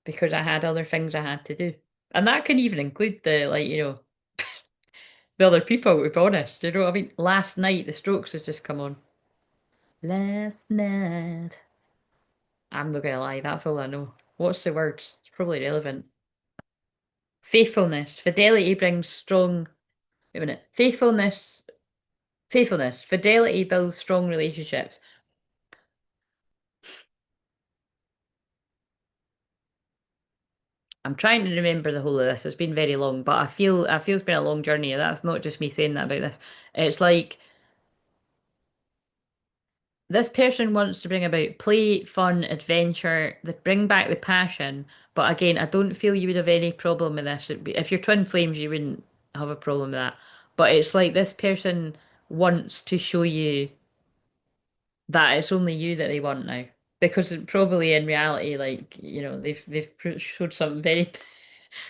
because I had other things I had to do. And that can even include the like, the other people, to be honest. You know what I mean? Last night the Strokes has just come on. Last night. I'm not gonna lie, that's all I know. What's the words? It's probably relevant. Faithfulness. Fidelity brings strong wait a minute. Faithfulness. Fidelity builds strong relationships. I'm trying to remember the whole of this. It's been very long, but I feel it's been a long journey. That's not just me saying that about this. It's like this person wants to bring about play, fun, adventure, they bring back the passion. But again, I don't feel you would have any problem with this. If you're twin flames, you wouldn't have a problem with that. But it's like this person wants to show you that it's only you that they want now. Because probably in reality, like, they've showed something very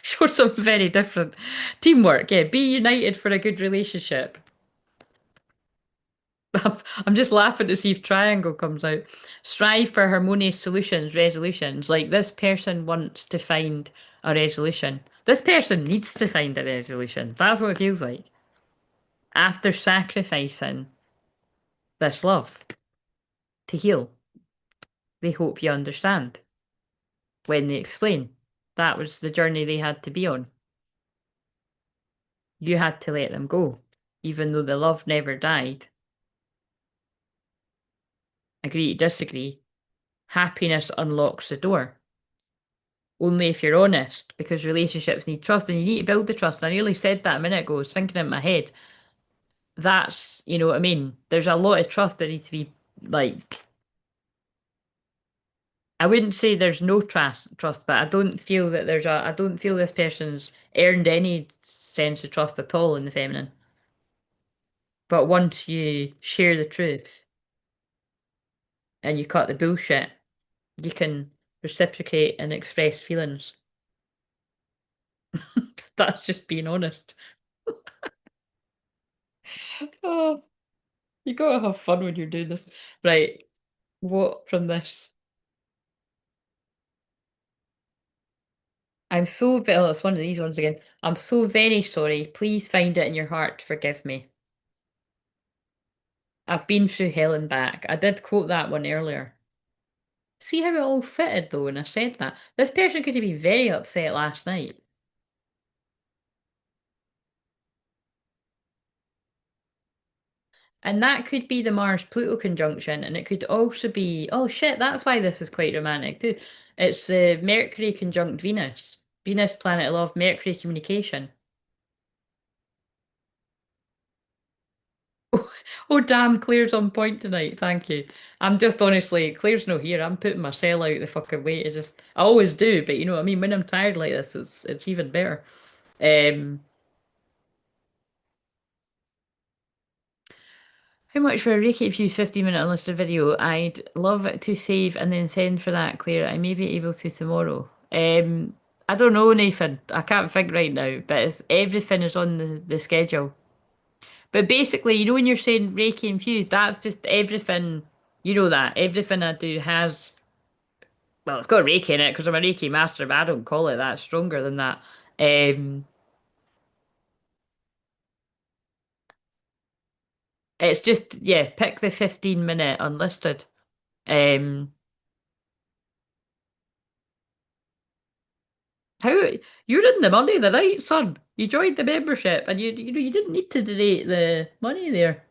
showed something very different. Teamwork, yeah, be united for a good relationship. I'm just laughing to see if triangle comes out. Strive for harmonious solutions, resolutions. Like this person wants to find a resolution. This person needs to find a resolution. That's what it feels like. After sacrificing this love to heal, they hope you understand when they explain. That was the journey they had to be on. You had to let them go, even though the love never died. Agree to disagree. Happiness unlocks the door. Only if you're honest, because relationships need trust and you need to build the trust. I nearly said that a minute ago, I was thinking in my head. That's, you know what I mean? There's a lot of trust that needs to be like I wouldn't say there's no trust, but I don't feel that I don't feel this person's earned any sense of trust at all in the feminine. But once you share the truth and you cut the bullshit, you can reciprocate and express feelings. That's just being honest. Oh, you gotta have fun when you're doing this. Right, what from this? I'm so, oh, it's one of these ones again. I'm so very sorry. Please find it in your heart to forgive me. I've been through hell and back. I did quote that one earlier. See how it all fitted though when I said that? This person could have been very upset last night. And that could be the Mars-Pluto conjunction, and it could also be, oh shit, that's why this is quite romantic too. It's Mercury conjunct Venus. Venus, planet of love, Mercury communication. Oh damn, Claire's on point tonight. Thank you. I'm just honestly, Claire's not here. I'm putting my cell out the fucking way. It just, I always do, but you know what I mean. When I'm tired like this, it's even better. Um, how much for a Reiki views 15-minute unlisted video? I'd love it to save and then send for that, Claire. I may be able to tomorrow. I don't know, Nathan. I can't think right now, but everything is on the schedule. But basically, you know, when you're saying Reiki infused, that's just everything. You know that everything I do has. Well, it's got Reiki in it because I'm a Reiki master, but I don't call it that. Stronger than that. Um, it's just yeah. Pick the 15-minute unlisted. Um, how you're in the money the night, son? You joined the membership, and you know you didn't need to donate the money there.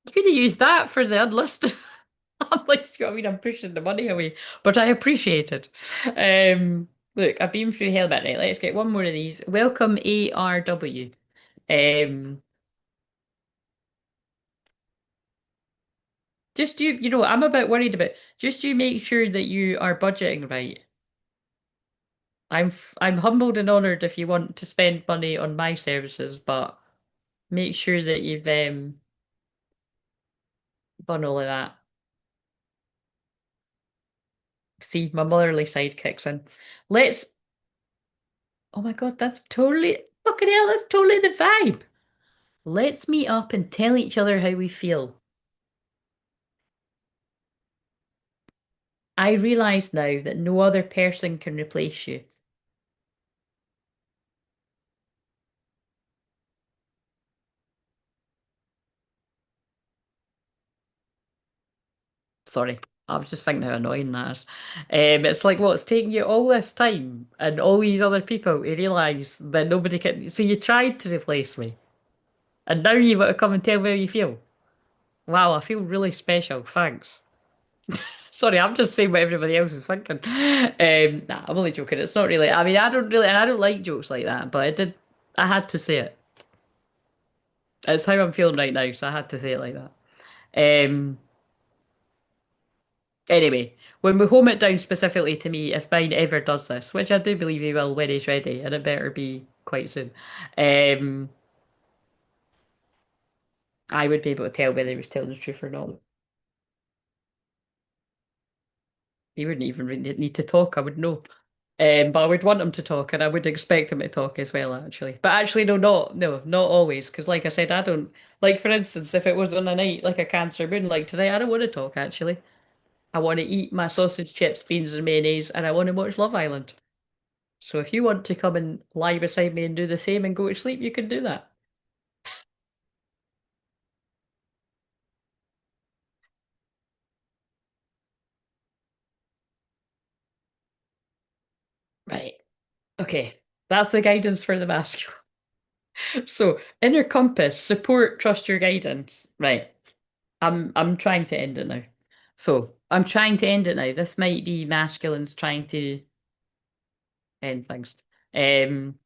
You could have used that for the unlisted. I'm like, you know what I mean, I'm pushing the money away, but I appreciate it. Look, I've been through hell bit, right? Let's get one more of these. Welcome ARW. Um, just you know, I'm a bit worried about. Just you make sure that you are budgeting right. I'm humbled and honoured if you want to spend money on my services, but make sure that you've done all of that. See, my motherly side kicks in. Let's. Oh my God, that's totally fucking hell. That's totally the vibe. Let's meet up and tell each other how we feel. I realise now that no other person can replace you. Sorry, I was just thinking how annoying that is. It's like, well, it's taking you all this time and all these other people to realise that nobody can. So you tried to replace me, and now you want to come and tell me how you feel. Wow, I feel really special. Thanks. Sorry, I'm just saying what everybody else is thinking. Nah, I'm only joking. It's not really. I mean, I don't really, and I don't like jokes like that, but I did. I had to say it. It's how I'm feeling right now, so I had to say it like that. Um, anyway, when we home it down specifically to me, if mine ever does this, which I do believe he will when he's ready, and it better be quite soon, um, I would be able to tell whether he was telling the truth or not. He wouldn't even really need to talk, I would know. But I would want him to talk, and I would expect him to talk as well, actually. But actually, not always, because like I said, I don't like. For instance, if it was on a night like a Cancer moon, like today, I don't want to talk. Actually, I want to eat my sausage, chips, beans, and mayonnaise, and I want to watch Love Island. So if you want to come and lie beside me and do the same and go to sleep, you can do that. Right. Okay. That's the guidance for the masculine. So inner compass, support, trust your guidance. Right. I'm trying to end it now. So I'm trying to end it now. This might be masculines trying to end things. Um,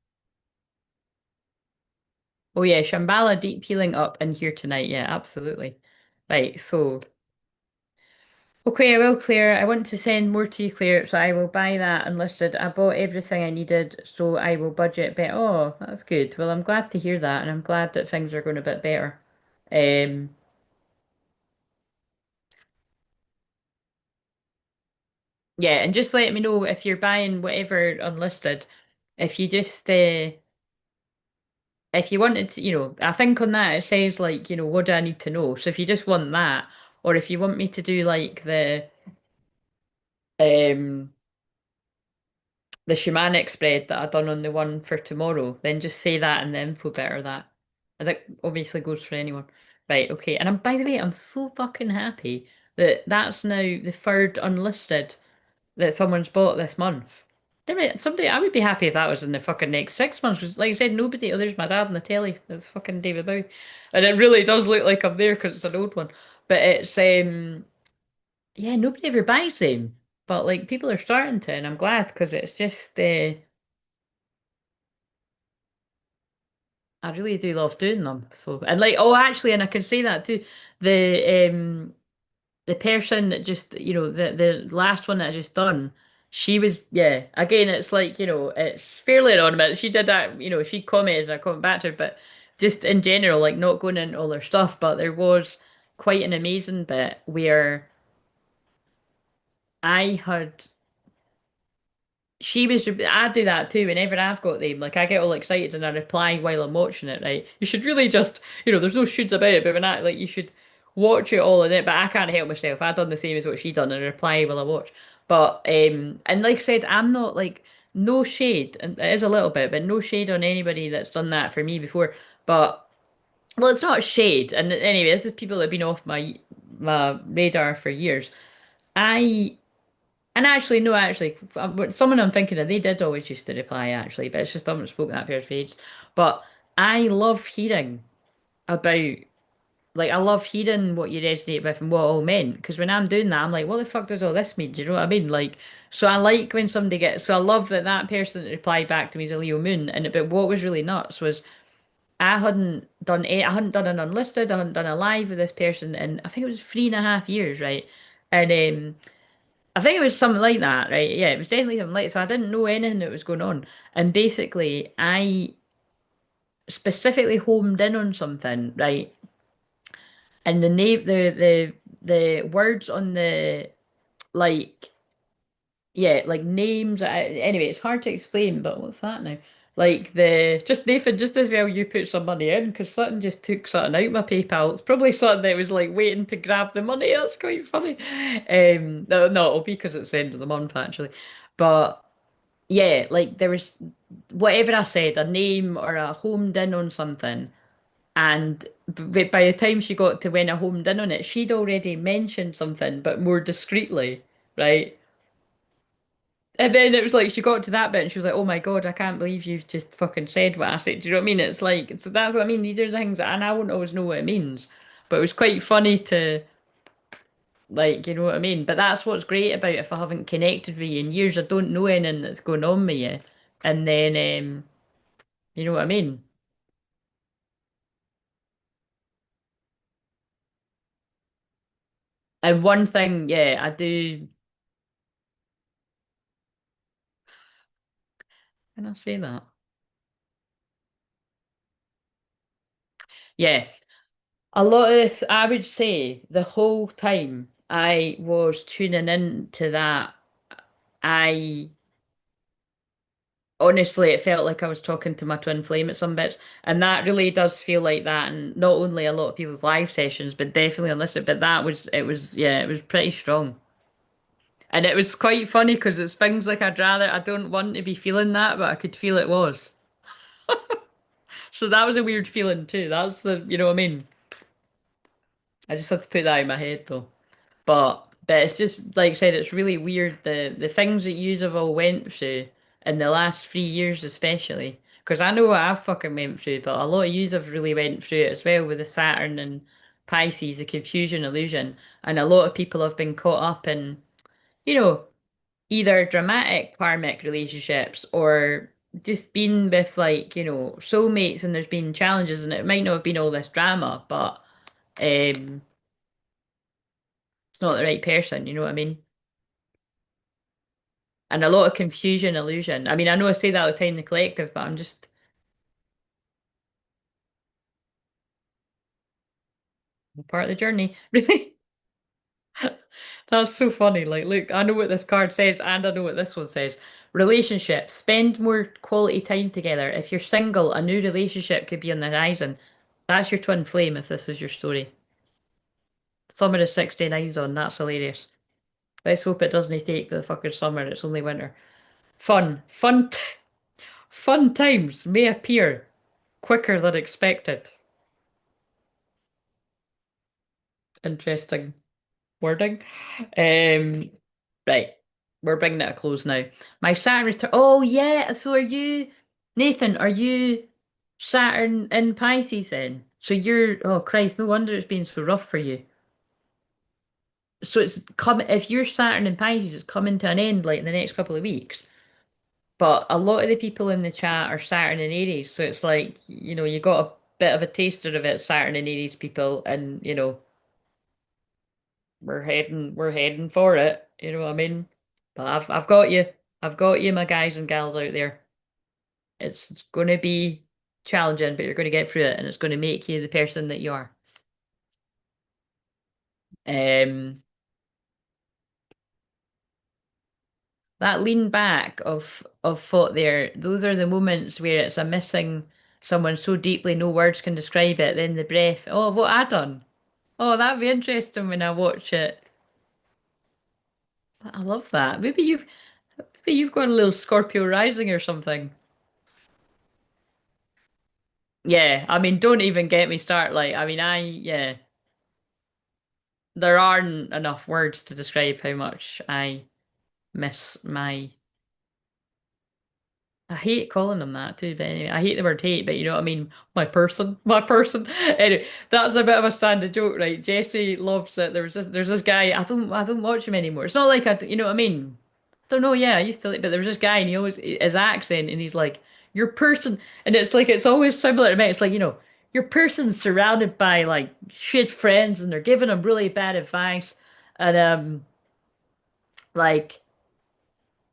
oh yeah, Shambhala deep healing up in here tonight. Yeah, absolutely. Right, so Okay, I will, Claire. I want to send more to you, Claire, so I will buy that unlisted. I bought everything I needed, so I will budget better. Oh, that's good. Well, I'm glad to hear that, and I'm glad that things are going a bit better. Um, yeah, and just let me know if you're buying whatever unlisted. If you just if you wanted to, I think on that it says like, what do I need to know? So if you just want that, or if you want me to do like um the shamanic spread that I done on the one for tomorrow, then just say that in the info better that. And that obviously goes for anyone. Right, okay. And by the way, I'm so fucking happy that that's now the third unlisted that someone's bought this month. Damn it, somebody, I would be happy if that was in the fucking next 6 months. Because, like I said, nobody. Oh, there's my dad on the telly. It's fucking David Bowie, and it really does look like I'm there because it's an old one. But it's yeah, nobody ever buys them. But like people are starting to, and I'm glad because it's just I really do love doing them. So and like oh, actually, and I can say that too. The person that just the last one that I just done, she was yeah. Again, it's like it's fairly anonymous. She did that, she commented, and I comment back to her, but just in general, like not going into all her stuff, but there was quite an amazing bit where I had she was I do that too whenever I've got them. Like I get all excited and I reply while I'm watching it, right? You should really just, there's no shoulds about it, but when I like you should watch it all in it, but I can't help myself. I done the same as what she done and reply while I watch. But and like I said, I'm not like no shade, and it is a little bit, but no shade on anybody that's done that for me before. But well, it's not shade. And anyway, this is people that have been off my radar for years. I and actually, no, actually, someone I'm thinking of, they did always used to reply, actually, but it's just I haven't spoken that person for ages. But I love hearing about, like, I love hearing what you resonate with and what it all meant. Because when I'm doing that, I'm like, what the fuck does all this mean? Do you know what I mean? Like, so I like when somebody gets, so I love that that person that replied back to me is a Leo Moon. And but what was really nuts was I hadn't done an unlisted, I hadn't done a live with this person in, I think it was 3.5 years, right? And I think it was something like that, right? Yeah, it was definitely something like so I didn't know anything that was going on. And basically I specifically homed in on something, right? And the name the words on the like yeah, like names anyway, it's hard to explain, but what's that now? Like the just Nathan, just as well you put some money in because something just took something out my PayPal. It's probably something that was like waiting to grab the money. That's quite funny. No, no, it'll be because it's the end of the month actually. But yeah, like there was whatever I said, a name or a homed in on something, and by the time she got to when I homed in on it, she'd already mentioned something, but more discreetly, right? And then it was like she got to that bit and she was like, "Oh my God, I can't believe you've just fucking said what I said." Do you know what I mean? It's like so that's what I mean. These are the things, and I won't always know what it means, but it was quite funny to like, you know what I mean? But that's what's great about if I haven't connected with you in years, I don't know anything that's going on with you, and then you know what I mean? And one thing, yeah, I do. Can I say that? Yeah, a lot of this, I would say, the whole time I was tuning into that. I honestly, it felt like I was talking to my twin flame at some bits, and that really does feel like that. And not only a lot of people's live sessions, but definitely on this. But that was, it was, yeah, it was pretty strong, and it was quite funny because it's things like I don't want to be feeling that, but I could feel it was. So that was a weird feeling too. That's the, you know what I mean? I just had to put that in my head though. But it's just like I said, it's really weird the things that yous have all went through in the last 3 years especially. Because I know what I've fucking went through, but a lot of yous have really went through it as well with the Saturn and Pisces, the confusion illusion. And a lot of people have been caught up in, you know, either dramatic karmic relationships or just been with like, soulmates and there's been challenges and it might not have been all this drama, but um It's not the right person, you know what I mean? And a lot of confusion, illusion. I mean, I know I say that all the time in the collective, but I'm just part of the journey. Really? That's so funny. Like, look, I know what this card says, and I know what this one says. Relationships. Spend more quality time together. If you're single, a new relationship could be on the horizon. That's your twin flame if this is your story. Summer is 69's on. That's hilarious. Let's hope it doesn't take the fucking summer. It's only winter. Fun times may appear quicker than expected. Interesting wording. Um, right. We're bringing it a close now. My Saturn return. Oh yeah. So are you, Nathan? Are you Saturn in Pisces then? So you're. Oh Christ! No wonder it's been so rough for you. So it's come. If you're Saturn in Pisces, it's coming to an end like in the next couple of weeks. But a lot of the people in the chat are Saturn and Aries, so it's like, you got a bit of a taster of it, Saturn and Aries people, and we're heading for it. You know what I mean? But I've got you. I've got you, my guys and gals out there. It's going to be challenging, but you're going to get through it, and it's going to make you the person that you are. Um, that lean back of thought there, those are the moments where it's a missing someone so deeply no words can describe it. Then the breath. Oh, what I done? Oh, that'd be interesting when I watch it. I love that. Maybe you've got a little Scorpio rising or something. Yeah, I mean, don't even get me started. Like, I mean, yeah, there aren't enough words to describe how much I miss my. I hate calling them that too, but anyway, I hate the word hate, but you know what I mean? My person. Anyway, that's a bit of a standard joke, right? Jesse loves it. There's this guy. I don't watch him anymore. It's not like you know what I mean? Don't know. Yeah, I used to, but there was this guy, and he always his accent, and he's like, "Your person," and it's always similar to me. It's like your person's surrounded by like shit friends, and they're giving him really bad advice, and like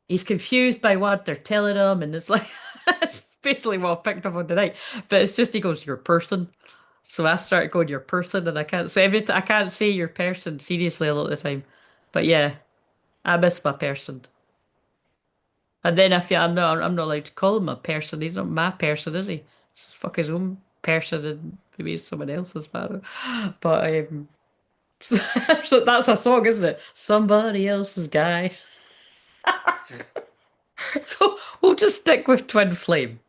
he's confused by what they're telling him, and it's like that's basically what I picked up on tonight. But it's just he goes, "Your person." So I started going, "Your person," and I can't. So I can't say your person seriously a lot of the time. But yeah, I miss my person. And then I feel I'm not allowed to call him a person. He's not my person, is he? It's fuck his own person, and maybe it's someone else's matter. But so that's a song, isn't it? Somebody else's guy. So we'll just stick with Twin Flame.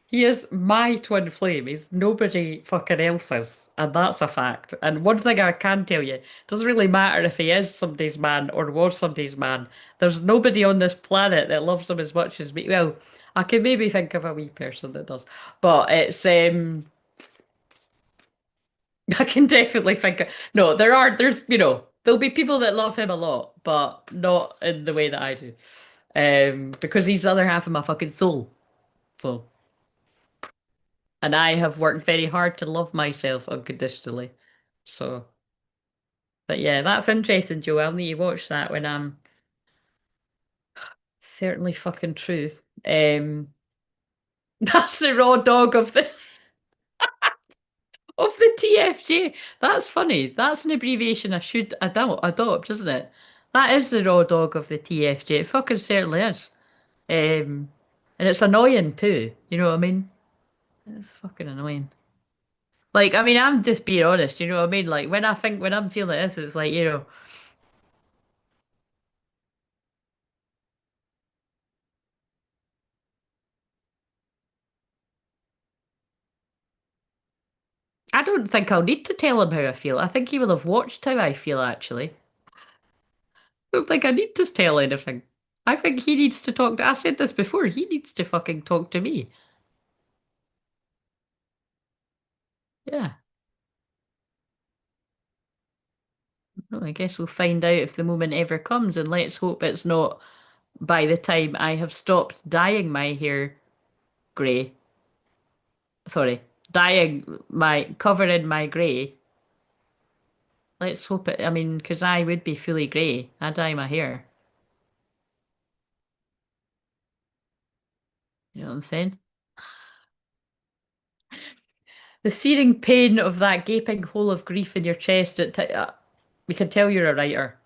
He is my twin flame. He's nobody fucking else's. And that's a fact. And one thing I can tell you, it doesn't really matter if he is somebody's man or was somebody's man. There's nobody on this planet that loves him as much as me. Well, I can maybe think of a wee person that does. But I can definitely think of, no, there'll be people that love him a lot, but not in the way that I do. Because he's the other half of my fucking soul. So. And I have worked very hard to love myself unconditionally. So, but yeah, that's interesting, Joe. I'll need to watch that when I'm certainly fucking true. Um, that's the raw dog of the TFJ. That's funny. That's an abbreviation I should adopt, isn't it? That is the raw dog of the TFJ. It fucking certainly is. Um, and it's annoying too. You know what I mean? It's fucking annoying. Like, I mean, I'm just being honest. You know what I mean? Like, when I'm feeling this, it's like, I don't think I'll need to tell him how I feel. I think he will have watched how I feel, actually. I don't think I need to tell anything. I think he needs to talk to. I said this before. He needs to fucking talk to me. Yeah. Well, I guess we'll find out if the moment ever comes, and let's hope it's not by the time I have stopped dyeing my hair grey. Sorry, dyeing my covering my grey. Let's hope it. I mean, because I would be fully grey. I dye my hair. You know what I'm saying? The searing pain of that gaping hole of grief in your chest we can tell you're a writer.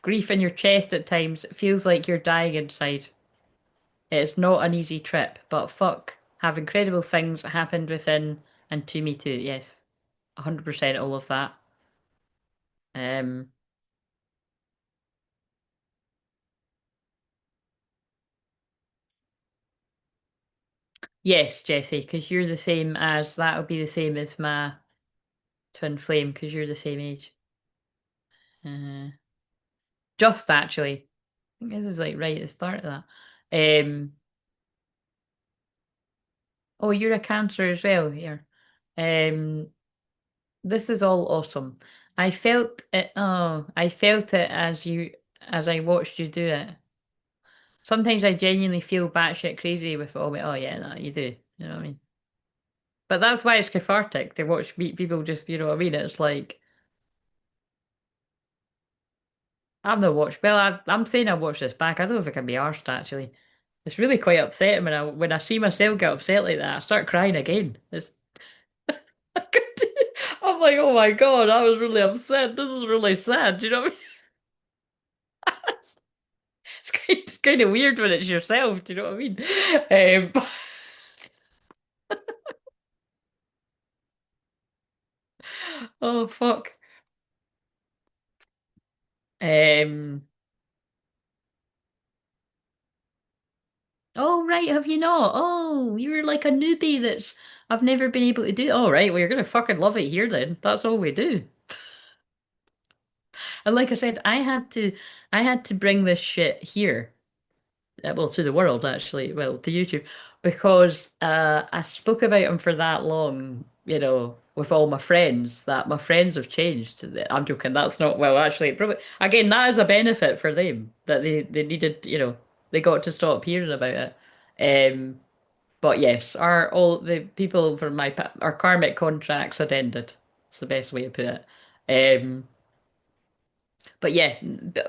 Grief in your chest at times feels like you're dying inside. It's not an easy trip, but fuck, have incredible things happened within and to me too. Yes, 100% all of that. Um, yes, Jesse, because you're the same as that'll be the same as my twin flame because you're the same age. Uh, just actually, I think this is like right at the start of that. Oh, you're a Cancer as well here. Um, this is all awesome. I felt it. Oh, I felt it as I watched you do it. Sometimes I genuinely feel batshit crazy with it all. Oh yeah, no, you do. You know what I mean? But that's why it's cathartic to watch people just. You know what I mean? It's like I've not watched. Well, I'm saying I watched this back. I don't know if it can be arsed actually. It's really quite upsetting when I see myself get upset like that. I start crying again. It's I'm like, oh my God, I was really upset. This is really sad. Do you know what I mean? It's kind of weird when it's yourself. Do you know what I mean? Oh fuck. Um. Oh right, have you not? Oh, you're like a newbie that's I've never been able to do. Oh right, well you're gonna fucking love it here then. That's all we do. And like I said, I had to bring this shit here. Well, to the world actually, well, to YouTube, because I spoke about him for that long, you know, with all my friends, that my friends have changed. I'm joking, that's not, well, actually, probably, again, that is a benefit for them, that they needed, you know, they got to stop hearing about it. But yes, all the people from our karmic contracts had ended. It's the best way to put it. But yeah,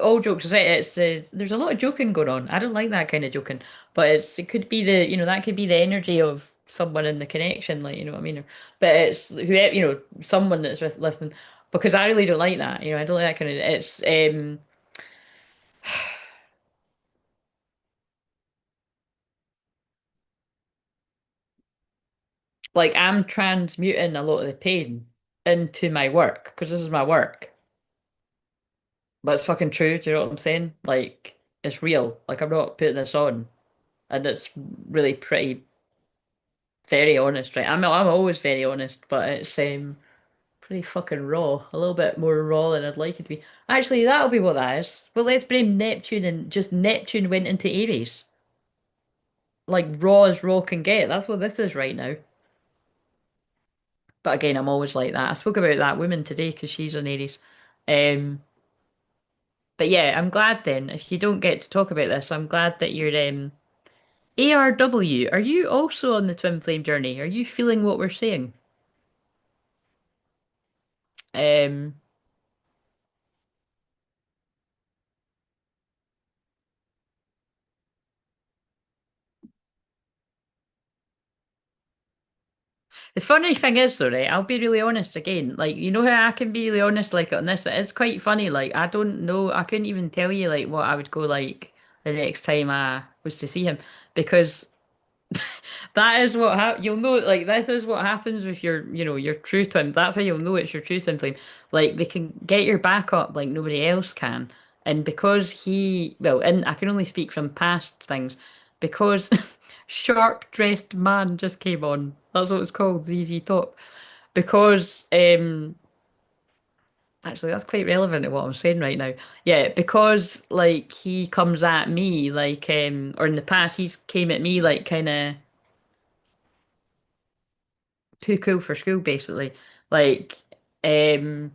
all jokes aside, there's a lot of joking going on. I don't like that kind of joking, but it could be the that could be the energy of someone in the connection, like you know what I mean. But it's whoever someone that's listening, because I really don't like that. I don't like that kind of. It's like I'm transmuting a lot of the pain into my work because this is my work. But it's fucking true. Do you know what I'm saying? Like it's real. Like I'm not putting this on, and it's really pretty very honest, right? I'm always very honest, but it's pretty fucking raw. A little bit more raw than I'd like it to be. Actually, that'll be what that is. Well, let's blame Neptune and just Neptune went into Aries. Like raw as raw can get. That's what this is right now. But again, I'm always like that. I spoke about that woman today because she's an Aries. Um, but yeah, I'm glad then. If you don't get to talk about this, I'm glad that you're ARW. Are you also on the twin flame journey? Are you feeling what we're saying? Um, The funny thing is though, right, I'll be really honest again. Like, you know how I can be really honest like on this? It is quite funny. Like, I don't know, I couldn't even tell you like what I would go like the next time I was to see him because that is what you'll know like this is what happens with your true twin. That's how you'll know it's your true twin flame. Like they can get your back up like nobody else can. And because and I can only speak from past things, because Sharp Dressed Man just came on. That's what it's called, ZZ Top. Because actually that's quite relevant to what I'm saying right now. Yeah, because like he comes at me like or in the past he's came at me like kinda too cool for school, basically. Like, um,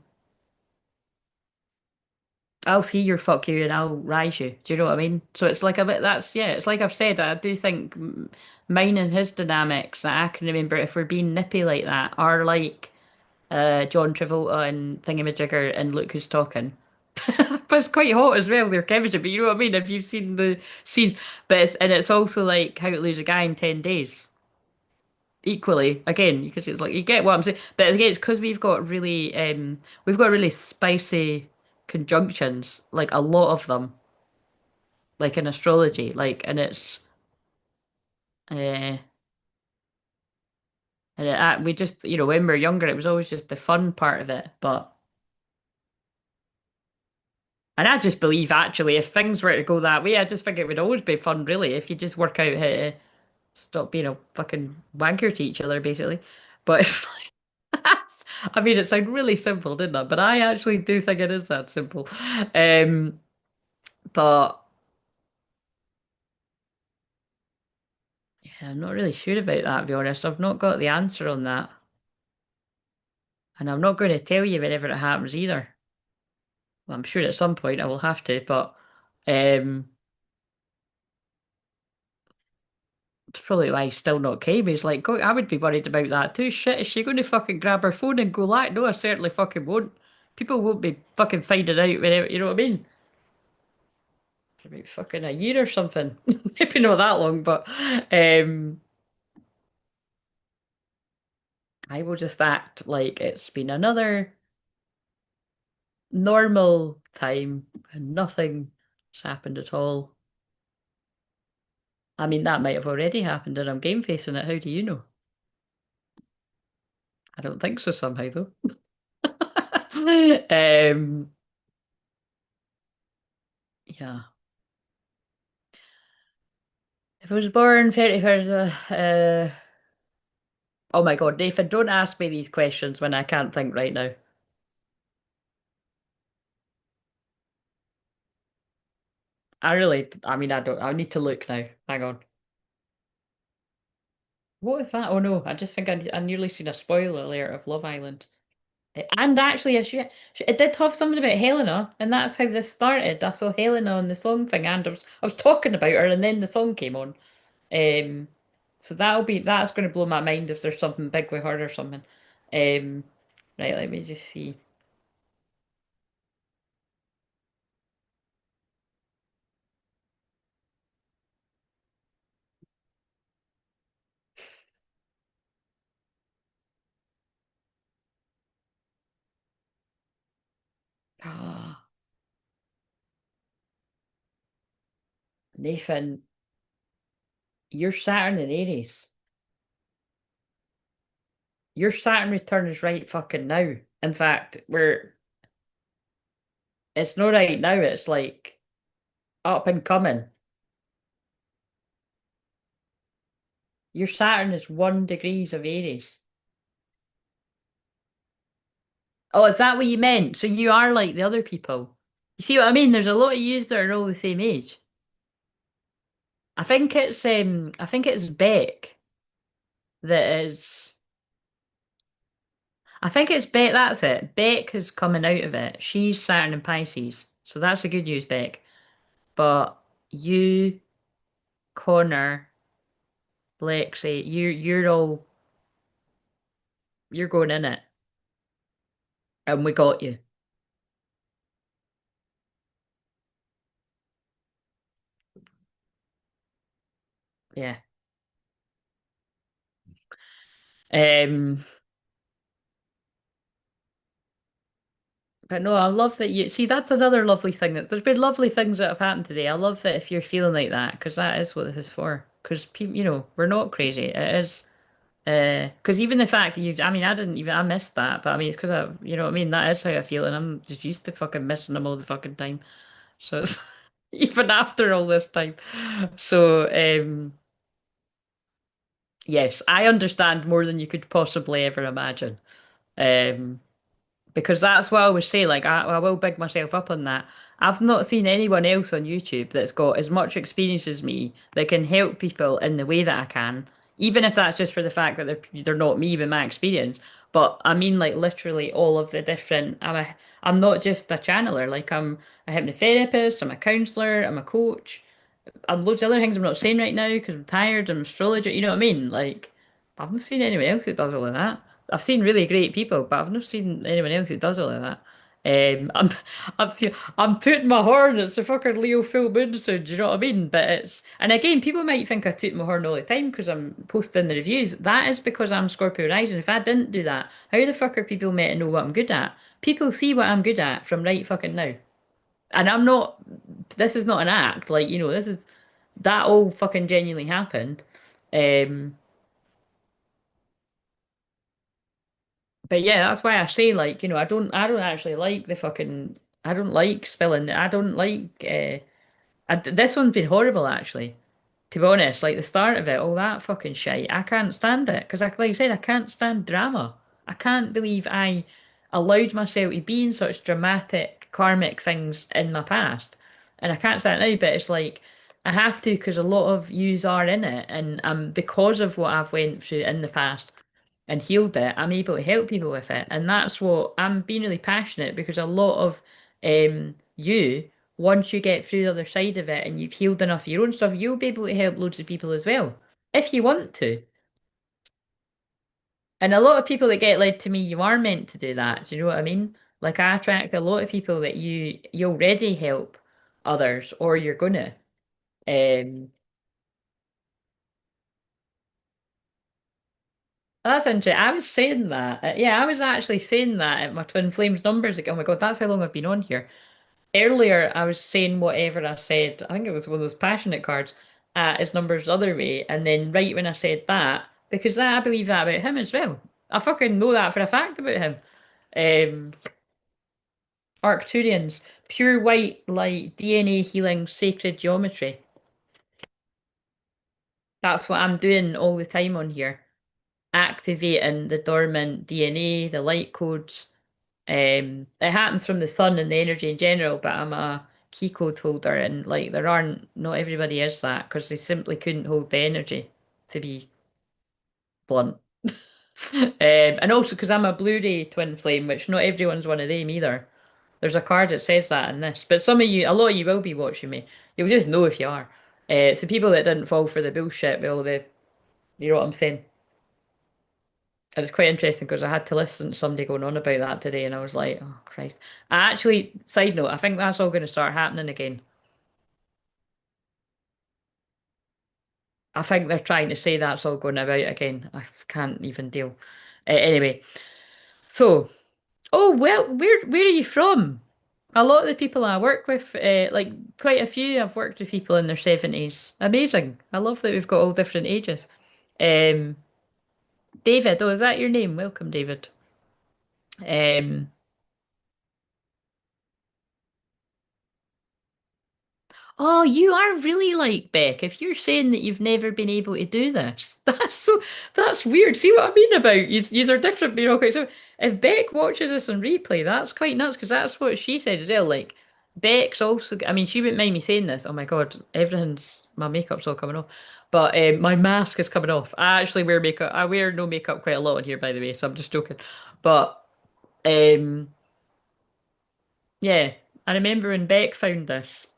I'll see your fuck you and I'll rise you. Do you know what I mean? So it's like a bit. Yeah. It's like I've said. I do think mine and his dynamics that I can remember, if we're being nippy like that, are like. John Travolta and Thingamajigger and Look Who's Talking. But it's quite hot as well, their chemistry. But you know what I mean? If you've seen the scenes, but it's also like How to Lose a Guy in 10 Days. Equally, again, because it's like you get what I'm saying. But again, it's because we've got really spicy conjunctions, like a lot of them, like in astrology, like uh, we just when we were younger, it was always just the fun part of it. And I just believe actually, if things were to go that way, I just think it would always be fun, really, if you just work out how to stop being a fucking wanker to each other, basically. But it's like, I mean, it sounds really simple, didn't it? But I actually do think it is that simple. Um, but yeah, I'm not really sure about that, to be honest. I've not got the answer on that. And I'm not going to tell you whenever it happens either. Well, I'm sure at some point I will have to, but um, it's probably why he's still not came. He's like, "God, I would be worried about that too. Shit, is she going to fucking grab her phone and go like, no, I certainly fucking won't. People won't be fucking finding out whenever, you know what I mean? About fucking a year or something. Maybe not that long, but um, I will just act like it's been another normal time and nothing has happened at all. I mean, that might have already happened and I'm game facing it. How do you know? I don't think so somehow though. Um, yeah. If I was born 31st, oh my God, Nathan, don't ask me these questions when I can't think right now. I mean, I don't, I need to look now. Hang on. What is that? Oh no, I just think I nearly seen a spoiler alert of Love Island. And actually, it did have something about Helena, and that's how this started. I saw Helena on the song thing, and I was talking about her, and then the song came on. Um, so that's going to blow my mind if there's something big with her or something. Um, right, let me just see. Nathan, your Saturn in Aries. Your Saturn return is right fucking now. In fact, it's not right now, it's like up and coming. Your Saturn is 1 degrees of Aries. Oh, is that what you meant? So you are like the other people. You see what I mean? There's a lot of yous that are all the same age. I think it's Beck that is I think it's Beck, that's it. Beck is coming out of it. She's Saturn in Pisces. So that's the good news, Beck. But you, Connor, Lexi, you're going in it. And we got you. Yeah. Um but no, I love that you see that's another lovely thing that there's been lovely things that have happened today. I love that if you're feeling like that, because that is what this is for. Because people, we're not crazy. It is because even the fact that I mean, I missed that, but I mean, it's because you know what I mean? That is how I feel, and I'm just used to fucking missing them all the fucking time. So it's even after all this time. So, yes, I understand more than you could possibly ever imagine. Um, because that's what I always say. Like I will big myself up on that. I've not seen anyone else on YouTube that's got as much experience as me that can help people in the way that I can, even if that's just for the fact that they're not me with my experience. But I mean, like literally all of the different. I'm not just a channeler. Like I'm a hypnotherapist. I'm a counselor. I'm a coach. I'm loads of other things I'm not saying right now because I'm tired. I'm an astrologer. You know what I mean? Like I've not seen anyone else that does all of that. I've seen really great people, but I've not seen anyone else who does all of that. I'm, I'm tooting my horn. It's a fucking Leo full moon, so do you know what I mean? But it's, and again, people might think I toot my horn all the time because I'm posting the reviews. That is because I'm Scorpio rising. If I didn't do that, how the fuck are people meant to know what I'm good at? People see what I'm good at from right fucking now, and I'm not. This is not an act. Like this is that all fucking genuinely happened. Um, But yeah, that's why I say like, I don't actually like the fucking I don't like spilling. I don't like this one's been horrible actually. To be honest, like the start of it, all that fucking shit, I can't stand it because like I said, I can't stand drama. I can't believe I allowed myself to be in such dramatic karmic things in my past. And I can't stand it now, but it's like I have to because a lot of yous are in it and because of what I've went through in the past and healed it, I'm able to help people with it. And that's what I'm being really passionate because a lot of you, once you get through the other side of it and you've healed enough of your own stuff, you'll be able to help loads of people as well, if you want to. And a lot of people that get led to me, you are meant to do that. Do you know what I mean? Like I attract a lot of people that you already help others or you're gonna. Um that's interesting. I was saying that. Yeah, I was actually saying that at my Twin Flames numbers. Like, oh my God, that's how long I've been on here. Earlier, I was saying whatever I said. I think it was one of those passionate cards at his numbers the other way. And then right when I said that, because I believe that about him as well. I fucking know that for a fact about him. Um, Arcturians, pure white light, DNA healing, sacred geometry. That's what I'm doing all the time on here. Activating the dormant DNA, the light codes. It happens from the sun and the energy in general, but I'm a key code holder, and like there aren't, not everybody is that because they simply couldn't hold the energy, to be blunt. And also because I'm a Blu-ray twin flame, which not everyone's one of them either. There's a card that says that in this, but some of you, a lot of you will be watching me. You'll just know if you are. So people that didn't fall for the bullshit, well, you know what I'm saying. And it's quite interesting because I had to listen to somebody going on about that today, and I was like, oh Christ. I actually, side note, I think that's all going to start happening again. I think they're trying to say that's all going about again. I can't even deal. Anyway, so, oh well, where are you from? A lot of the people I work with, like quite a few, I've worked with people in their 70s. Amazing. I love that we've got all different ages. Um, David, oh, is that your name? Welcome, David. Um, Oh, you are really like Beck. If you're saying that you've never been able to do this, that's weird. See what I mean about you are different bureaucrats. So if Beck watches this on replay, that's quite nuts because that's what she said as well. Like Beck's also, I mean, she wouldn't mind me saying this. Oh my God, my makeup's all coming off, but my mask is coming off. I actually wear makeup. I wear no makeup quite a lot on here, by the way, so I'm just joking. But um, yeah, I remember when Beck found this,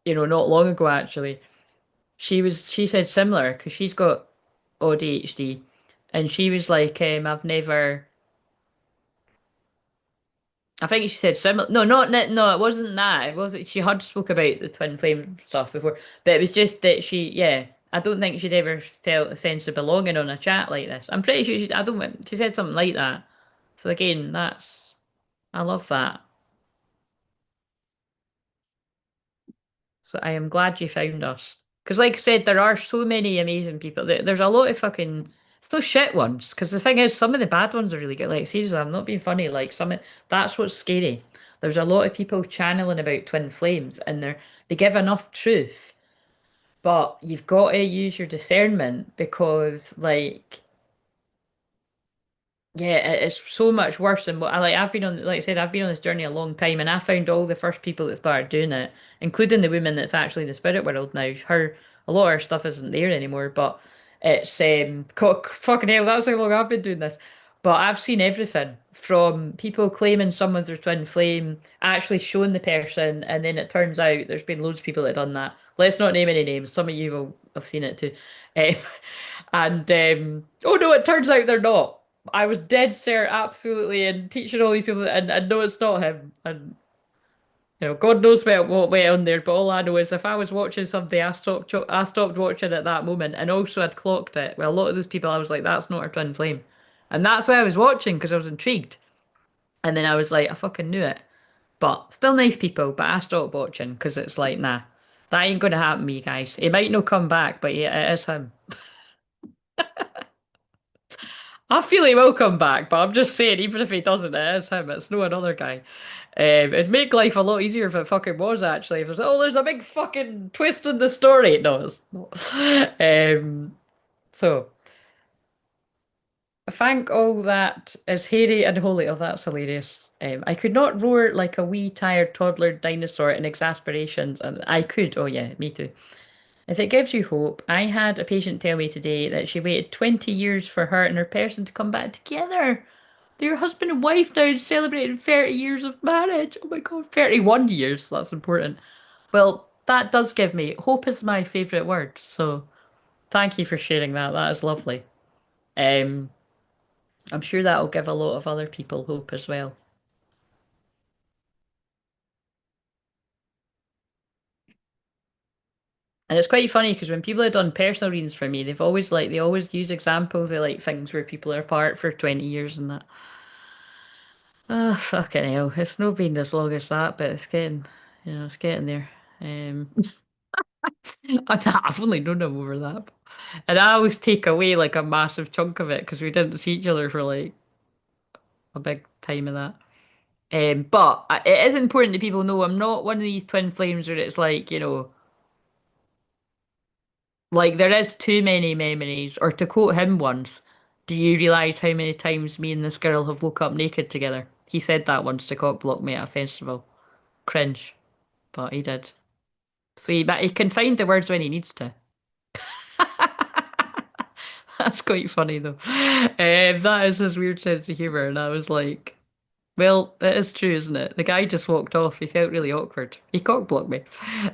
not long ago actually. She said similar because she's got ADHD, and she was like, I've never. I think she said similar. No, no, it wasn't that. It wasn't. She had spoke about the twin flame stuff before, but it was just that yeah. I don't think she'd ever felt a sense of belonging on a chat like this. I'm pretty sure I don't. She said something like that. So again, I love that. So I am glad you found us. Because, like I said, there are so many amazing people. There's a lot of fucking. It's those shit ones. Because the thing is, some of the bad ones are really good. Like, seriously, I'm not being funny. Like, that's what's scary. There's a lot of people channeling about twin flames, and they give enough truth, but you've got to use your discernment because, like, yeah, it's so much worse than what I like. I've been on, like I said, I've been on this journey a long time, and I found all the first people that started doing it, including the woman that's actually in the spirit world now. A lot of her stuff isn't there anymore, but it's fucking hell. That's how long I've been doing this. But I've seen everything from people claiming someone's their twin flame, actually showing the person, and then it turns out there's been loads of people that have done that. Let's not name any names. Some of you will have seen it too. Um, and oh no, it turns out they're not. I was dead certain, absolutely, and teaching all these people, and no, it's not him. And God knows what went on there. But all I know is if I was watching something, I stopped watching at that moment, and also I'd clocked it. Well, a lot of those people, I was like, that's not a twin flame, and that's why I was watching because I was intrigued. And then I was like, I fucking knew it. But still nice people. But I stopped watching because it's like, nah, that ain't gonna happen to me, guys. He might not come back, but yeah, it is him. I feel he will come back, but I'm just saying, even if he doesn't, it is him. It's no another guy. It'd make life a lot easier if it fucking was actually. If it's there's a big fucking twist in the story. No, it's not. So thank all that is hairy and holy. Oh, that's hilarious. I could not roar like a wee tired toddler dinosaur in exasperations, and I could. Oh yeah, me too. If it gives you hope, I had a patient tell me today that she waited 20 years for her and her person to come back together. They're husband and wife now celebrating 30 years of marriage. Oh my God, 31 years. That's important. Well, that does give me hope is my favorite word. So thank you for sharing that. That is lovely. Um, I'm sure that'll give a lot of other people hope as well. And it's quite funny because when people have done personal readings for me, they always use examples of like things where people are apart for 20 years and that. Oh, fucking hell. It's not been as long as that, but it's getting there. Um, I've only known him over that. And I always take away like a massive chunk of it because we didn't see each other for like a big time of that. It is important that people know I'm not one of these twin flames where it's like, like there is too many memories. Or to quote him once, do you realise how many times me and this girl have woke up naked together? He said that once to cock block me at a festival. Cringe, but he did. But he can find the words when he needs to. That's quite funny though. That is his weird sense of humour, and I was like, well, it is true, isn't it? The guy just walked off. He felt really awkward. He cock blocked me.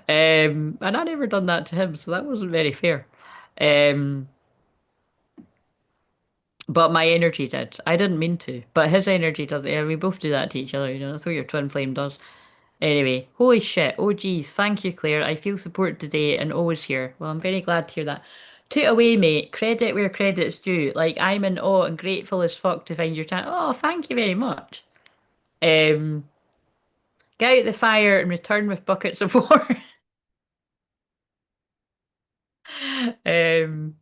And I never done that to him, so that wasn't very fair. Um, but my energy did. I didn't mean to, but his energy does. Yeah, we both do that to each other, That's what your twin flame does. Anyway, holy shit. Oh, geez. Thank you, Claire. I feel support today and always here. Well, I'm very glad to hear that. Toot away, mate. Credit where credit's due. Like, I'm in awe and grateful as fuck to find your channel. Oh, thank you very much. Um, get out the fire and return with buckets of water. Um,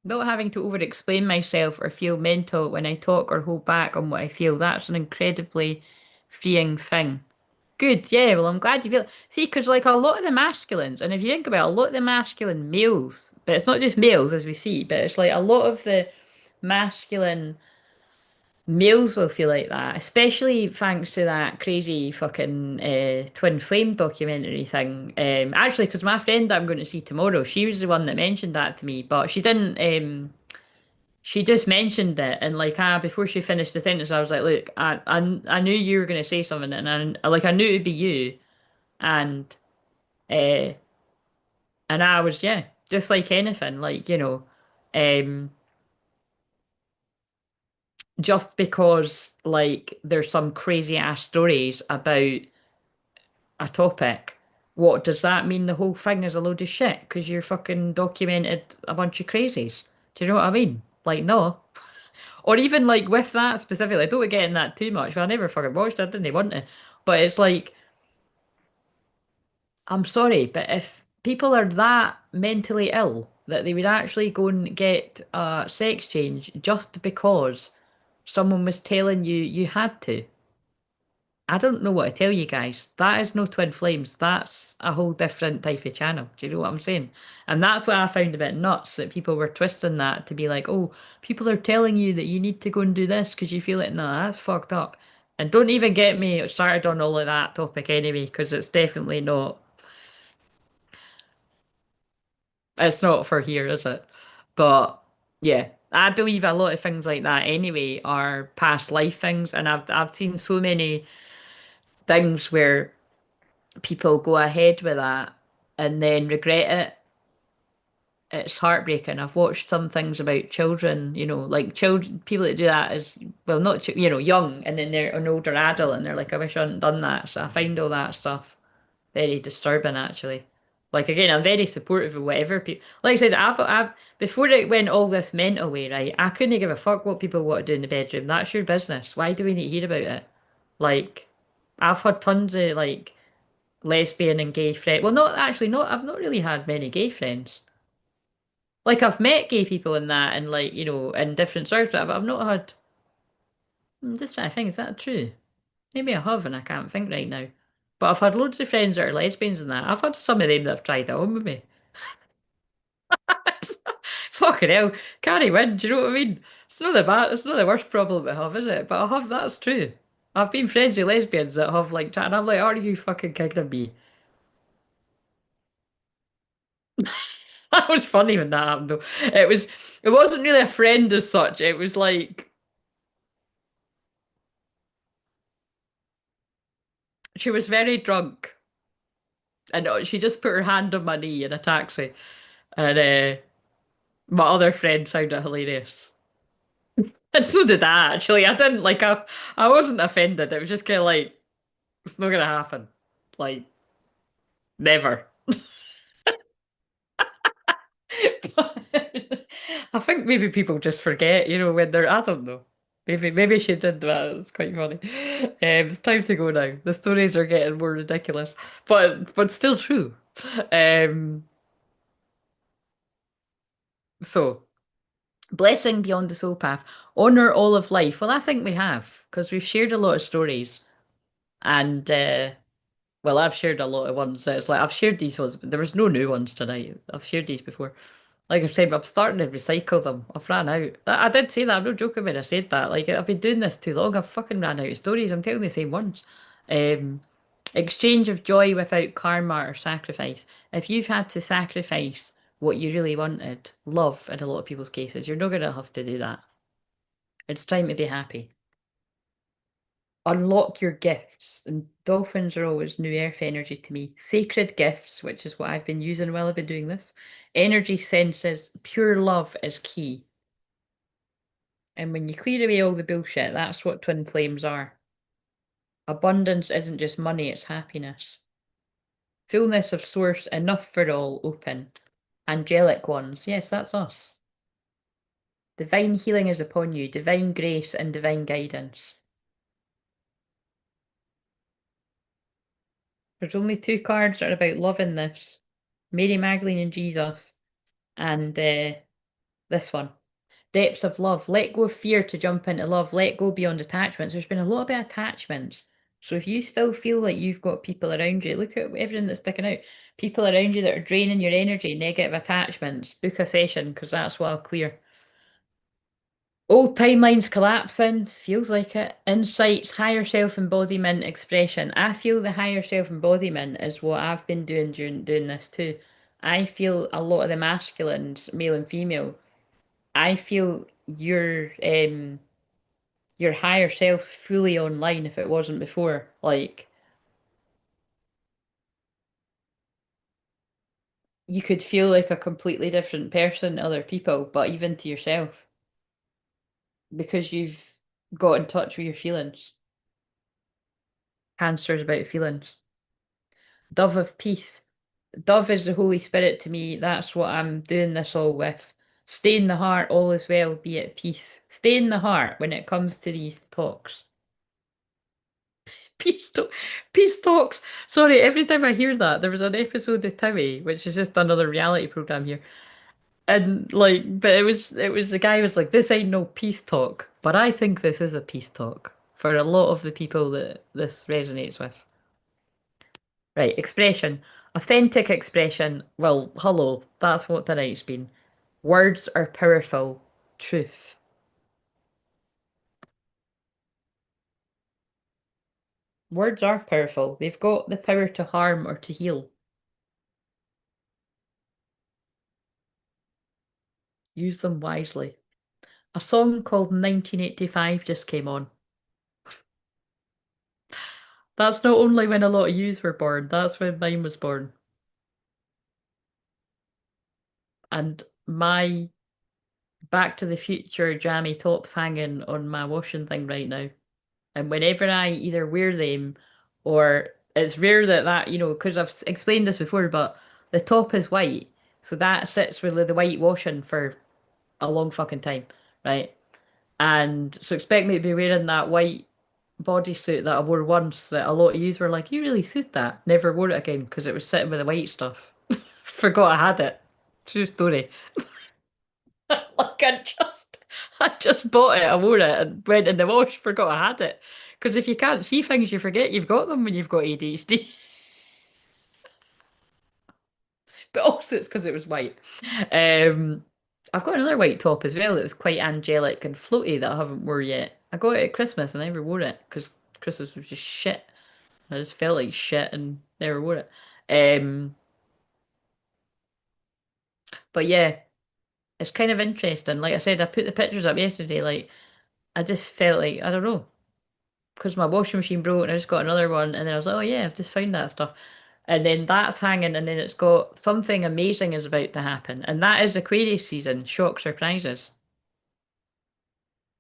not having to over-explain myself or feel mental when I talk or hold back on what I feel. That's an incredibly freeing thing. Good, yeah. Well, I'm glad you feel. See, because like a lot of the masculines, and if you think about it, a lot of the masculine males, but it's not just males as we see, but it's like a lot of the masculine males will feel like that, especially thanks to that crazy fucking twin flame documentary thing. Actually, because my friend that I'm going to see tomorrow, she was the one that mentioned that to me, but she didn't. She just mentioned it, and like before she finished the sentence, I was like, "Look, I knew you were going to say something, and I knew it'd be you." And uh, and I was, yeah, just like anything, um, just because like there's some crazy ass stories about a topic, what does that mean? The whole thing is a load of shit because you're fucking documented a bunch of crazies. Do you know what I mean? Like, no. Or even like with that specifically, I don't get in that too much. Well, I never fucking watched it, I didn't want to. But it's like, I'm sorry, but if people are that mentally ill that they would actually go and get a sex change just because someone was telling you you had to, I don't know what to tell you guys. That is no twin flames. That's a whole different type of channel. Do you know what I'm saying? And that's what I found a bit nuts that people were twisting that to be like, oh, people are telling you that you need to go and do this because you feel it. No, that's fucked up. And don't even get me started on all of that topic anyway, because it's not for here, is it? But yeah, I believe a lot of things like that anyway are past life things, and I've seen so many things where people go ahead with that and then regret it. it's heartbreaking. I've watched some things about children, like children, people that do that is, well, not, young, and then they're an older adult and they're like, I wish I hadn't done that. So I find all that stuff very disturbing, actually. Like, again, I'm very supportive of whatever people, like I said, before it went all this mental way, right, I couldn't give a fuck what people want to do in the bedroom. That's your business. Why do we need to hear about it? Like, I've had tons of, like, lesbian and gay friends. Well, not actually, not, I've not really had many gay friends. Like I've met gay people in that and like, in different circles, but I've not had I'm just trying to think, is that true? Maybe I have and I can't think right now. But I've had loads of friends that are lesbians and that. I've had some of them that have tried it on with me. Fucking hell, can't win, do you know what I mean? It's not the worst problem to have, is it? But I have, that's true. I've been friends with lesbians that have like chat and I'm like, are you fucking kidding me? That was funny when that happened though. It wasn't really a friend as such. It was like she was very drunk. And she just put her hand on my knee in a taxi, and my other friend found it hilarious, and so did I. Actually, I didn't like. I wasn't offended. It was just kind of like it's not gonna happen, like never. But I think maybe people just forget, when they're. I don't know. Maybe she did that. It's quite funny. It's time to go now. The stories are getting more ridiculous, but still true. Um, so. Blessing beyond the soul path. Honor all of life. Well, I think we have, because we've shared a lot of stories. And, well, I've shared a lot of ones. It's like I've shared these ones, but there was no new ones tonight. I've shared these before. Like I said, I'm starting to recycle them. I've ran out. I did say that. I'm not joking when I said that. Like, I've been doing this too long. I've fucking ran out of stories. I'm telling the same ones. Um, Exchange of joy without karma or sacrifice. If you've had to sacrifice what you really wanted, love in a lot of people's cases, you're not going to have to do that. It's time to be happy. Unlock your gifts. And dolphins are always new earth energy to me. Sacred gifts, which is what I've been using while I've been doing this. Energy senses, pure love is key. And when you clear away all the bullshit, that's what twin flames are. Abundance isn't just money, it's happiness. Fullness of source, enough for all, open. Angelic ones, yes, that's us. Divine healing is upon you, divine grace and divine guidance. There's only two cards that are about love in this. Mary Magdalene and Jesus, and this one. Depths of love. Let go of fear to jump into love. Let go beyond attachments. There's been a lot about attachments. So if you still feel like you've got people around you, look at everything that's sticking out. People around you that are draining your energy, negative attachments, book a session because that's what I'll clear. Old timelines collapsing, feels like it. Insights, higher self embodiment, expression. I feel the higher self embodiment is what I've been doing during doing this too. I feel a lot of the masculines, male and female. I feel your higher self's fully online if it wasn't before. Like you could feel like a completely different person to other people, but even to yourself, because you've got in touch with your feelings. Cancer is about feelings. Dove of peace. Dove is the Holy Spirit to me. That's what I'm doing this all with. Stay in the heart, all is well, be at peace. Stay in the heart when it comes to these talks. Peace, talk, peace talks. Sorry, every time I hear that, there was an episode of Timmy, which is just another reality program here, and like, but it was the guy who was like, "This ain't no peace talk," but I think this is a peace talk for a lot of the people that this resonates with. Right, expression. Authentic expression. Well, hello, that's what tonight's been. Words are powerful. Truth. Words are powerful. They've got the power to harm or to heal. Use them wisely. A song called 1985 just came on. That's not only when a lot of yous were born, that's when mine was born. and my Back to the Future jammy top's hanging on my washing thing right now. And whenever I either wear them or it's rare that, because I've explained this before, but the top is white. So that sits with the white washing for a long fucking time, right? And so expect me to be wearing that white bodysuit that I wore once that a lot of yous were like, you really suit that. Never wore it again because it was sitting with the white stuff. Forgot I had it. True story. Like I just bought it, I wore it and went in the wash, forgot I had it. Because if you can't see things, you forget you've got them when you've got ADHD. But also it's because it was white. Um, I've got another white top as well that was quite angelic and floaty that I haven't wore yet. I got it at Christmas and I never wore it because Christmas was just shit. I just felt like shit and never wore it. Um, but yeah, it's kind of interesting. Like I said, I put the pictures up yesterday. Like I just felt like I don't know. Because my washing machine broke and I just got another one and then I was like, oh yeah, I've just found that stuff. And then that's hanging and then it's got something amazing is about to happen. And that is Aquarius season, shock surprises.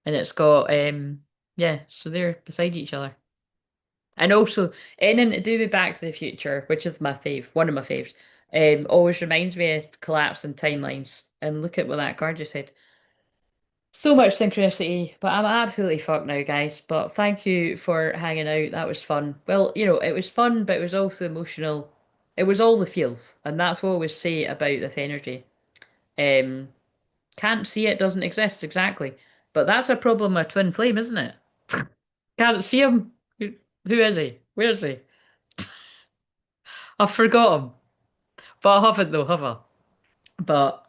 And it's got yeah, so they're beside each other. And also anything to do with Back to the Future, which is my fave, one of my faves, always reminds me of collapsing timelines. And look at what that card just said. So much synchronicity, but I'm absolutely fucked now, guys. But thank you for hanging out. That was fun. Well, it was fun, but it was also emotional. It was all the feels, and that's what I always say about this energy. Um, can't see it, doesn't exist exactly, but that's a problem with twin flame, isn't it? Can't see him. Who is he? Where is he? I forgot him, but I haven't though, have I? But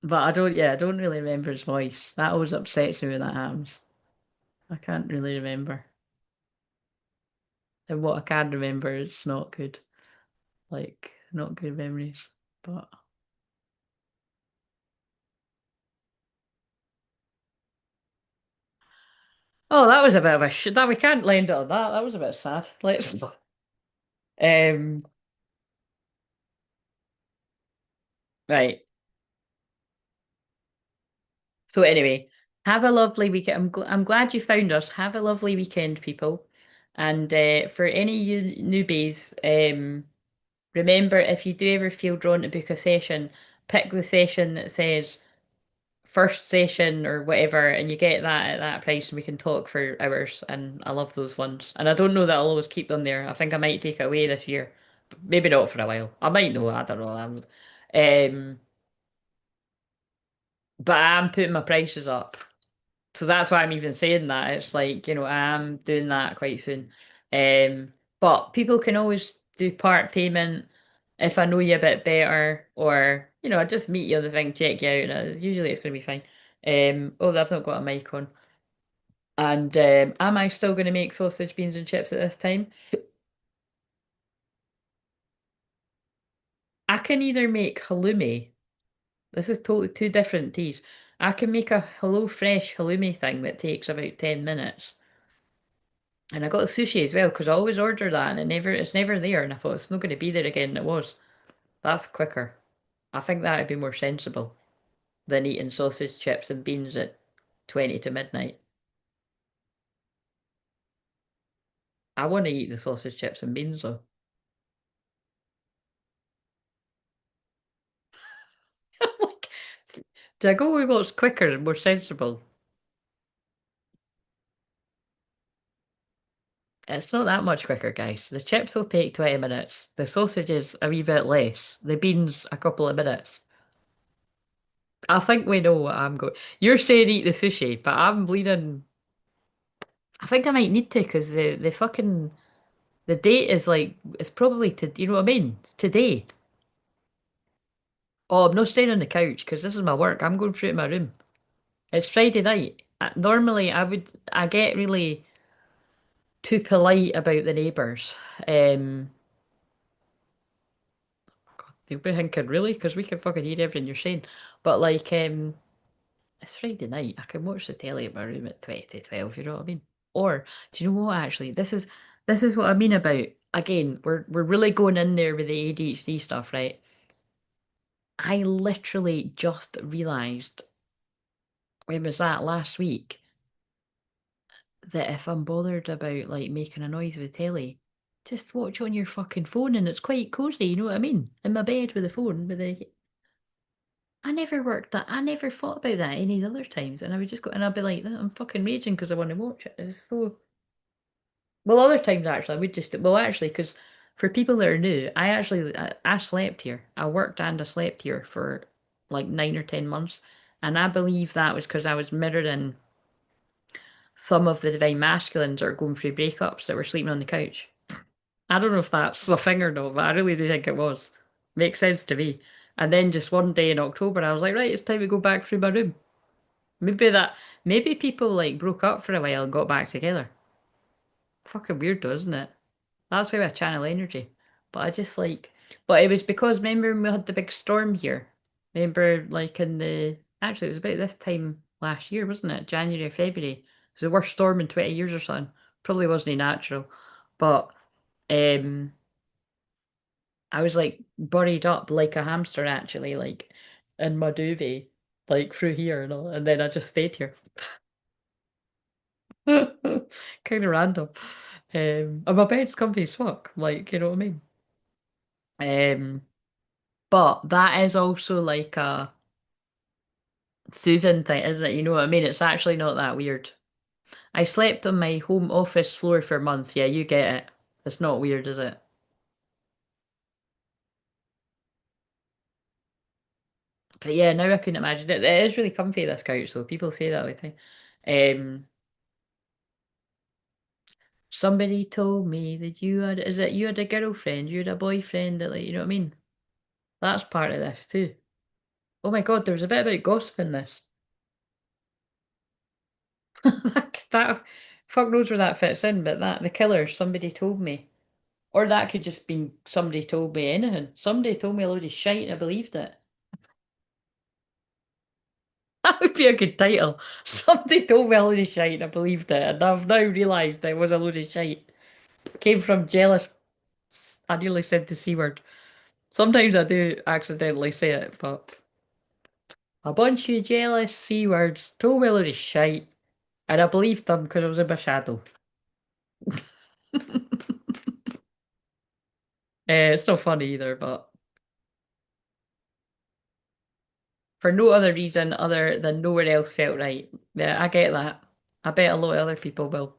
but I don't. Yeah, I don't really remember his voice. That always upsets me when that happens. I can't really remember. And what I can remember, it's not good. Like, not good memories. But oh, that was a bit of a shit. That we can't land it on that. That was a bit sad. Let's. Right. So anyway, have a lovely weekend. I'm glad you found us. Have a lovely weekend, people. And for any you newbies, remember if you do ever feel drawn to book a session, pick the session that says first session or whatever, and you get that at that price, and we can talk for hours. And I love those ones. And I don't know that I'll always keep them there. I think I might take it away this year. Maybe not for a while. I might know. I don't know. But I'm putting my prices up. So that's why I'm even saying that. It's like, I'm doing that quite soon. But people can always do part payment if I know you a bit better, or, I just meet you on the thing, check you out. Usually it's going to be fine. Oh, I've not got a mic on. And am I still going to make sausage, beans, and chips at this time? I can either make halloumi. This is totally two different teas. I can make a Hello Fresh halloumi thing that takes about 10 minutes. And I got the sushi as well because I always order that and it's never there. And I thought it's not going to be there again. And it was. That's quicker. I think that would be more sensible than eating sausage, chips, and beans at 20 to midnight. I want to eat the sausage, chips, and beans though. Like, do I go with what's quicker and more sensible? It's not that much quicker, guys. The chips will take 20 minutes. The sausages a wee bit less. The beans a couple of minutes. I think we know what I'm going. You're saying eat the sushi, but I'm leaning. I think I might need to because the fucking the date is like it's probably to you know what I mean? It's today. Oh, I'm not staying on the couch because this is my work. I'm going through to my room. It's Friday night. Normally I get really too polite about the neighbours. They'll be thinking really because we can fucking hear everything you're saying. But like it's Friday night. I can watch the telly in my room at 20 to 12. You know what I mean? Or do you know what? Actually, this is what I mean about again, we're really going in there with the ADHD stuff, right? I literally just realized when was that last week that if I'm bothered about like making a noise with telly, just watch on your fucking phone and it's quite cozy, you know what I mean? In my bed with the phone, with the I never worked that. I never thought about that any other times, and I would just go and I'd be like, I'm fucking raging because I want to watch it. It's so well. Other times actually, I would just well actually because for people that are new, I slept here. I worked and I slept here for like 9 or 10 months, and I believe that was because I was mirroring some of the divine masculines that are going through breakups that were sleeping on the couch. I don't know if that's a thing or not, but I really do think it was. Makes sense to me. And then just one day in October, I was like, right, it's time to go back through my room. Maybe that, maybe people like broke up for a while and got back together. Fucking weird though, isn't it? That's how I channel energy. But I just like, but it was because remember when we had the big storm here? Remember like in the, actually it was about this time last year, wasn't it? January or February. It was the worst storm in 20 years or something. Probably wasn't natural. But um I was like buried up like a hamster actually, like in my duvet, like through here and all, and then I just stayed here. Kind of random. And my bed's comfy as fuck, like, you know what I mean? Um, but that is also like a soothing thing, isn't it? You know what I mean? It's actually not that weird. I slept on my home office floor for months. Yeah, you get it. It's not weird, is it? But yeah, now I couldn't imagine it. It is really comfy, this couch, though. People say that all the time. Um, Somebody told me that you had, is it you had a girlfriend, you had a boyfriend that like, you know what I mean? That's part of this too. Oh my God, there was a bit about gossip in this. That fuck knows where that fits in, but that the killer, somebody told me. Or that could just been somebody told me anything. Somebody told me a load of shite and I believed it. That would be a good title. Somebody told me a load of shite and I believed it, and I've now realised it was a load of shite. Came from jealous. I nearly said the C word. Sometimes I do accidentally say it, but a bunch of jealous C words told me a load of shite, and I believed them because I was in my shadow. It's not funny either, but for no other reason other than nowhere else felt right. Yeah, I get that. I bet a lot of other people will.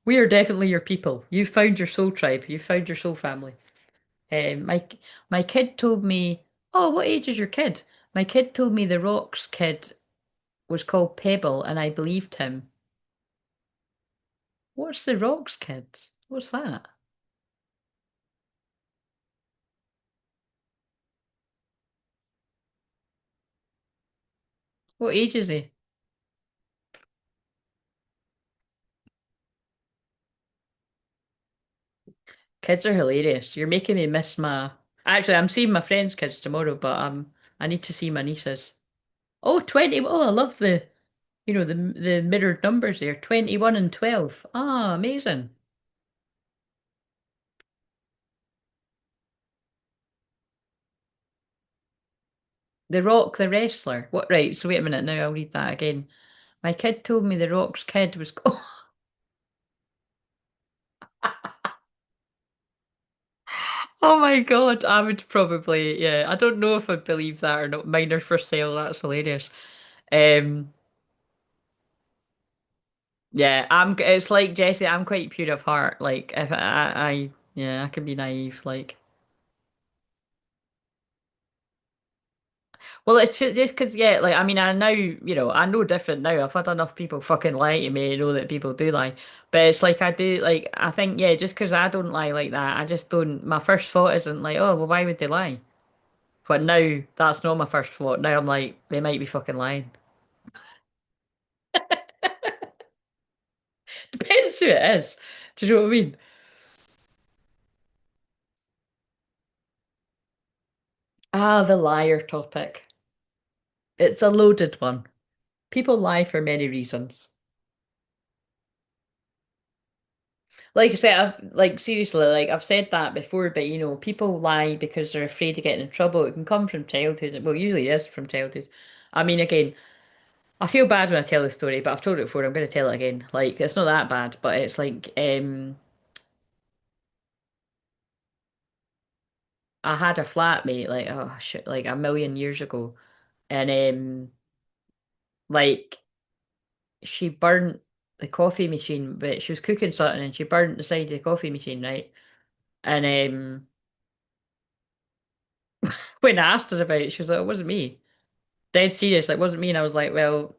We are definitely your people. You've found your soul tribe. You've found your soul family. My kid told me, "Oh, what age is your kid?" My kid told me the Rock's kid was called Pebble, and I believed him. What's the Rock's kids? What's that? What age is he? Kids are hilarious. You're making me miss my. Actually, I'm seeing my friends' kids tomorrow, but I need to see my nieces. Oh, 20. Oh, I love the mirrored numbers there. 21 and 12. Ah, amazing. The Rock, the wrestler. What? Right. So wait a minute. Now I'll read that again. My kid told me the Rock's kid was. Oh my God, I would probably, yeah. I don't know if I'd believe that or not. Minor for sale, that's hilarious. Um, yeah, it's like Jesse, I'm quite pure of heart. Like, if yeah, I can be naive. Like, well, it's just because, yeah, like, I mean, I now, I know different now. I've had enough people fucking lie to me, know that people do lie. But it's like, I think, yeah, just because I don't lie like that, I just don't, my first thought isn't like, oh, well, why would they lie? But now, that's not my first thought. Now I'm like, they might be fucking lying. Depends who it is. Do you know what I mean? Ah, the liar topic. It's a loaded one. People lie for many reasons. Like I said, I've like seriously, like I've said that before, but people lie because they're afraid of getting in trouble. It can come from childhood. Well, usually it is from childhood. I mean, again, I feel bad when I tell the story, but I've told it before. I'm going to tell it again. Like it's not that bad, but it's like I had a flatmate like oh shit, like a million years ago, and like she burnt the coffee machine, but she was cooking something and she burnt the side of the coffee machine, right? And when I asked her about it, she was like, "It wasn't me." Dead serious, like, it wasn't me. And I was like, "Well,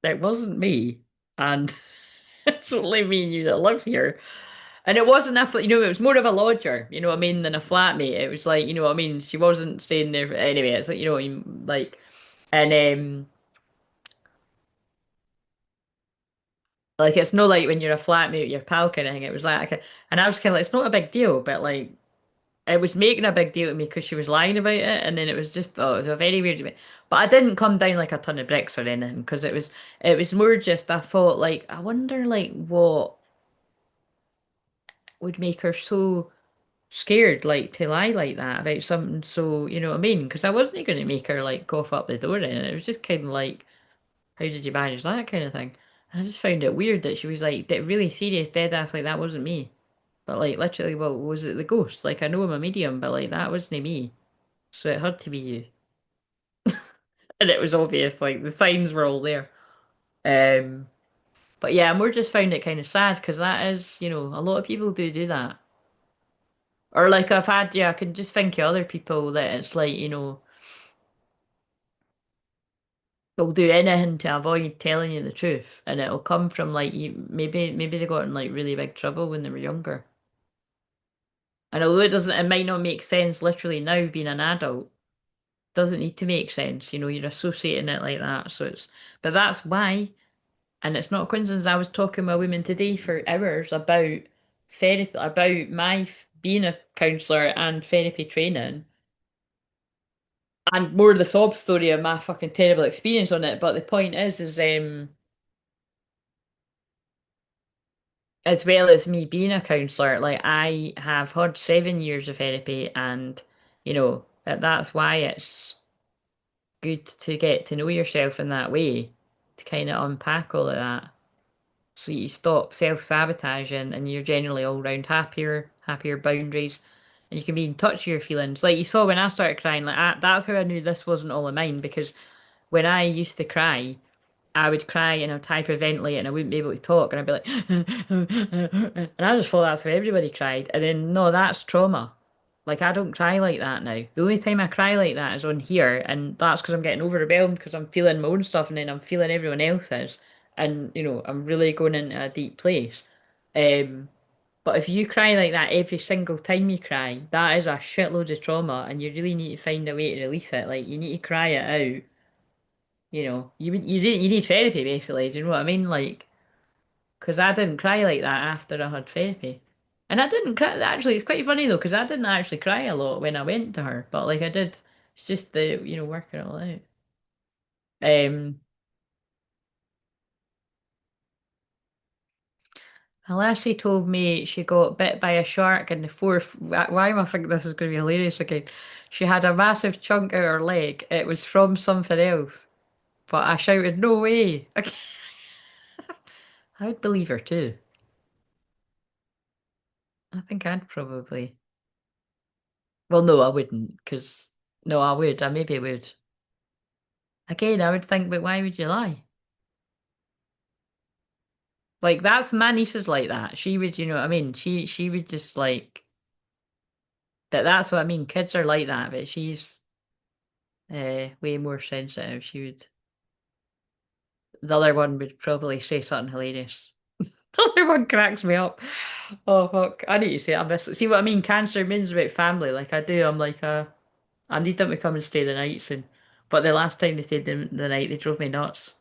it wasn't me, and it's only me and you that live here." And it wasn't a, it was more of a lodger, you know what I mean, than a flatmate. It was like, you know what I mean. She wasn't staying there anyway. It's like, you know what I mean, like, and like it's not like when you're a flatmate with your pal kind of thing. It was like, and I was kind of like, it's not a big deal, but like. It was making a big deal to me because she was lying about it, and then it was just oh, it was a very weird. But I didn't come down like a ton of bricks or anything because it was more just I thought like I wonder like what would make her so scared like to lie like that about something so you know what I mean? Because I wasn't going to make her like cough up the door in it. It was just kind of like how did you manage that kind of thing? And I just found it weird that she was like really serious, dead ass like that wasn't me. But like literally, well, was it the ghost? Like I know I'm a medium, but like that wasn't me. So it had to be you. And it was obvious, like the signs were all there. Um, but yeah, more just found it kind of sad because that is, a lot of people do that. Or like I've had, yeah, I can just think of other people that it's like, they'll do anything to avoid telling you the truth, and it'll come from like you maybe they got in like really big trouble when they were younger. And although it might not make sense literally now being an adult, doesn't need to make sense. You're associating it like that, so but that's why. And it's not a coincidence. I was talking with a woman today for hours about therapy, about being a counsellor and therapy training, and more the sob story of my fucking terrible experience on it. But the point is, as well as me being a counsellor, like I have had 7 years of therapy, and that's why it's good to get to know yourself in that way, to kind of unpack all of that. So you stop self-sabotaging and you're generally all round happier boundaries. And you can be in touch with your feelings. Like you saw when I started crying, like that's how I knew this wasn't all of mine because when I used to cry, I would cry and I'd hyperventilate and I wouldn't be able to talk and I'd be like and I just thought that's how everybody cried. And then no, that's trauma. Like I don't cry like that now. The only time I cry like that is on here, and that's because I'm getting overwhelmed because I'm feeling my own stuff and then I'm feeling everyone else's, and I'm really going into a deep place. Um, but if you cry like that every single time you cry, that is a shitload of trauma, and you really need to find a way to release it. Like you need to cry it out. You need therapy basically. Do you know what I mean? Like, because I didn't cry like that after I had therapy. And I didn't cry. Actually, it's quite funny though, because I didn't actually cry a lot when I went to her, but like I did. It's just working it all out. Um, Lassie told me she got bit by a shark in the fourth. Why am I thinking this is going to be hilarious again? She had a massive chunk out her leg. It was from something else, but I shouted, "No way!" I would believe her too. I think I'd probably. Well, no, I wouldn't, because no, I would. I maybe would. Again, I would think, but why would you lie? Like that's my niece is like that. She would, you know what I mean? She would just like that's what I mean. Kids are like that, but she's way more sensitive. She would the other one would probably say something hilarious. The other one cracks me up. Oh fuck. I need to say I miss see what I mean? Cancer means about family. Like I do. I'm like I need them to come and stay the night soon. But the last time they stayed the night they drove me nuts.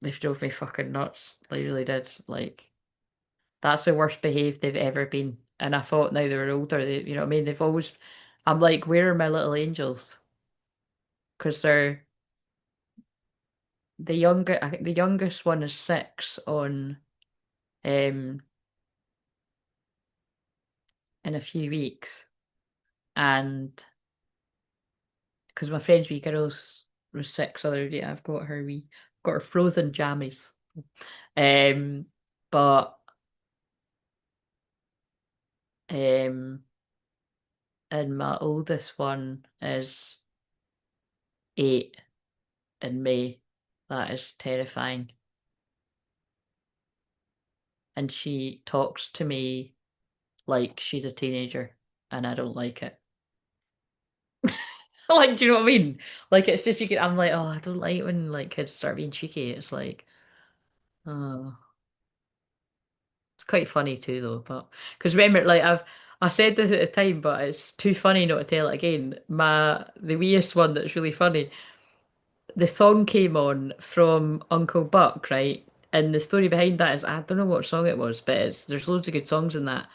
They drove me fucking nuts. They really did. Like that's the worst behaved they've ever been. And I thought now they were older, you know what I mean? They've always, I'm like, where are my little angels? Because they're the youngest one is 6 on um, in a few weeks, and because my friend's wee girls was 6 other day, I've got her frozen jammies. Um, but um, and my oldest one is 8 in May. That is terrifying. And she talks to me like she's a teenager, and I don't like it. Like, do you know what I mean? Like, it's just I'm like, oh, I don't like when like kids start being cheeky. It's like, oh, it's quite funny too, though. But because remember, like I said this at the time, but it's too funny not to tell it again. The weirdest one that's really funny. The song came on from Uncle Buck, right? And the story behind that is I don't know what song it was, but there's loads of good songs in that.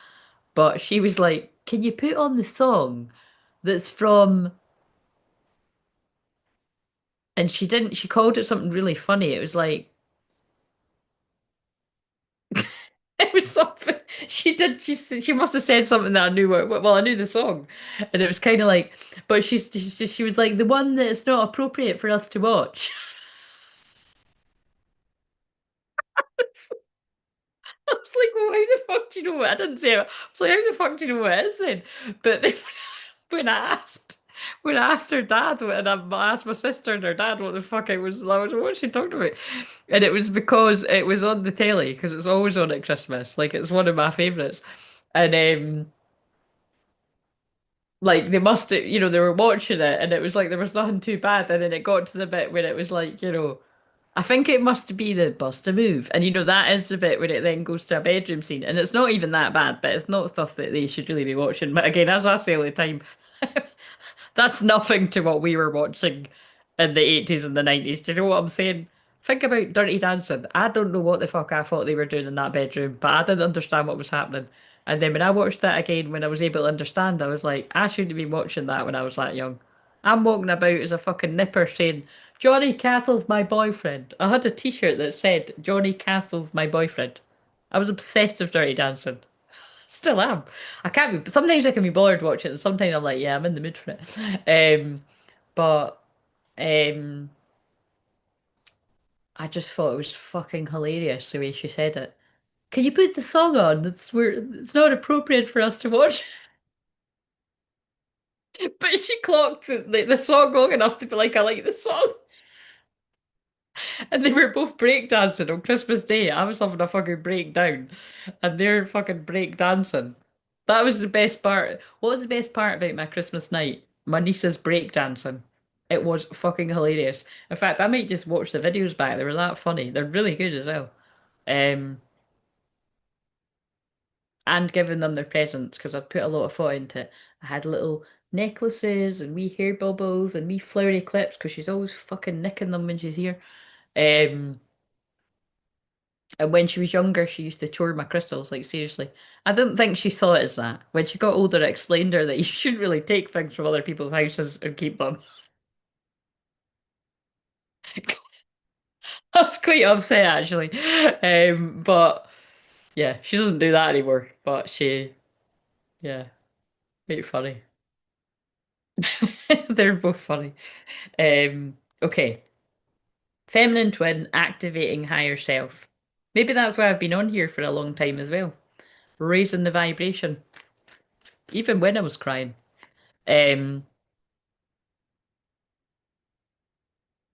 But she was like, "Can you put on the song that's from?" And she didn't. She called it something really funny. It was like it was something she did. She must have said something that I knew. Well, I knew the song, and it was kind of like. But she was like the one that's not appropriate for us to watch. I was like, well, how the fuck do you know what? I didn't say it. I was like, how the fuck do you know what it is then? But then when I asked, when I asked her dad, and I asked my sister and her dad what the fuck I was what she talked about, and it was because it was on the telly because it's always on at Christmas. Like it's one of my favourites, and like they must, they were watching it, and it was like there was nothing too bad, and then it got to the bit where it was like, I think it must be the bust a move. And that is the bit where it then goes to a bedroom scene. And it's not even that bad, but it's not stuff that they should really be watching. But again, as I say all the time, that's nothing to what we were watching in the 80s and the 90s. Do you know what I'm saying? Think about Dirty Dancing. I don't know what the fuck I thought they were doing in that bedroom, but I didn't understand what was happening. And then when I watched that again, when I was able to understand, I was like, I shouldn't have been watching that when I was that young. I'm walking about as a fucking nipper saying, Johnny Castle's my boyfriend. I had a t-shirt that said, Johnny Castle's my boyfriend. I was obsessed with Dirty Dancing. Still am. I can't be, sometimes I can be bored watching it, and sometimes I'm like, yeah, I'm in the mood for it. But um, I just thought it was fucking hilarious the way she said it. Can you put the song on? It's not appropriate for us to watch. But she clocked the song long enough to be like, I like the song. And they were both breakdancing on Christmas Day. I was having a fucking breakdown, and they're fucking breakdancing. That was the best part. What was the best part about my Christmas night? My niece's breakdancing. It was fucking hilarious. In fact, I might just watch the videos back. They were that funny. They're really good as well. Um, and giving them their presents because I put a lot of thought into it. I had little necklaces and wee hair bubbles and wee flowery clips because she's always fucking nicking them when she's here. Um, And when she was younger, she used to chore my crystals, like seriously. I didn't think she saw it as that. When she got older, I explained to her that you shouldn't really take things from other people's houses and keep them. I was quite upset actually. But yeah, she doesn't do that anymore. But yeah, quite funny. They're both funny. Okay. Feminine twin activating higher self. Maybe that's why I've been on here for a long time as well. Raising the vibration, even when I was crying. Um,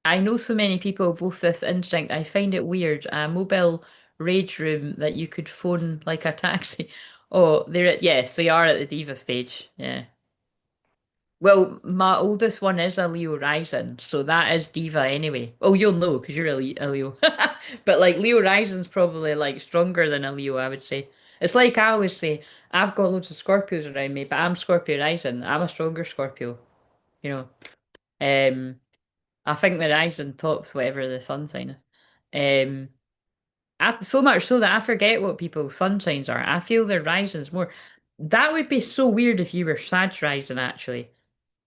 I know so many people with both this instinct. I find it weird. A mobile rage room that you could phone like a taxi. Oh, yes, they are at the diva stage. Yeah. Well, my oldest one is a Leo rising, so that is diva anyway. Oh, you'll know because you're a Leo. But like Leo rising's probably like stronger than a Leo, I would say. It's like I always say, I've got loads of Scorpios around me, but I'm Scorpio rising. I'm a stronger Scorpio, you know. I think the rising tops whatever the sun sign is. Um, so much so that I forget what people's sun signs are. I feel their rising's more. That would be so weird if you were Sag rising, actually.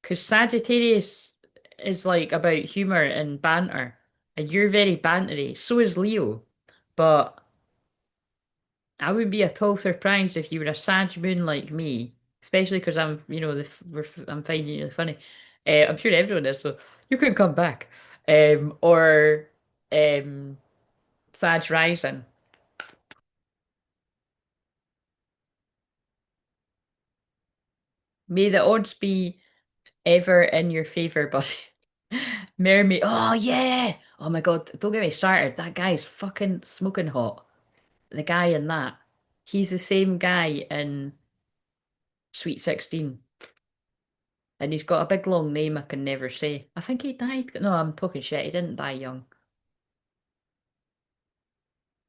Because Sagittarius is like about humor and banter, and you're very bantery. So is Leo. But I wouldn't be at all surprised if you were a Sag Moon like me, especially because I'm, you know, I'm finding you really funny. I'm sure everyone is, so you can come back. Or um, Sag Rising. May the odds be ever in your favor, buddy. Mermaid. Oh yeah. Oh my God. Don't get me started. That guy is fucking smoking hot. The guy in that. He's the same guy in Sweet 16. And he's got a big long name I can never say. I think he died. No, I'm talking shit. He didn't die young.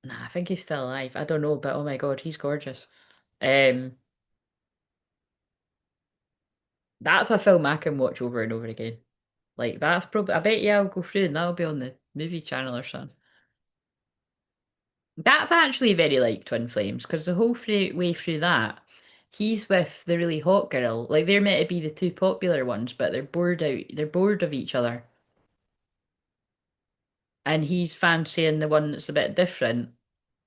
Nah, I think he's still alive. I don't know, but oh my God, he's gorgeous. Um, that's a film I can watch over and over again. Like that's probably. I bet you I'll go through and that'll be on the movie channel or something. That's actually very like Twin Flames because the whole way through that, he's with the really hot girl. Like they're meant to be the two popular ones, but they're bored out. They're bored of each other, and he's fancying the one that's a bit different.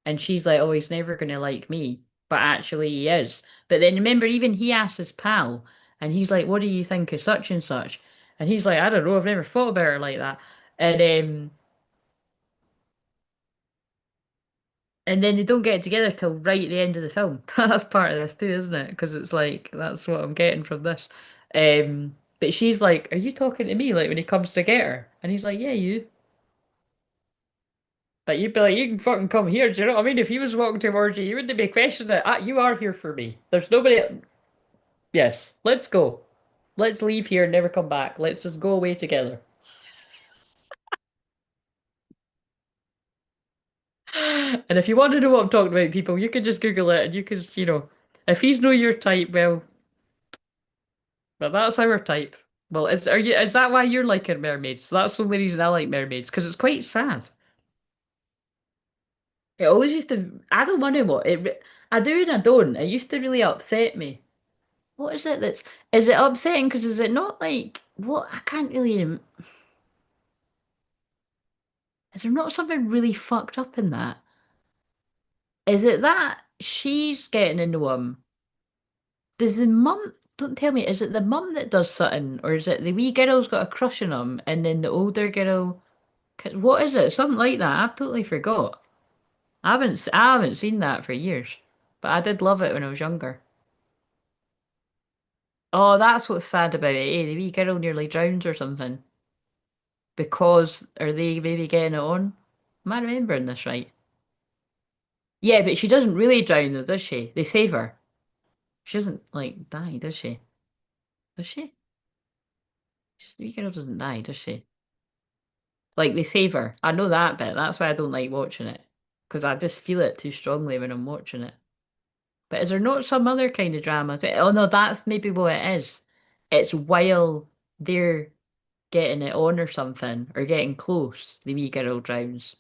And she's like, "Oh, he's never gonna like me," but actually he is. But then remember, even he asks his pal, and he's like, "What do you think of such and such?" And he's like, "I don't know. I've never thought about her like that." And and then they don't get together till right at the end of the film. That's part of this too, isn't it? Because it's like that's what I'm getting from this. But she's like, "Are you talking to me?" Like when he comes to get her, and he's like, "Yeah, you." But you'd be like, "You can fucking come here." Do you know what I mean? If he was walking towards you, you wouldn't be questioning it. Ah, you are here for me. There's nobody. Yes, let's go. Let's leave here and never come back. Let's just go away together. And if you want to know what I'm talking about, people, you can just Google it and you can, if he's no your type, well, but that's our type. Well, is that why you're liking mermaids? That's the only reason I like mermaids, because it's quite sad. It always used to. I don't want to what I do and I don't. It used to really upset me. What is it that's? Is it upsetting? Because is it not like what? I can't really. Is there not something really fucked up in that? Is it that she's getting into him? Does the mum? Don't tell me. Is it the mum that does something, or is it the wee girl's got a crush on him, and then the older girl? What is it? Something like that. I've totally forgot. I haven't seen that for years, but I did love it when I was younger. Oh, that's what's sad about it. Eh? The wee girl nearly drowns or something because are they maybe getting it on? Am I remembering this right? Yeah, but she doesn't really drown though, does she? They save her. She doesn't like die, does she? Does she? The girl doesn't die, does she? Like they save her. I know that bit. That's why I don't like watching it. Because I just feel it too strongly when I'm watching it. But is there not some other kind of drama? Oh no, that's maybe what it is. It's while they're getting it on or something, or getting close, the wee girl drowns.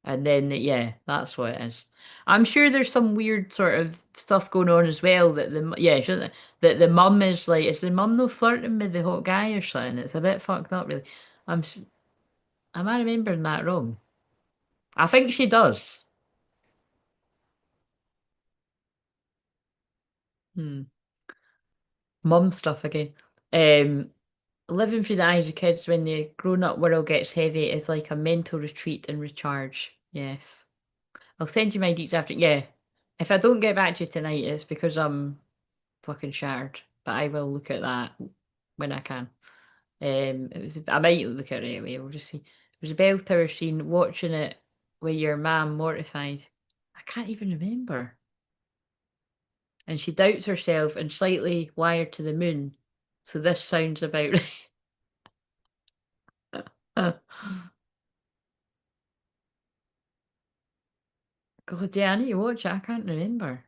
And then, yeah, that's what it is. I'm sure there's some weird sort of stuff going on as well that yeah, shouldn't it? That the mum is like, is the mum no flirting with the hot guy or something? It's a bit fucked up, really. I'm, s- am I remembering that wrong? I think she does. Hmm. Mum stuff again. Um, Living through the eyes of kids when the grown-up world gets heavy is like a mental retreat and recharge. Yes. I'll send you my deets after. Yeah. If I don't get back to you tonight, it's because I'm fucking shattered. But I will look at that when I can. I might look at it anyway. We'll just see. It was a bell tower scene. Watching it with your mum mortified. I can't even remember. And she doubts herself and slightly wired to the moon. So this sounds about right. God, yeah, I need to watch it. I can't remember.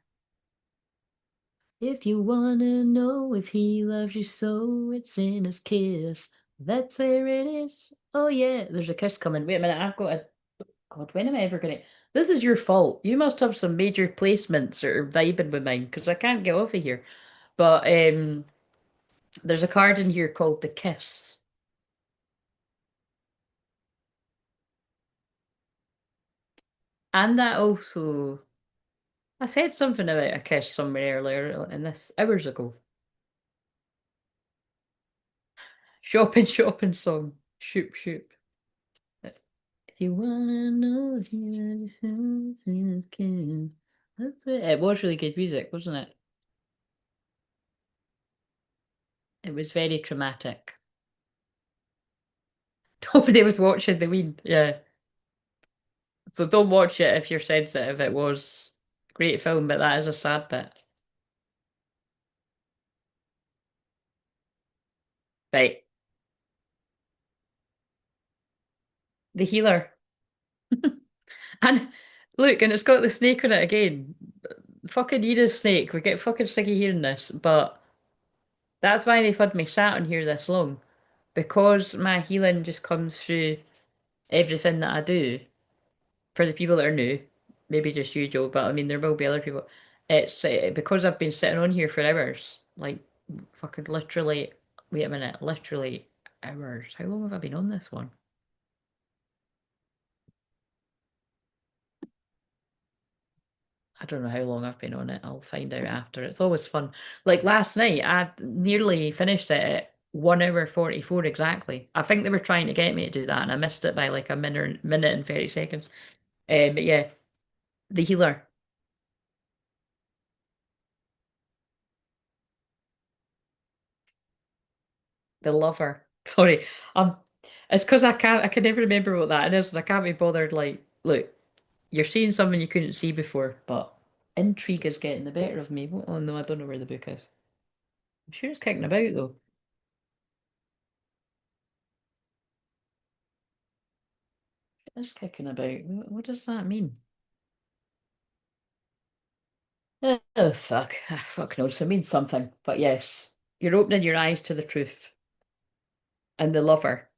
If you wanna know if he loves you so, it's in his kiss. That's where it is. Oh yeah, there's a kiss coming. Wait a minute, I've got a. God, when am I ever gonna? This is your fault. You must have some major placements or vibing with mine because I can't get off of here. But there's a card in here called the Kiss, and that also. I said something about a kiss somewhere earlier in this hours ago. Shopping, shopping song. Shoop, shoop. If you wanna know if you're something can. That's it. It was really good music, wasn't it? It was very traumatic. Nobody was watching the Ween. Yeah. So don't watch it if you're sensitive. It was a great film, but that is a sad bit. Right. The healer. And look, and it's got the snake on it again. Fucking need a snake. We get fucking sick of hearing this, but that's why they've had me sat on here this long. Because my healing just comes through everything that I do. For the people that are new, maybe just you, Joe, but I mean, there will be other people. It's because I've been sitting on here for hours. Like, fucking literally, wait a minute, literally hours. How long have I been on this one? I don't know how long I've been on it. I'll find out after. It's always fun. Like last night, I nearly finished it at 1 hour 44 exactly. I think they were trying to get me to do that, and I missed it by like a minute and 30 seconds. But yeah, the healer, the lover. Sorry, um, it's because I can never remember what that is, and I can't be bothered. Like, look, you're seeing something you couldn't see before, but intrigue is getting the better of me. Oh no, I don't know where the book is. I'm sure it's kicking about though. It's kicking about. What does that mean? Oh, fuck. Ah, fuck knows. It means something. But yes, you're opening your eyes to the truth. And the lover.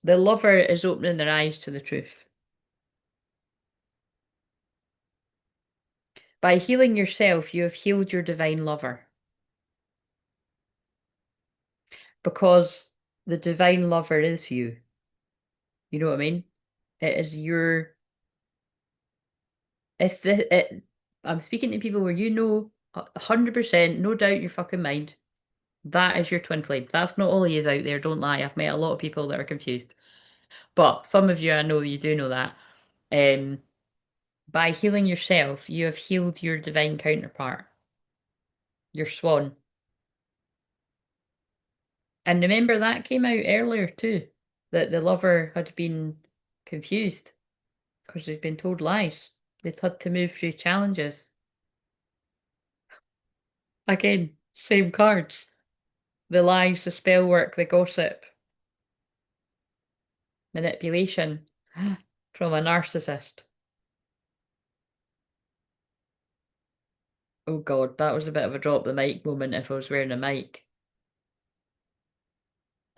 The lover is opening their eyes to the truth. By healing yourself, you have healed your divine lover. Because the divine lover is you. You know what I mean? It is your. If the. I'm speaking to people where you know 100%, no doubt in your fucking mind, that is your twin flame. That's not all he is out there, don't lie. I've met a lot of people that are confused. But some of you, I know you do know that. Um, by healing yourself, you have healed your divine counterpart, your swan. And remember that came out earlier too, that the lover had been confused because they'd been told lies. They'd had to move through challenges. Again, same cards. The lies, the spell work, the gossip, manipulation from a narcissist. Oh God, that was a bit of a drop the mic moment if I was wearing a mic.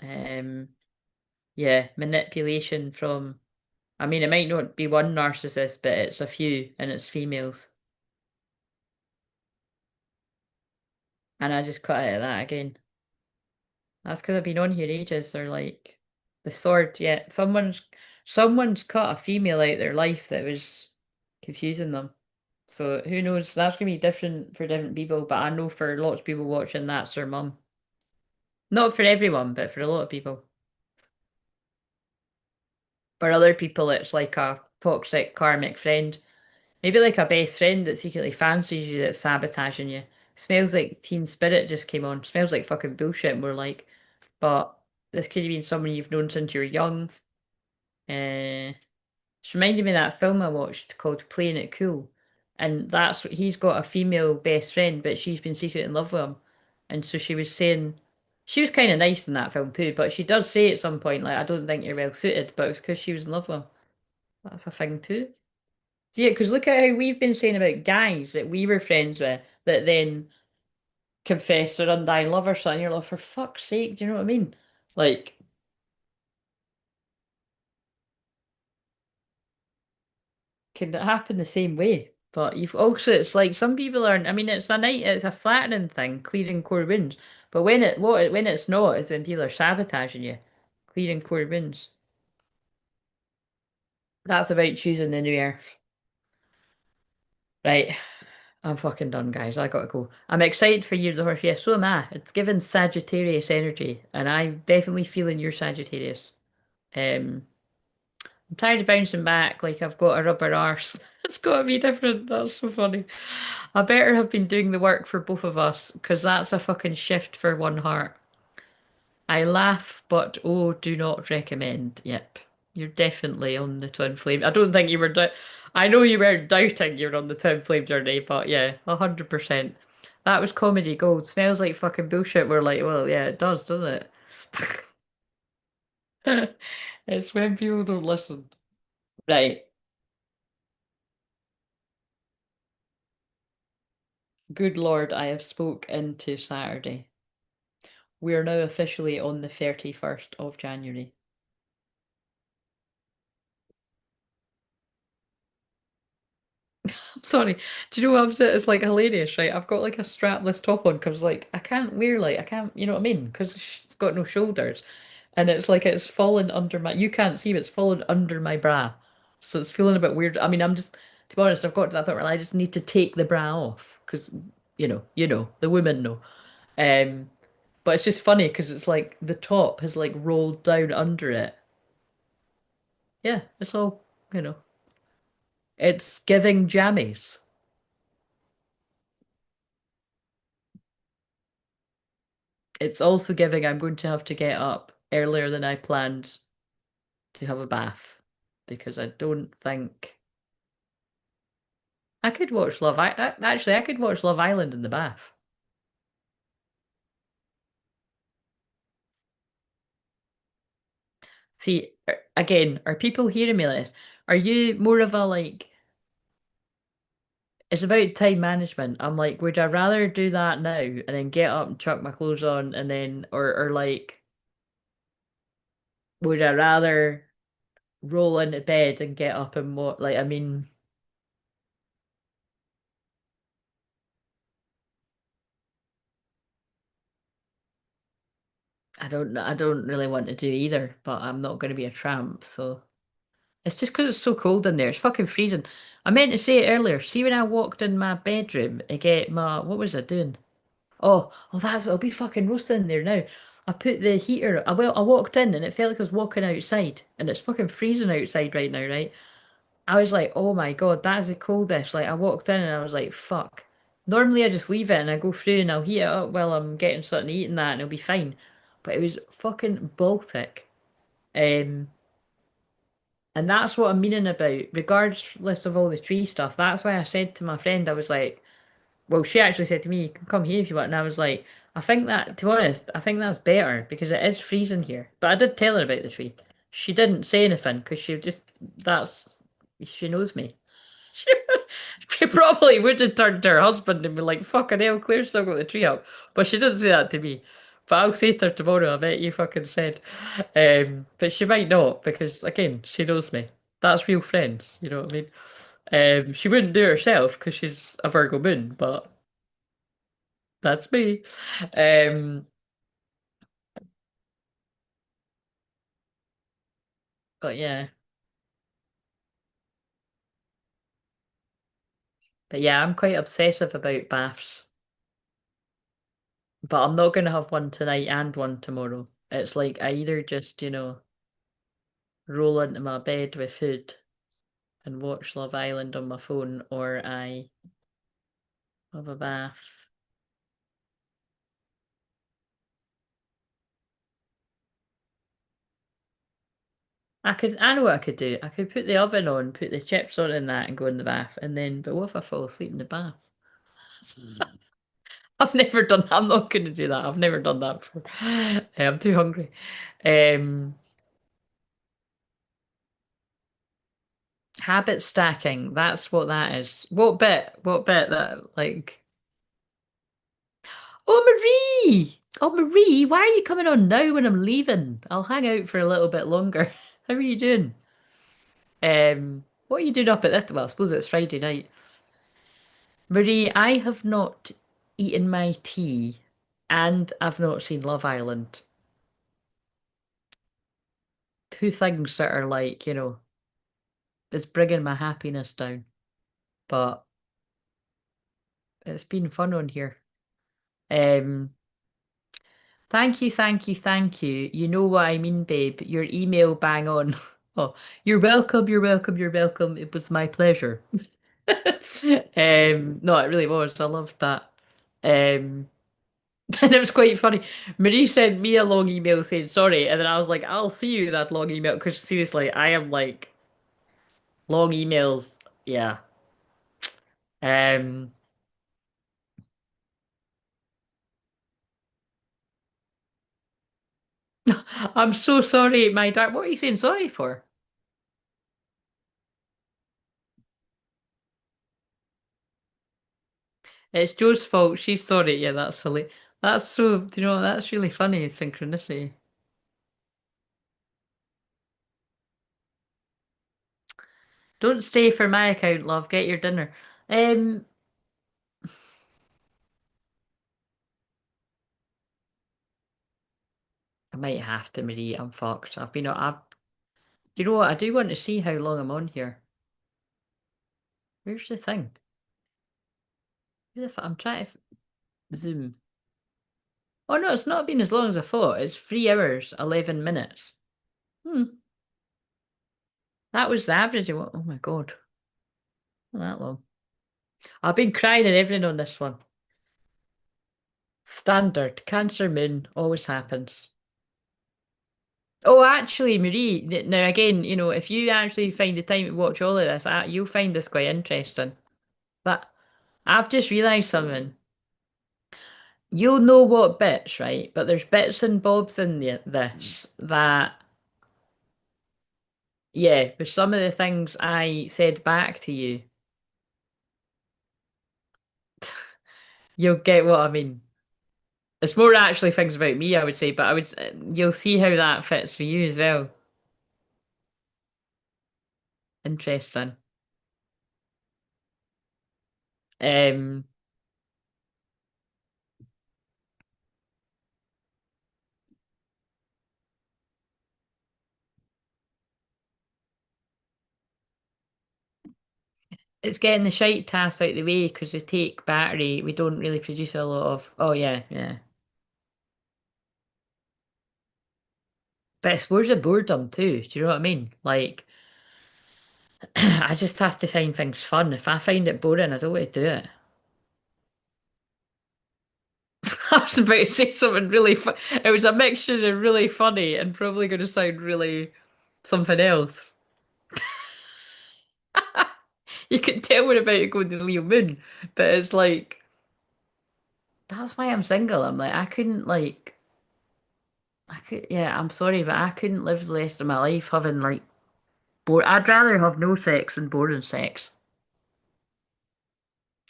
Um, yeah, manipulation from, I mean, it might not be one narcissist, but it's a few and it's females. And I just cut out of that again. That's because I've been on here ages. They're like the sword. Yeah, someone's cut a female out their life that was confusing them. So who knows? That's gonna be different for different people. But I know for lots of people watching, that's their mum. Not for everyone, but for a lot of people. For other people, it's like a toxic karmic friend. Maybe like a best friend that secretly fancies you that's sabotaging you. Smells like Teen Spirit just came on. Smells like fucking bullshit, more like. But this could have been someone you've known since you were young. It's reminded me of that film I watched called Playing It Cool. And that's what he's got a female best friend, but she's been secret in love with him. And so she was saying, she was kind of nice in that film too, but she does say at some point, like, I don't think you're well suited, but it was because she was in love with him. That's a thing too. Yeah, because look at how we've been saying about guys that we were friends with that then confess their undying love or something. You're like, for fuck's sake, do you know what I mean? Like, can it happen the same way? But you've also, it's like some people aren't, I mean, it's a flattering thing, clearing core wounds. But when it's not, is when people are sabotaging you, clearing core wounds. That's about choosing the new earth. Right. I'm fucking done, guys. I gotta go. I'm excited for Year of the Horse. Yes, so am I. It's given Sagittarius energy, and I'm definitely feeling your Sagittarius. Um, I'm tired of bouncing back like I've got a rubber arse. It's gotta be different. That's so funny. I better have been doing the work for both of us, because that's a fucking shift for one heart. I laugh, but oh, do not recommend. Yep. You're definitely on the twin flame. I don't think you were I know you weren't doubting you're on the twin flame journey, but yeah, 100%. That was comedy gold. Smells like fucking bullshit. We're like, well, yeah, it does, doesn't it? It's when people don't listen. Right. Good Lord, I have spoke into Saturday. We are now officially on the 31st of January. I'm sorry. Do you know what I'm saying? It's like hilarious, right? I've got like a strapless top on because like I can't wear like I can't, you know what I mean? Because it's got no shoulders, and it's like it's fallen under my. You can't see, but it's fallen under my bra, so it's feeling a bit weird. I mean, I'm just to be honest, I've got to that point where I just need to take the bra off because the women know. Um, but it's just funny because it's like the top has like rolled down under it. Yeah, it's all you know. It's giving jammies. It's also giving I'm going to have to get up earlier than I planned to have a bath because I don't think I could watch Actually, I could watch Love Island in the bath. See, again, are people hearing me like this? Are you more of a like, it's about time management. I'm like, would I rather do that now and then get up and chuck my clothes on and then, or like, would I rather roll into bed and get up and what, like, I mean, I don't really want to do either, but I'm not going to be a tramp, so it's just because it's so cold in there. It's fucking freezing. I meant to say it earlier. See when I walked in my bedroom to get my what was I doing? Oh, that's what I'll be fucking roasting in there now. I put the heater. I walked in and it felt like I was walking outside, and it's fucking freezing outside right now, right? I was like, oh my God, that is the coldest. Like I walked in and I was like, fuck. Normally I just leave it and I go through and I'll heat it up while I'm getting something to eat and that and it'll be fine. But it was fucking Baltic. Um, and that's what I'm meaning about, regardless of all the tree stuff. That's why I said to my friend, I was like, well, she actually said to me, you can come here if you want. And I was like, I think that, to be honest, I think that's better because it is freezing here. But I did tell her about the tree. She didn't say anything because she knows me. She, she probably would have turned to her husband and been like, fucking hell, Claire's still got the tree up. But she didn't say that to me. But I'll say to her tomorrow, I bet you fucking said. But she might not because, again, she knows me. That's real friends, you know what I mean? She wouldn't do it herself because she's a Virgo moon, but that's me. Um, but yeah. But yeah, I'm quite obsessive about baths. But I'm not gonna have one tonight and one tomorrow. It's like I either just, roll into my bed with food and watch Love Island on my phone, or I have a bath. I know what I could do. I could put the oven on, put the chips on in that, and go in the bath, and then. But what if I fall asleep in the bath? I've never done that. I'm not going to do that. I've never done that before. I'm too hungry. Um, habit stacking. That's what that is. What bit? What bit that like? Oh, Marie! Oh, Marie, why are you coming on now when I'm leaving? I'll hang out for a little bit longer. How are you doing? What are you doing up at this? Well, I suppose it's Friday night. Marie, I have not eaten my tea and I've not seen Love Island. Two things that are like, it's bringing my happiness down. But It's been fun on here. Um, Thank you, thank you, thank you. You know what I mean, babe. Your email bang on. Oh, you're welcome, you're welcome, you're welcome. It was my pleasure. No, it really was. I loved that. Um, and it was quite funny. Marie sent me a long email saying sorry, and then I was like, I'll see you that long email because seriously, I am like long emails. Yeah. Um, I'm so sorry, my dad. What are you saying sorry for? It's Joe's fault. She's sorry. Yeah, that's silly. That's so, that's really funny, synchronicity. Don't stay for my account, love. Get your dinner. Um, I might have to, Marie. I'm fucked. Do you know what? I do want to see how long I'm on here. Where's the thing? I'm trying to zoom. Oh no, it's not been as long as I thought. It's 3 hours, 11 minutes. Hmm. That was the average. Oh my God. Not that long. I've been crying and everything on this one. Standard. Cancer moon always happens. Oh, actually, Marie, now again, if you actually find the time to watch all of this, you'll find this quite interesting. But I've just realised something. You'll know what bits, right? But there's bits and bobs in this that, yeah, with some of the things I said back to you, you'll get what I mean. It's more actually things about me, I would say, but you'll see how that fits for you as well. Interesting. Um, It's getting the shite tasks out of the way because they take battery. We don't really produce a lot of. Oh yeah, yeah. But it's words of boredom too. Do you know what I mean? Like, I just have to find things fun. If I find it boring, I don't want to do it. I was about to say something really fun. It was a mixture of really funny and probably going to sound really something else. You can tell we're about to go to Leo Moon, but it's like that's why I'm single. I'm like I could, yeah, I'm sorry, but I couldn't live the rest of my life having like I'd rather have no sex than boring sex.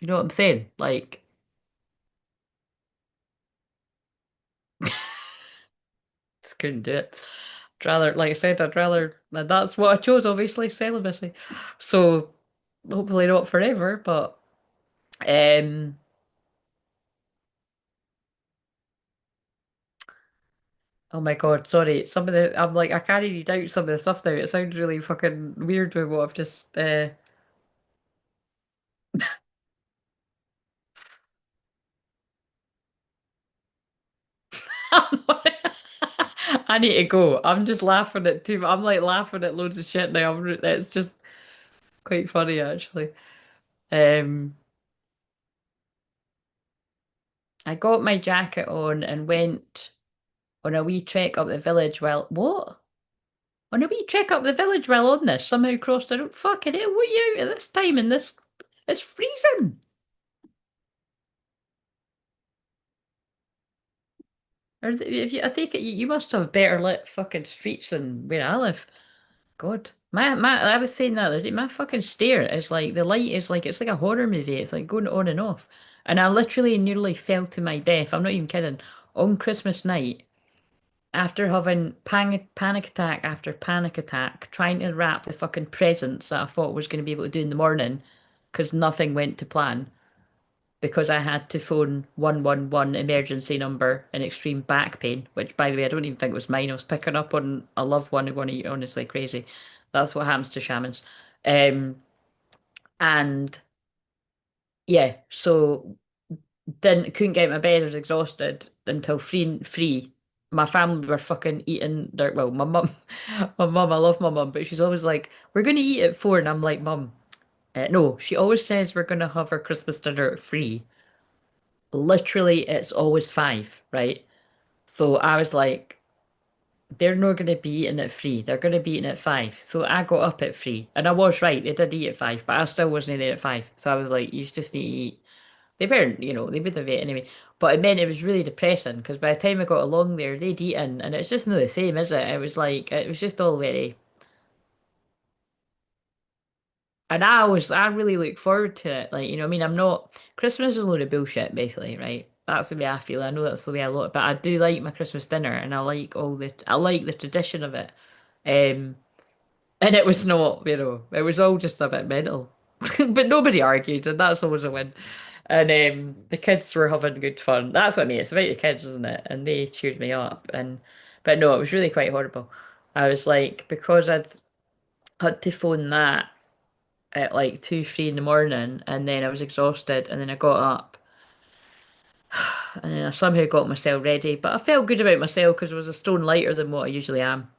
You know what I'm saying? Like, just couldn't do it. I'd rather, like I said, and that's what I chose, obviously, celibacy. So, hopefully not forever, but, um, oh my God, sorry. I'm like, I can't read out some of the stuff now. It sounds really fucking weird with what I've just, I need to go. I'm just laughing at I'm like laughing at loads of shit now. It's just quite funny, actually. Um, I got my jacket on and went on a wee trek up the village while what? On a wee trek up the village while on this, somehow crossed the road. Fucking hell, what are you out at this time in this? It's freezing. If you, I take it you must have better lit fucking streets than where I live. God, I was saying that the other day. My fucking stair is like the light is like it's like a horror movie. It's like going on and off, and I literally nearly fell to my death. I'm not even kidding. On Christmas night, after having panic attack after panic attack, trying to wrap the fucking presents that I thought I was going to be able to do in the morning, because nothing went to plan, because I had to phone 111 emergency number in extreme back pain, which by the way, I don't even think it was mine. I was picking up on a loved one of you, honestly crazy. That's what happens to shamans. Um, and yeah, so Didn't couldn't get out of bed. I was exhausted until three. My family were fucking eating their well, my mum, my mum. I love my mum, but she's always like, "We're gonna eat at 4," and I'm like, "Mum, no." She always says we're gonna have our Christmas dinner at 3. Literally, it's always 5, right? So I was like, they're not gonna be eating at 3. They're gonna be eating at 5. So I got up at 3, and I was right. They did eat at 5, but I still wasn't there at 5. So I was like, you just need to eat. They weren't, they would have ate anyway. But it meant it was really depressing because by the time I got along there, they'd eaten, and it's just not the same, is it? It was like it was just all very. And I really look forward to it. Like, I mean, I'm not. Christmas is a load of bullshit, basically, right? That's the way I feel. I know that's the way I look, but I do like my Christmas dinner, and I like the tradition of it. Um, and it was not, it was all just a bit mental. But nobody argued, and that's always a win. And the kids were having good fun. That's what I mean. It's about the kids, isn't it? And they cheered me up. But no, it was really quite horrible. I was like, because I'd had to phone that at like 2, 3 in the morning, and then I was exhausted, and then I got up, and then I somehow got myself ready. But I felt good about myself because I was a stone lighter than what I usually am.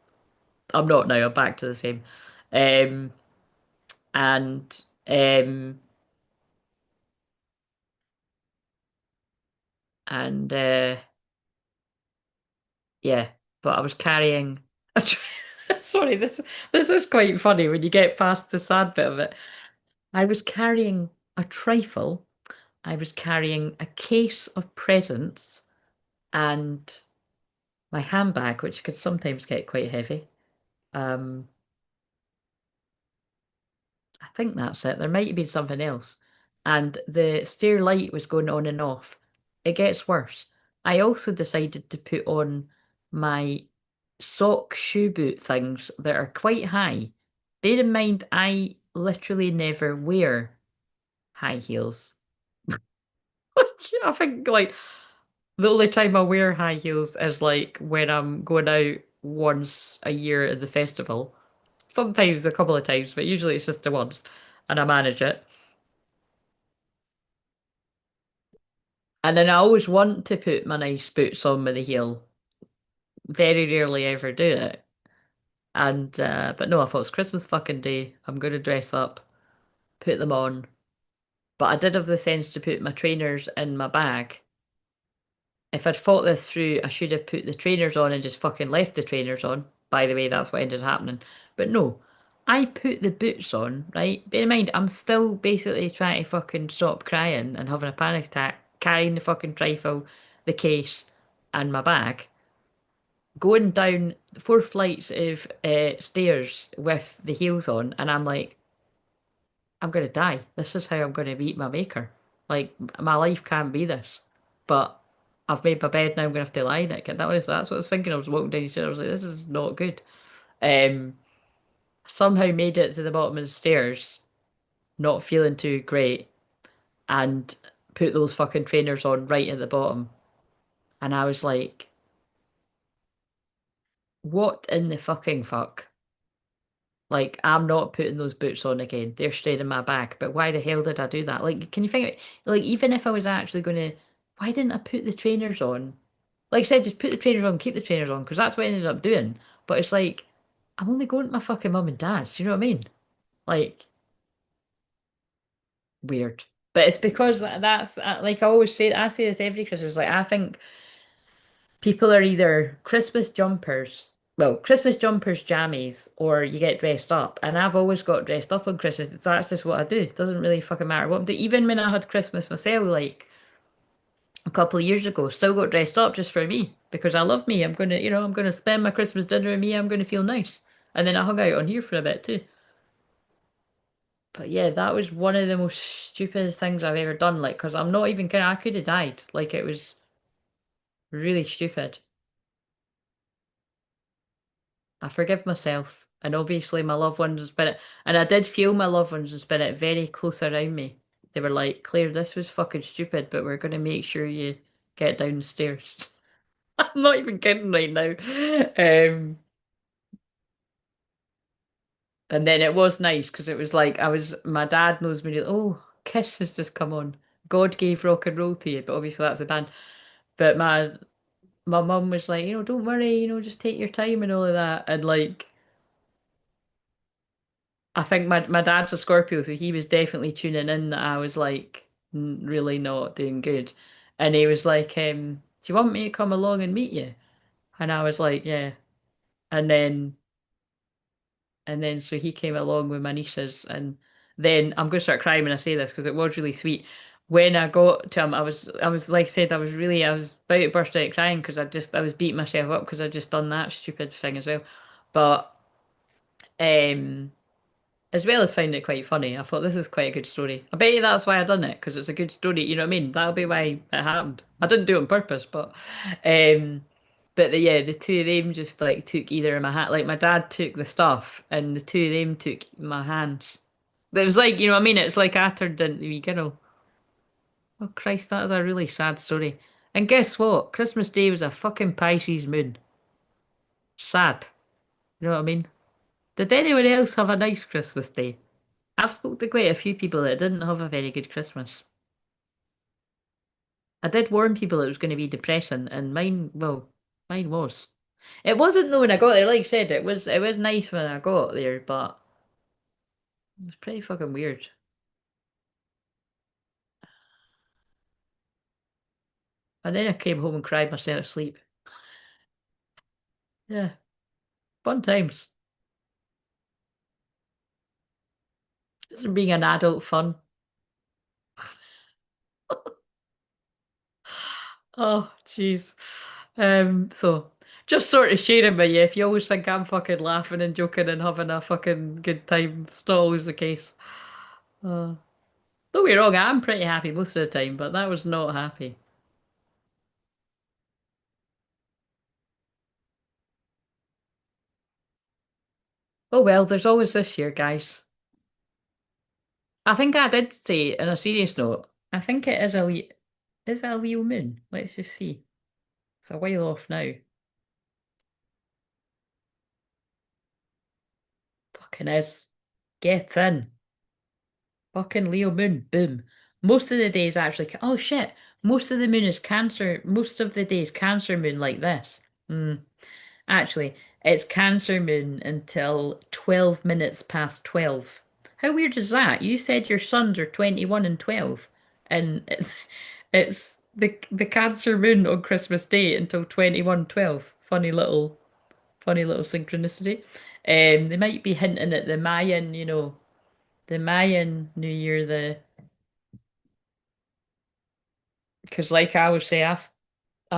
I'm not now. I'm back to the same. Um, and um, and yeah, but I was carrying a sorry, this is quite funny when you get past the sad bit of it. I was carrying a trifle. I was carrying a case of presents and my handbag, which could sometimes get quite heavy. Um, I think that's it. There might have been something else. And the stair light was going on and off. It gets worse. I also decided to put on my sock shoe boot things that are quite high. Bear in mind, I literally never wear high heels. I think like the only time I wear high heels is like when I'm going out once a year at the festival. Sometimes a couple of times, but usually it's just the once, and I manage it. And then I always want to put my nice boots on with a heel. Very rarely ever do it. And but no, I thought it's Christmas fucking day. I'm gonna dress up, put them on. But I did have the sense to put my trainers in my bag. If I'd thought this through, I should have put the trainers on and just fucking left the trainers on. By the way, that's what ended up happening. But no, I put the boots on, right? Bear in mind, I'm still basically trying to fucking stop crying and having a panic attack, carrying the fucking trifle, the case, and my bag, going down 4 flights of stairs with the heels on, and I'm like, I'm gonna die. This is how I'm gonna meet my maker. Like my life can't be this. But I've made my bed now. I'm gonna have to lie in it. That's what I was thinking. I was walking down the stairs. I was like, this is not good. Um, Somehow made it to the bottom of the stairs, not feeling too great, and put those fucking trainers on right at the bottom. And I was like, what in the fucking fuck? Like, I'm not putting those boots on again. They're staying in my bag. But why the hell did I do that? Like, can you think of it? Like, even if I was actually going to, why didn't I put the trainers on? Like I said, just put the trainers on, keep the trainers on, because that's what I ended up doing. But it's like, I'm only going to my fucking mum and dad's. You know what I mean? Like, weird. But it's because that's, like I always say, I say this every Christmas. Like, I think people are either Christmas jumpers, jammies, or you get dressed up. And I've always got dressed up on Christmas. That's just what I do. It doesn't really fucking matter what. But even when I had Christmas myself, like a couple of years ago, still got dressed up just for me because I love me. I'm gonna spend my Christmas dinner with me. I'm gonna feel nice. And then I hung out on here for a bit too. But yeah, that was one of the most stupidest things I've ever done. Like, because I'm not even kidding. I could have died. Like, it was really stupid. I forgive myself, and obviously my loved ones and spirit, and I did feel my loved ones and spirit very close around me. They were like, Claire, this was fucking stupid, but we're gonna make sure you get down the stairs. I'm not even kidding right now. Um, and then it was nice because it was like my dad knows me. Oh, Kiss has just come on. God gave rock and roll to you, but obviously that's a band. But my mum was like, don't worry, just take your time and all of that. And like, I think my dad's a Scorpio, so he was definitely tuning in that I was like really not doing good. And he was like, do you want me to come along and meet you? And I was like, yeah. And then so he came along with my nieces, and then I'm going to start crying when I say this because it was really sweet. When I got to him, I was like I said, I was about to burst out crying because I was beating myself up because I just done that stupid thing as well. But um, as well as finding it quite funny, I thought this is quite a good story. I bet you that's why I done it because it's a good story. You know what I mean? That'll be why it happened. I didn't do it on purpose, um, yeah, the two of them just like took either of my hand. Like my dad took the stuff, and the two of them took my hands. It was like, you know what I mean? It's like I turned into a wee girl. Oh Christ, that is a really sad story. And guess what? Christmas Day was a fucking Pisces moon. Sad. You know what I mean? Did anyone else have a nice Christmas Day? I've spoke to quite a few people that didn't have a very good Christmas. I did warn people it was going to be depressing, and mine was. It wasn't though when I got there. Like I said, it was nice when I got there, but it was pretty fucking weird. And then I came home and cried myself to sleep. Yeah, fun times. Isn't being an adult fun? Oh, jeez. So just sort of sharing with you. If you always think I'm fucking laughing and joking and having a fucking good time, it's not always the case. Uh, don't get me wrong, I'm pretty happy most of the time, but that was not happy. Oh well, there's always this year, guys. I think I did say, on a serious note, I think it is is it a Leo moon? Let's just see. It's a while off now. Fucking is. Get in. Fucking Leo moon. Boom. Most of the days actually. Oh shit. Most of the moon is Cancer. Most of the days Cancer moon like this. Hmm. Actually, it's Cancer moon until 12 minutes past 12. How weird is that? You said your sons are 21 and 12, and it's the Cancer moon on Christmas Day until 21:12. Funny little synchronicity. They might be hinting at the Mayan, the Mayan New Year, because like I would say, I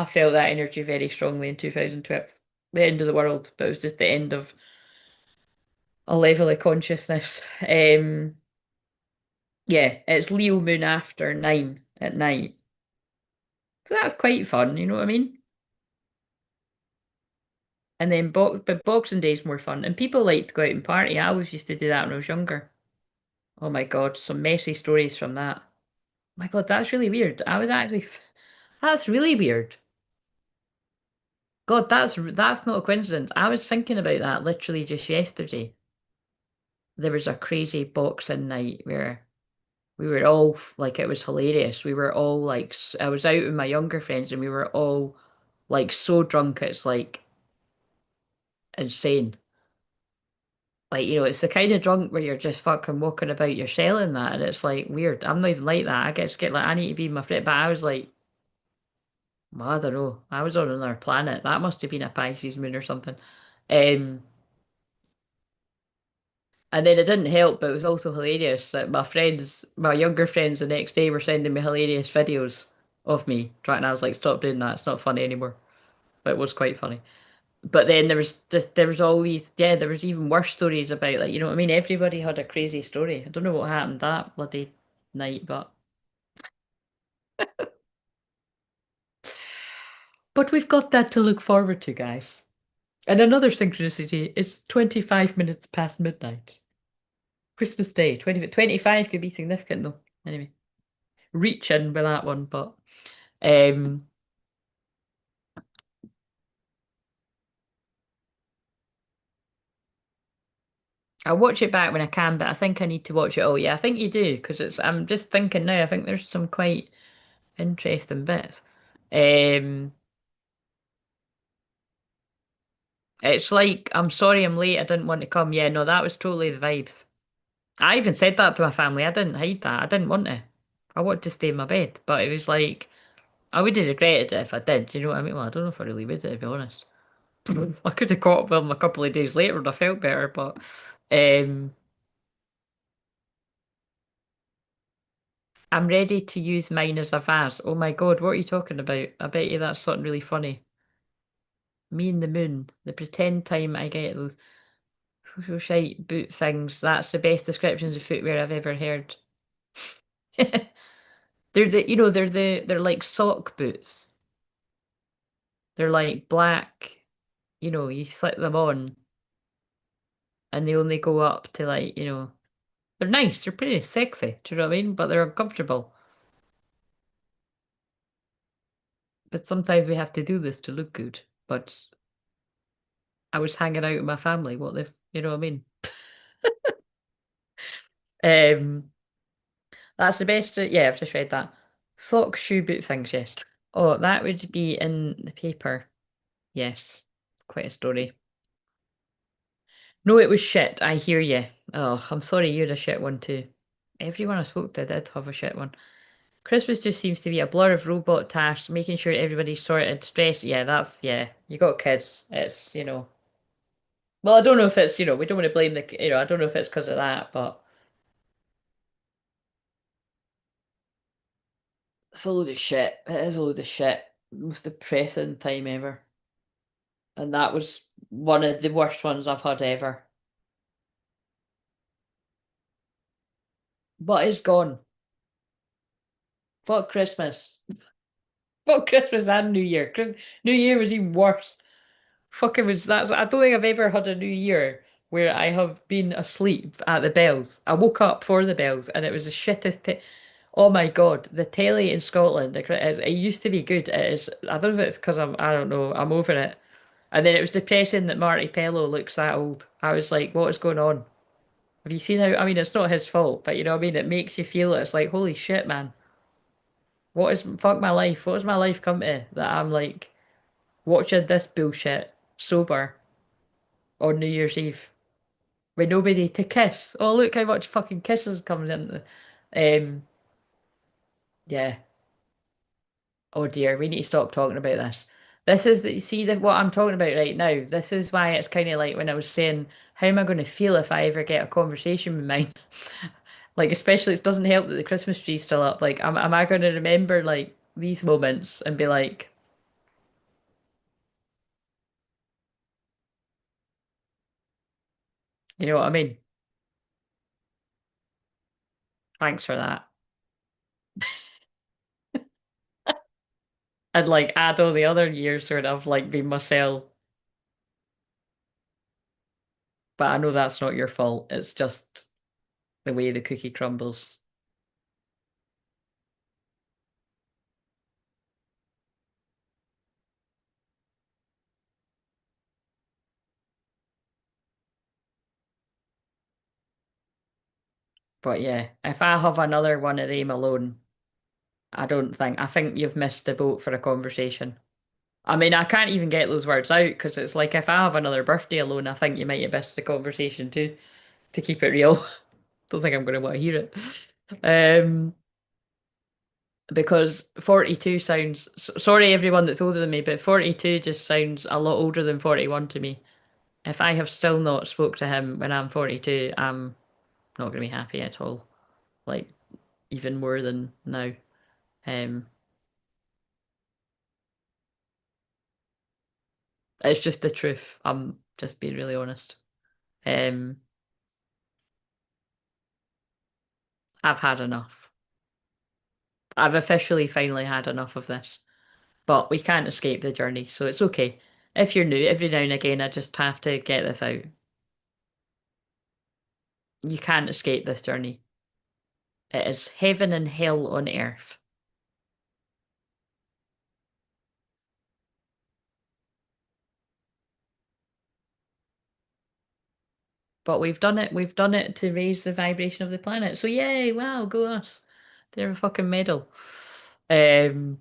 felt that energy very strongly in 2012, the end of the world, but it was just the end of a level of consciousness. Yeah, it's Leo moon after 9 at night. So that's quite fun, you know what I mean? And then but Boxing Day's more fun. And people like to go out and party. I always used to do that when I was younger. Oh my God, some messy stories from that. My God, that's really weird. That's really weird. God, that's not a coincidence. I was thinking about that literally just yesterday. There was a crazy boxing night where we were all like, it was hilarious. We were all like, I was out with my younger friends and we were all like so drunk it's like insane. Like, it's the kind of drunk where you're just fucking walking about your cell and that, and it's like weird. I'm not even like that. I get like, I need to be my friend, but I was like, well, I don't know. I was on another planet. That must have been a Pisces moon or something. Um, and then it didn't help, but it was also hilarious that my younger friends, the next day were sending me hilarious videos of me trying. And I was like, stop doing that. It's not funny anymore. But it was quite funny. But then there was all these, yeah, there was even worse stories about, like, you know what I mean? Everybody had a crazy story. I don't know what happened that bloody night, but we've got that to look forward to, guys. And another synchronicity is 25 minutes past midnight. Christmas Day, 25 could be significant though. Anyway, reach in with that one, but um I'll watch it back when I can, but I think I need to watch it all. Yeah, I think you do, because it's I'm just thinking now, I think there's some quite interesting bits. Um it's like, I'm sorry I'm late, I didn't want to come. Yeah, no, that was totally the vibes. I even said that to my family. I didn't hide that. I didn't want to. I wanted to stay in my bed. But it was like, I would have regretted it if I did. Do you know what I mean? Well, I don't know if I really would, to be honest. I could have caught up with them a couple of days later and I felt better, but um, I'm ready to use mine as a vase. Oh my God, what are you talking about? I bet you that's something really funny. Me and the moon, the pretend time I get those social shite boot things. That's the best descriptions of footwear I've ever heard. They're they're like sock boots. They're like black, you slip them on and they only go up to like, they're nice, they're pretty sexy, do you know what I mean? But they're uncomfortable. But sometimes we have to do this to look good. But I was hanging out with my family, what if, you know what I mean? Um, that's the best, yeah, I've just read that. Sock shoe boot things, yes. Oh, that would be in the paper. Yes, quite a story. No, it was shit. I hear you. Oh, I'm sorry you're a shit one too. Everyone I spoke to did have a shit one. Christmas just seems to be a blur of robot tasks, making sure everybody's sorted. Stress, yeah, yeah. You got kids. It's. Well, I don't know if it's, we don't want to blame I don't know if it's because of that, but it's a load of shit. It is a load of shit. Most depressing time ever. And that was one of the worst ones I've had ever. But it's gone. Fuck Christmas. Fuck Christmas and New Year. New Year was even worse. Fucking was that's I don't think I've ever had a New Year where I have been asleep at the bells. I woke up for the bells and it was the shittest. Oh my God, the telly in Scotland, it used to be good. It is. I don't know if it's because I don't know. I'm over it. And then it was depressing that Marty Pellow looks that old. I was like, what is going on? Have you seen how? I mean, it's not his fault, but you know what I mean. It makes you feel it. It's like, holy shit, man. What is fuck my life? What has my life come to that I'm like watching this bullshit sober on New Year's Eve with nobody to kiss? Oh, look how much fucking kisses comes in. Yeah. Oh dear, we need to stop talking about this. This is, you see what I'm talking about right now. This is why it's kind of like when I was saying, how am I going to feel if I ever get a conversation with mine? Like, especially, it doesn't help that the Christmas tree's still up. Like, am I going to remember like these moments and be like, you know what I mean? Thanks for that. And like add all the other years sort of like being myself. But I know that's not your fault. It's just the way the cookie crumbles. But yeah, if I have another one of them alone, I think you've missed the boat for a conversation. I mean, I can't even get those words out because it's like if I have another birthday alone, I think you might have missed the conversation too, to keep it real. Don't think I'm going to want to hear it. Um, because 42 sounds, sorry everyone that's older than me, but 42 just sounds a lot older than 41 to me. If I have still not spoke to him when I'm 42, I'm not going to be happy at all. Like, even more than now. Um, it's just the truth. I'm just being really honest. Um, I've had enough. I've officially finally had enough of this. But we can't escape the journey, so it's okay. If you're new, every now and again, I just have to get this out. You can't escape this journey. It is heaven and hell on earth. But we've done it. We've done it to raise the vibration of the planet. So yay! Wow, go us. They're a fucking medal. Um,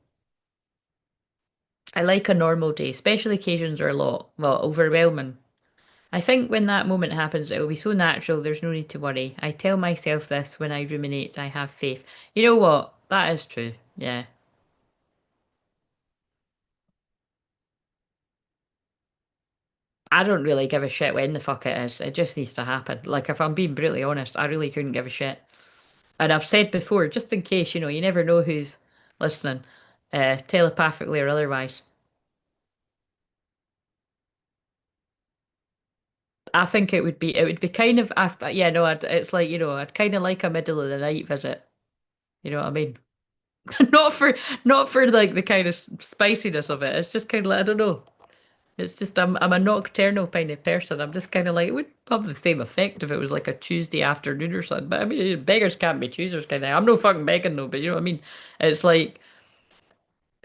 I like a normal day. Special occasions are a lot, well, overwhelming. I think when that moment happens, it will be so natural, there's no need to worry. I tell myself this when I ruminate, I have faith. You know what? That is true. Yeah. I don't really give a shit when the fuck it is. It just needs to happen. Like, if I'm being brutally honest, I really couldn't give a shit. And I've said before, just in case, you never know who's listening, telepathically or otherwise. I think it would be kind of, yeah, no, it's like, I'd kind of like a middle of the night visit. You know what I mean? Not for not for like the kind of spiciness of it. It's just kind of like I don't know. It's just I'm a nocturnal kind of person. I'm just kind of like it would have the same effect if it was like a Tuesday afternoon or something. But I mean, beggars can't be choosers kind of. I'm no fucking begging though, but you know what I mean. It's like,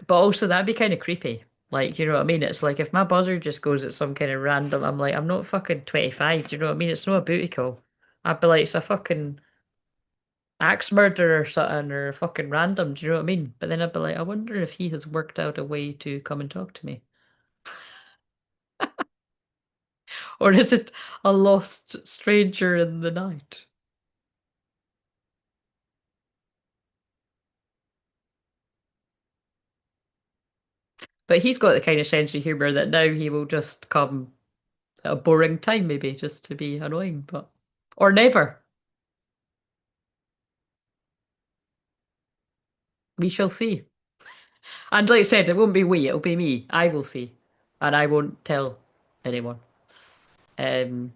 but also that'd be kind of creepy. Like you know what I mean. It's like if my buzzer just goes at some kind of random. I'm like I'm not fucking 25. Do you know what I mean? It's not a booty call. I'd be like it's a fucking axe murder or something or fucking random, do you know what I mean? But then I'd be like, I wonder if he has worked out a way to come and talk to me. Or is it a lost stranger in the night? But he's got the kind of sense of humour that now he will just come at a boring time, maybe, just to be annoying, but or never. We shall see. And like I said, it won't be we, it'll be me. I will see. And I won't tell anyone. Um,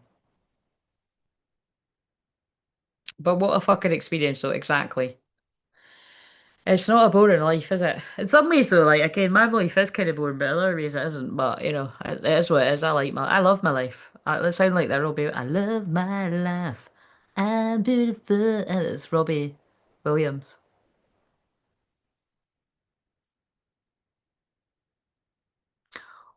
but what a fucking experience, though, exactly. It's not a boring life, is it? In some ways, though, like again, my life is kind of boring, but in other ways it isn't. But it is what it is. I love my life. It sound like that Robbie. I love my life. I'm beautiful. And it's Robbie Williams.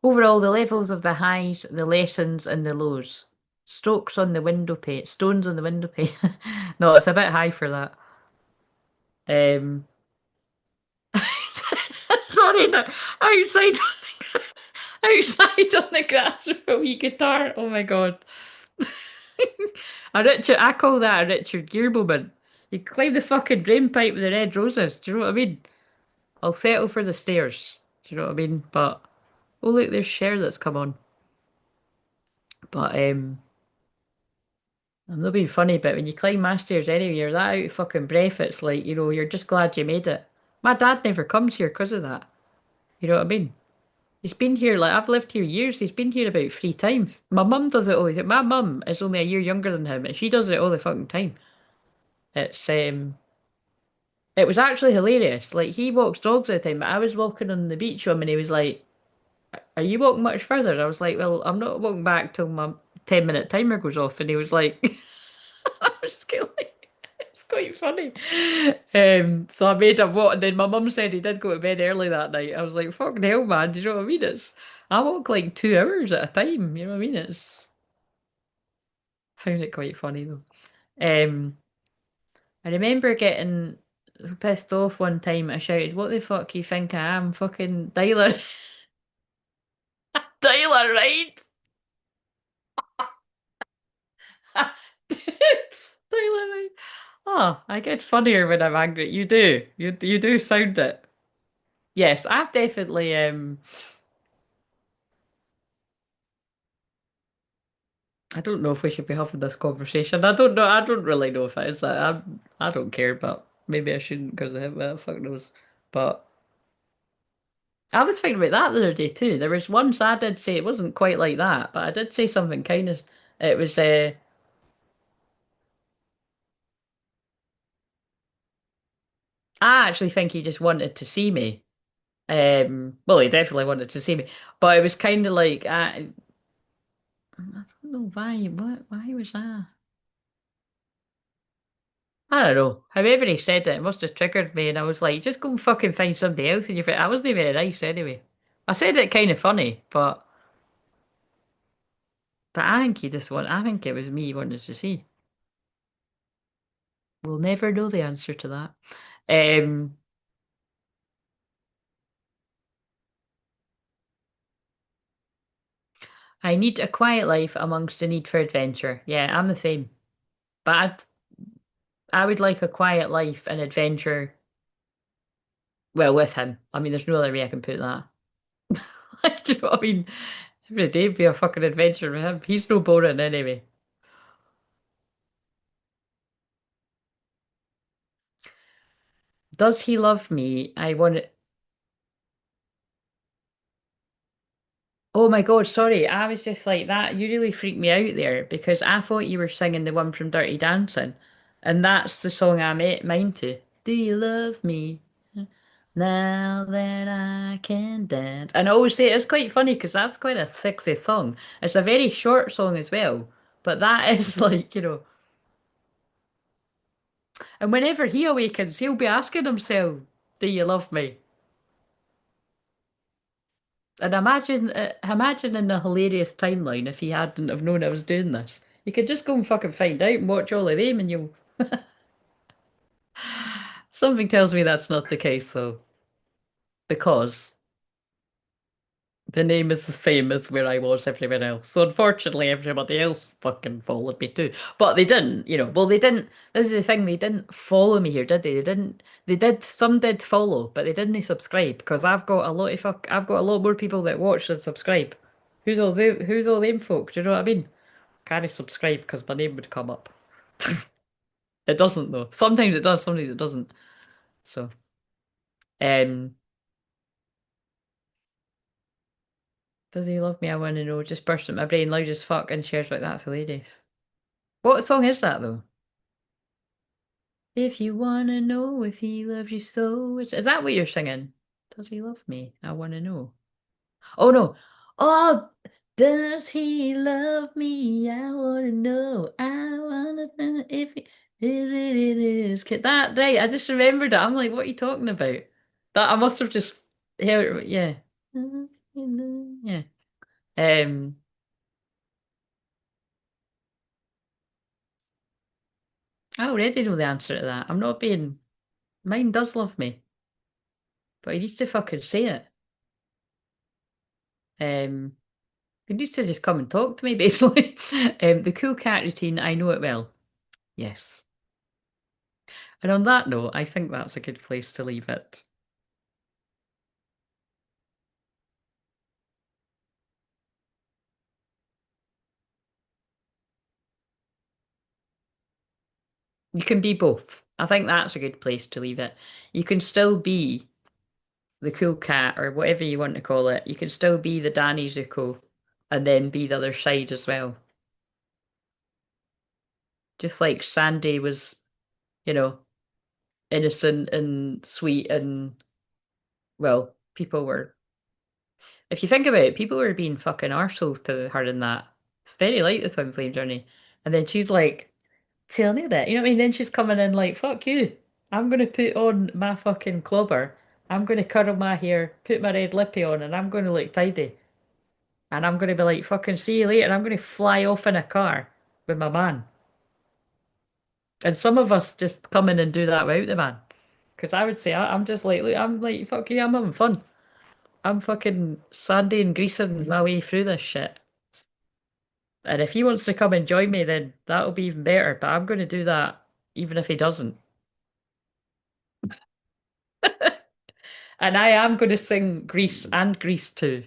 Overall, the levels of the highs, the lessons, and the lows. Strokes on the window pane, stones on the window pane. No, it's a bit high for that. Um, sorry, no, outside, outside on the grass with a wee guitar. Oh my God. I call that a Richard Gere moment. You climb the fucking drain pipe with the red roses. Do you know what I mean? I'll settle for the stairs. Do you know what I mean? But oh look, there's Cher that's come on. But I'm not being funny, but when you climb my stairs anyway, you're that out of fucking breath. It's like you're just glad you made it. My dad never comes here because of that. You know what I mean? He's been here like I've lived here years. He's been here about 3 times. My mum does it all the time. My mum is only a year younger than him, and she does it all the fucking time. It's It was actually hilarious. Like he walks dogs all the time, but I was walking on the beach with him and he was like, "Are you walking much further?" And I was like, "Well, I'm not walking back till my 10-minute timer goes off." And he was like, I was just kind of like, it's quite funny. So I made him walk, and then my mum said he did go to bed early that night. I was like, "Fucking hell, man!" Do you know what I mean? I walk like 2 hours at a time. You know what I mean? Found it quite funny though. Um, I remember getting pissed off one time. I shouted, "What the fuck you think I am? Fucking dialer, dialer, right?" Dialer, right? Oh, I get funnier when I'm angry. You do. You do sound it. Yes, I've definitely. I don't know if we should be having this conversation. I don't know. I don't really know if it is. I don't care, but maybe I shouldn't because I have. Well, fuck knows. But I was thinking about that the other day too. There was once I did say it wasn't quite like that, but I did say something kind of. It was. I actually think he just wanted to see me. Well, he definitely wanted to see me, but it was kind of like I don't know why. Why was that? I don't know. However he said it, it must have triggered me, and I was like, just go and fucking find somebody else in your face. I wasn't very nice anyway. I said it kind of funny, but But I think he just want. I think it was me he wanted to see. We'll never know the answer to that. Um, I need a quiet life amongst the need for adventure. Yeah, I'm the same. But I would like a quiet life and adventure. Well, with him. I mean, there's no other way I can put that. Like, do you know what I mean? Every day be a fucking adventure with him. He's no boring anyway. Does he love me? I want to. Oh my God, sorry. I was just like that. You really freaked me out there because I thought you were singing the one from Dirty Dancing. And that's the song I made mine to. Do you love me now that I can dance? And I always say it's quite funny because that's quite a sexy song. It's a very short song as well. But that is like. And whenever he awakens, he'll be asking himself, do you love me? And imagine in a hilarious timeline if he hadn't have known I was doing this. You could just go and fucking find out and watch all of them and you'll... Something tells me that's not the case though, because the name is the same as where I was everywhere else. So unfortunately everybody else fucking followed me too. But they didn't. Well they didn't, this is the thing, they didn't follow me here, did they? They didn't, some did follow, but they didn't subscribe because I've got a lot more people that watch than subscribe. Who's all them folk? Do you know what I mean? Can't subscribe because my name would come up. It doesn't though. Sometimes it does, sometimes it doesn't. So, um, does he love me? I want to know. Just burst at my brain loud as fuck and shares like that's hilarious. What song is that though? If you wanna know if he loves you so, is that what you're singing? Does he love me? I wanna know. Oh no. Oh, does he love me? I wanna know. I wanna know if he is it. It is. That right? I just remembered it. I'm like, what are you talking about? That I must have just heard. Yeah. Yeah. Um. I already know the answer to that. I'm not being. Mine does love me, but he needs to fucking say it. Um. He needs to just come and talk to me, basically. The cool cat routine. I know it well. Yes. And on that note, I think that's a good place to leave it. You can be both. I think that's a good place to leave it. You can still be the cool cat or whatever you want to call it. You can still be the Danny Zuko and then be the other side as well. Just like Sandy was, you know, innocent and sweet and, well, people were, if you think about it, people were being fucking arseholes to her in that. It's very like the Twinflame journey. And then she's like, tell me that. You know what I mean? Then she's coming in like, fuck you. I'm going to put on my fucking clobber. I'm going to curl my hair, put my red lippy on, and I'm going to look tidy. And I'm going to be like, fucking see you later. And I'm going to fly off in a car with my man. And some of us just come in and do that without the man. Because I would say, I'm just like, look, I'm like, fuck you, I'm having fun. I'm fucking sandy and greasing my way through this shit. And if he wants to come and join me, then that'll be even better. But I'm going to do that even if he doesn't. And I am going to sing Grease and Grease too,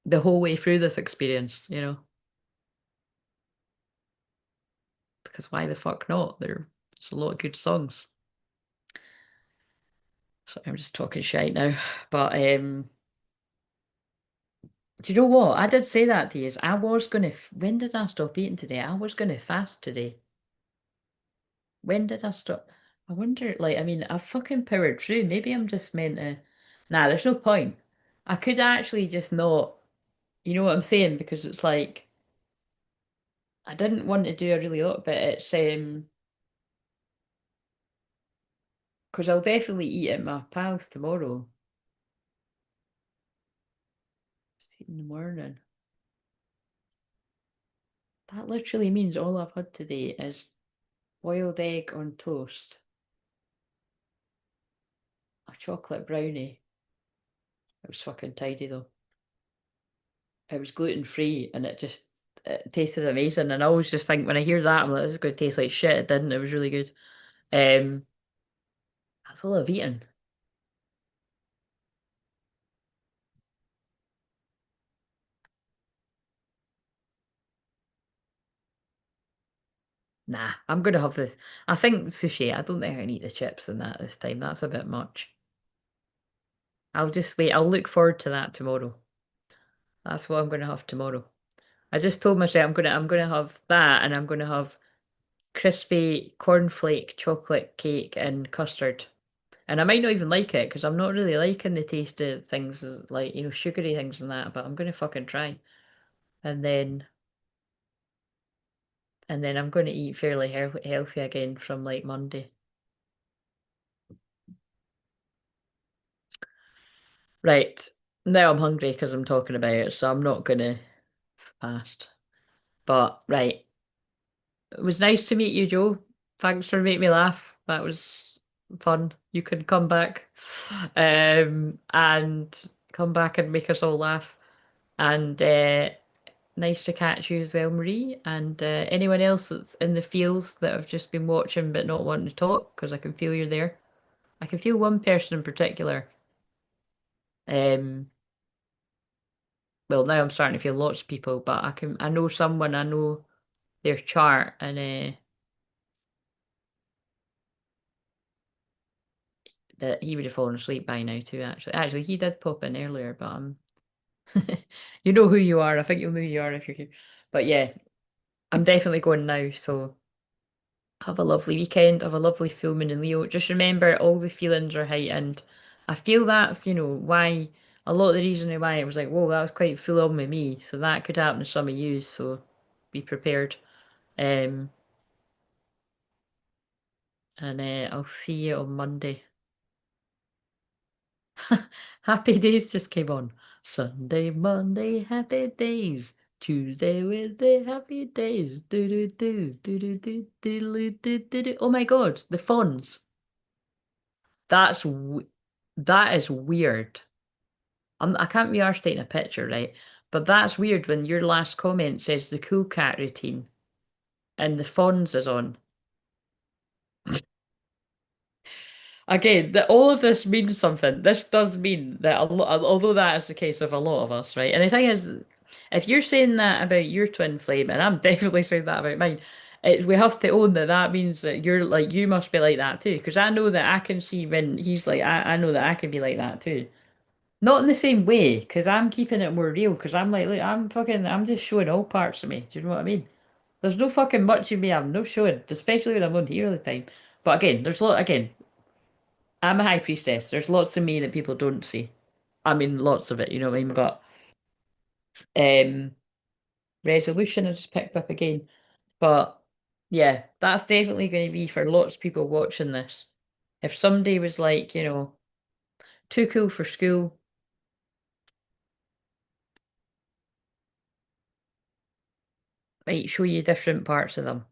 the whole way through this experience, because why the fuck not? There's a lot of good songs. So I'm just talking shite now. But do you know what? I did say that to you. I was gonna. When did I stop eating today? I was gonna fast today. When did I stop? I wonder. Like, I mean, I've fucking powered through. Maybe I'm just meant to. Nah, there's no point. I could actually just not. You know what I'm saying? Because it's like I didn't want to do a really lot, but it's because I'll definitely eat at my pal's tomorrow. In the morning. That literally means all I've had today is boiled egg on toast, a chocolate brownie. It was fucking tidy though. It was gluten free and it tasted amazing. And I always just think when I hear that, I'm like, this is going to taste like shit. It didn't. It was really good. Um, that's all I've eaten. Nah, I'm gonna have this. I think sushi. I don't think I can eat the chips and that this time. That's a bit much. I'll just wait. I'll look forward to that tomorrow. That's what I'm gonna have tomorrow. I just told myself I'm gonna have that and I'm gonna have crispy cornflake chocolate cake and custard. And I might not even like it because I'm not really liking the taste of things like, sugary things and that, but I'm gonna fucking try. And then I'm gonna eat fairly healthy again from like Monday. Right. Now I'm hungry because I'm talking about it, so I'm not gonna fast. But right. It was nice to meet you, Joe. Thanks for making me laugh. That was fun. You can come back. And come back and make us all laugh. And nice to catch you as well, Marie. And anyone else that's in the fields that have just been watching but not wanting to talk, because I can feel you're there. I can feel one person in particular. Um, well, now I'm starting to feel lots of people, but I know someone, I know their chart, and that he would have fallen asleep by now too, actually. Actually, he did pop in earlier, but you know who you are. I think you'll know who you are if you're here. But yeah, I'm definitely going now, so have a lovely weekend, have a lovely full moon in Leo. Just remember all the feelings are heightened. I feel that's, why a lot of the reason why it was like, whoa, that was quite full on with me. So that could happen to some of you, so be prepared. Um and I'll see you on Monday. Happy days just came on. Sunday, Monday, happy days. Tuesday, Wednesday, happy days. Do do do do do do do do do do. Oh my God, the fonts. That's that is weird. I can't be arsed taking a picture, right? But that's weird when your last comment says the cool cat routine and the fonts is on. Again, that all of this means something. This does mean that although that is the case of a lot of us, right? And the thing is, if you're saying that about your twin flame, and I'm definitely saying that about mine, we have to own that that means that you're like you must be like that too. Because I know that I can see when he's like I know that I can be like that too. Not in the same way, because I'm keeping it more real. Because I'm like, look, I'm just showing all parts of me. Do you know what I mean? There's no fucking much of me I'm no showing, especially when I'm on here all the time. But again, I'm a high priestess. There's lots of me that people don't see. I mean, lots of it, you know what I mean? But um, resolution I just picked up again. But yeah, that's definitely going to be for lots of people watching this. If somebody was like, too cool for school, might show you different parts of them.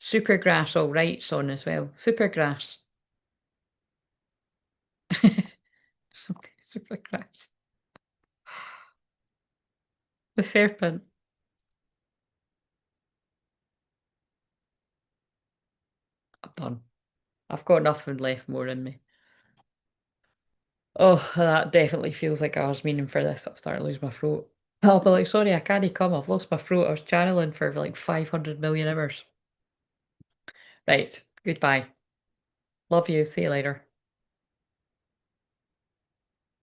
Supergrass all writes on as well. Supergrass. Supergrass. The serpent. I'm done. I've got nothing left more in me. Oh, that definitely feels like I was meaning for this. I'm starting to lose my throat. I'll be like, sorry, I can't come. I've lost my throat. I was channeling for like 500 million hours. Right. Goodbye. Love you. See you later.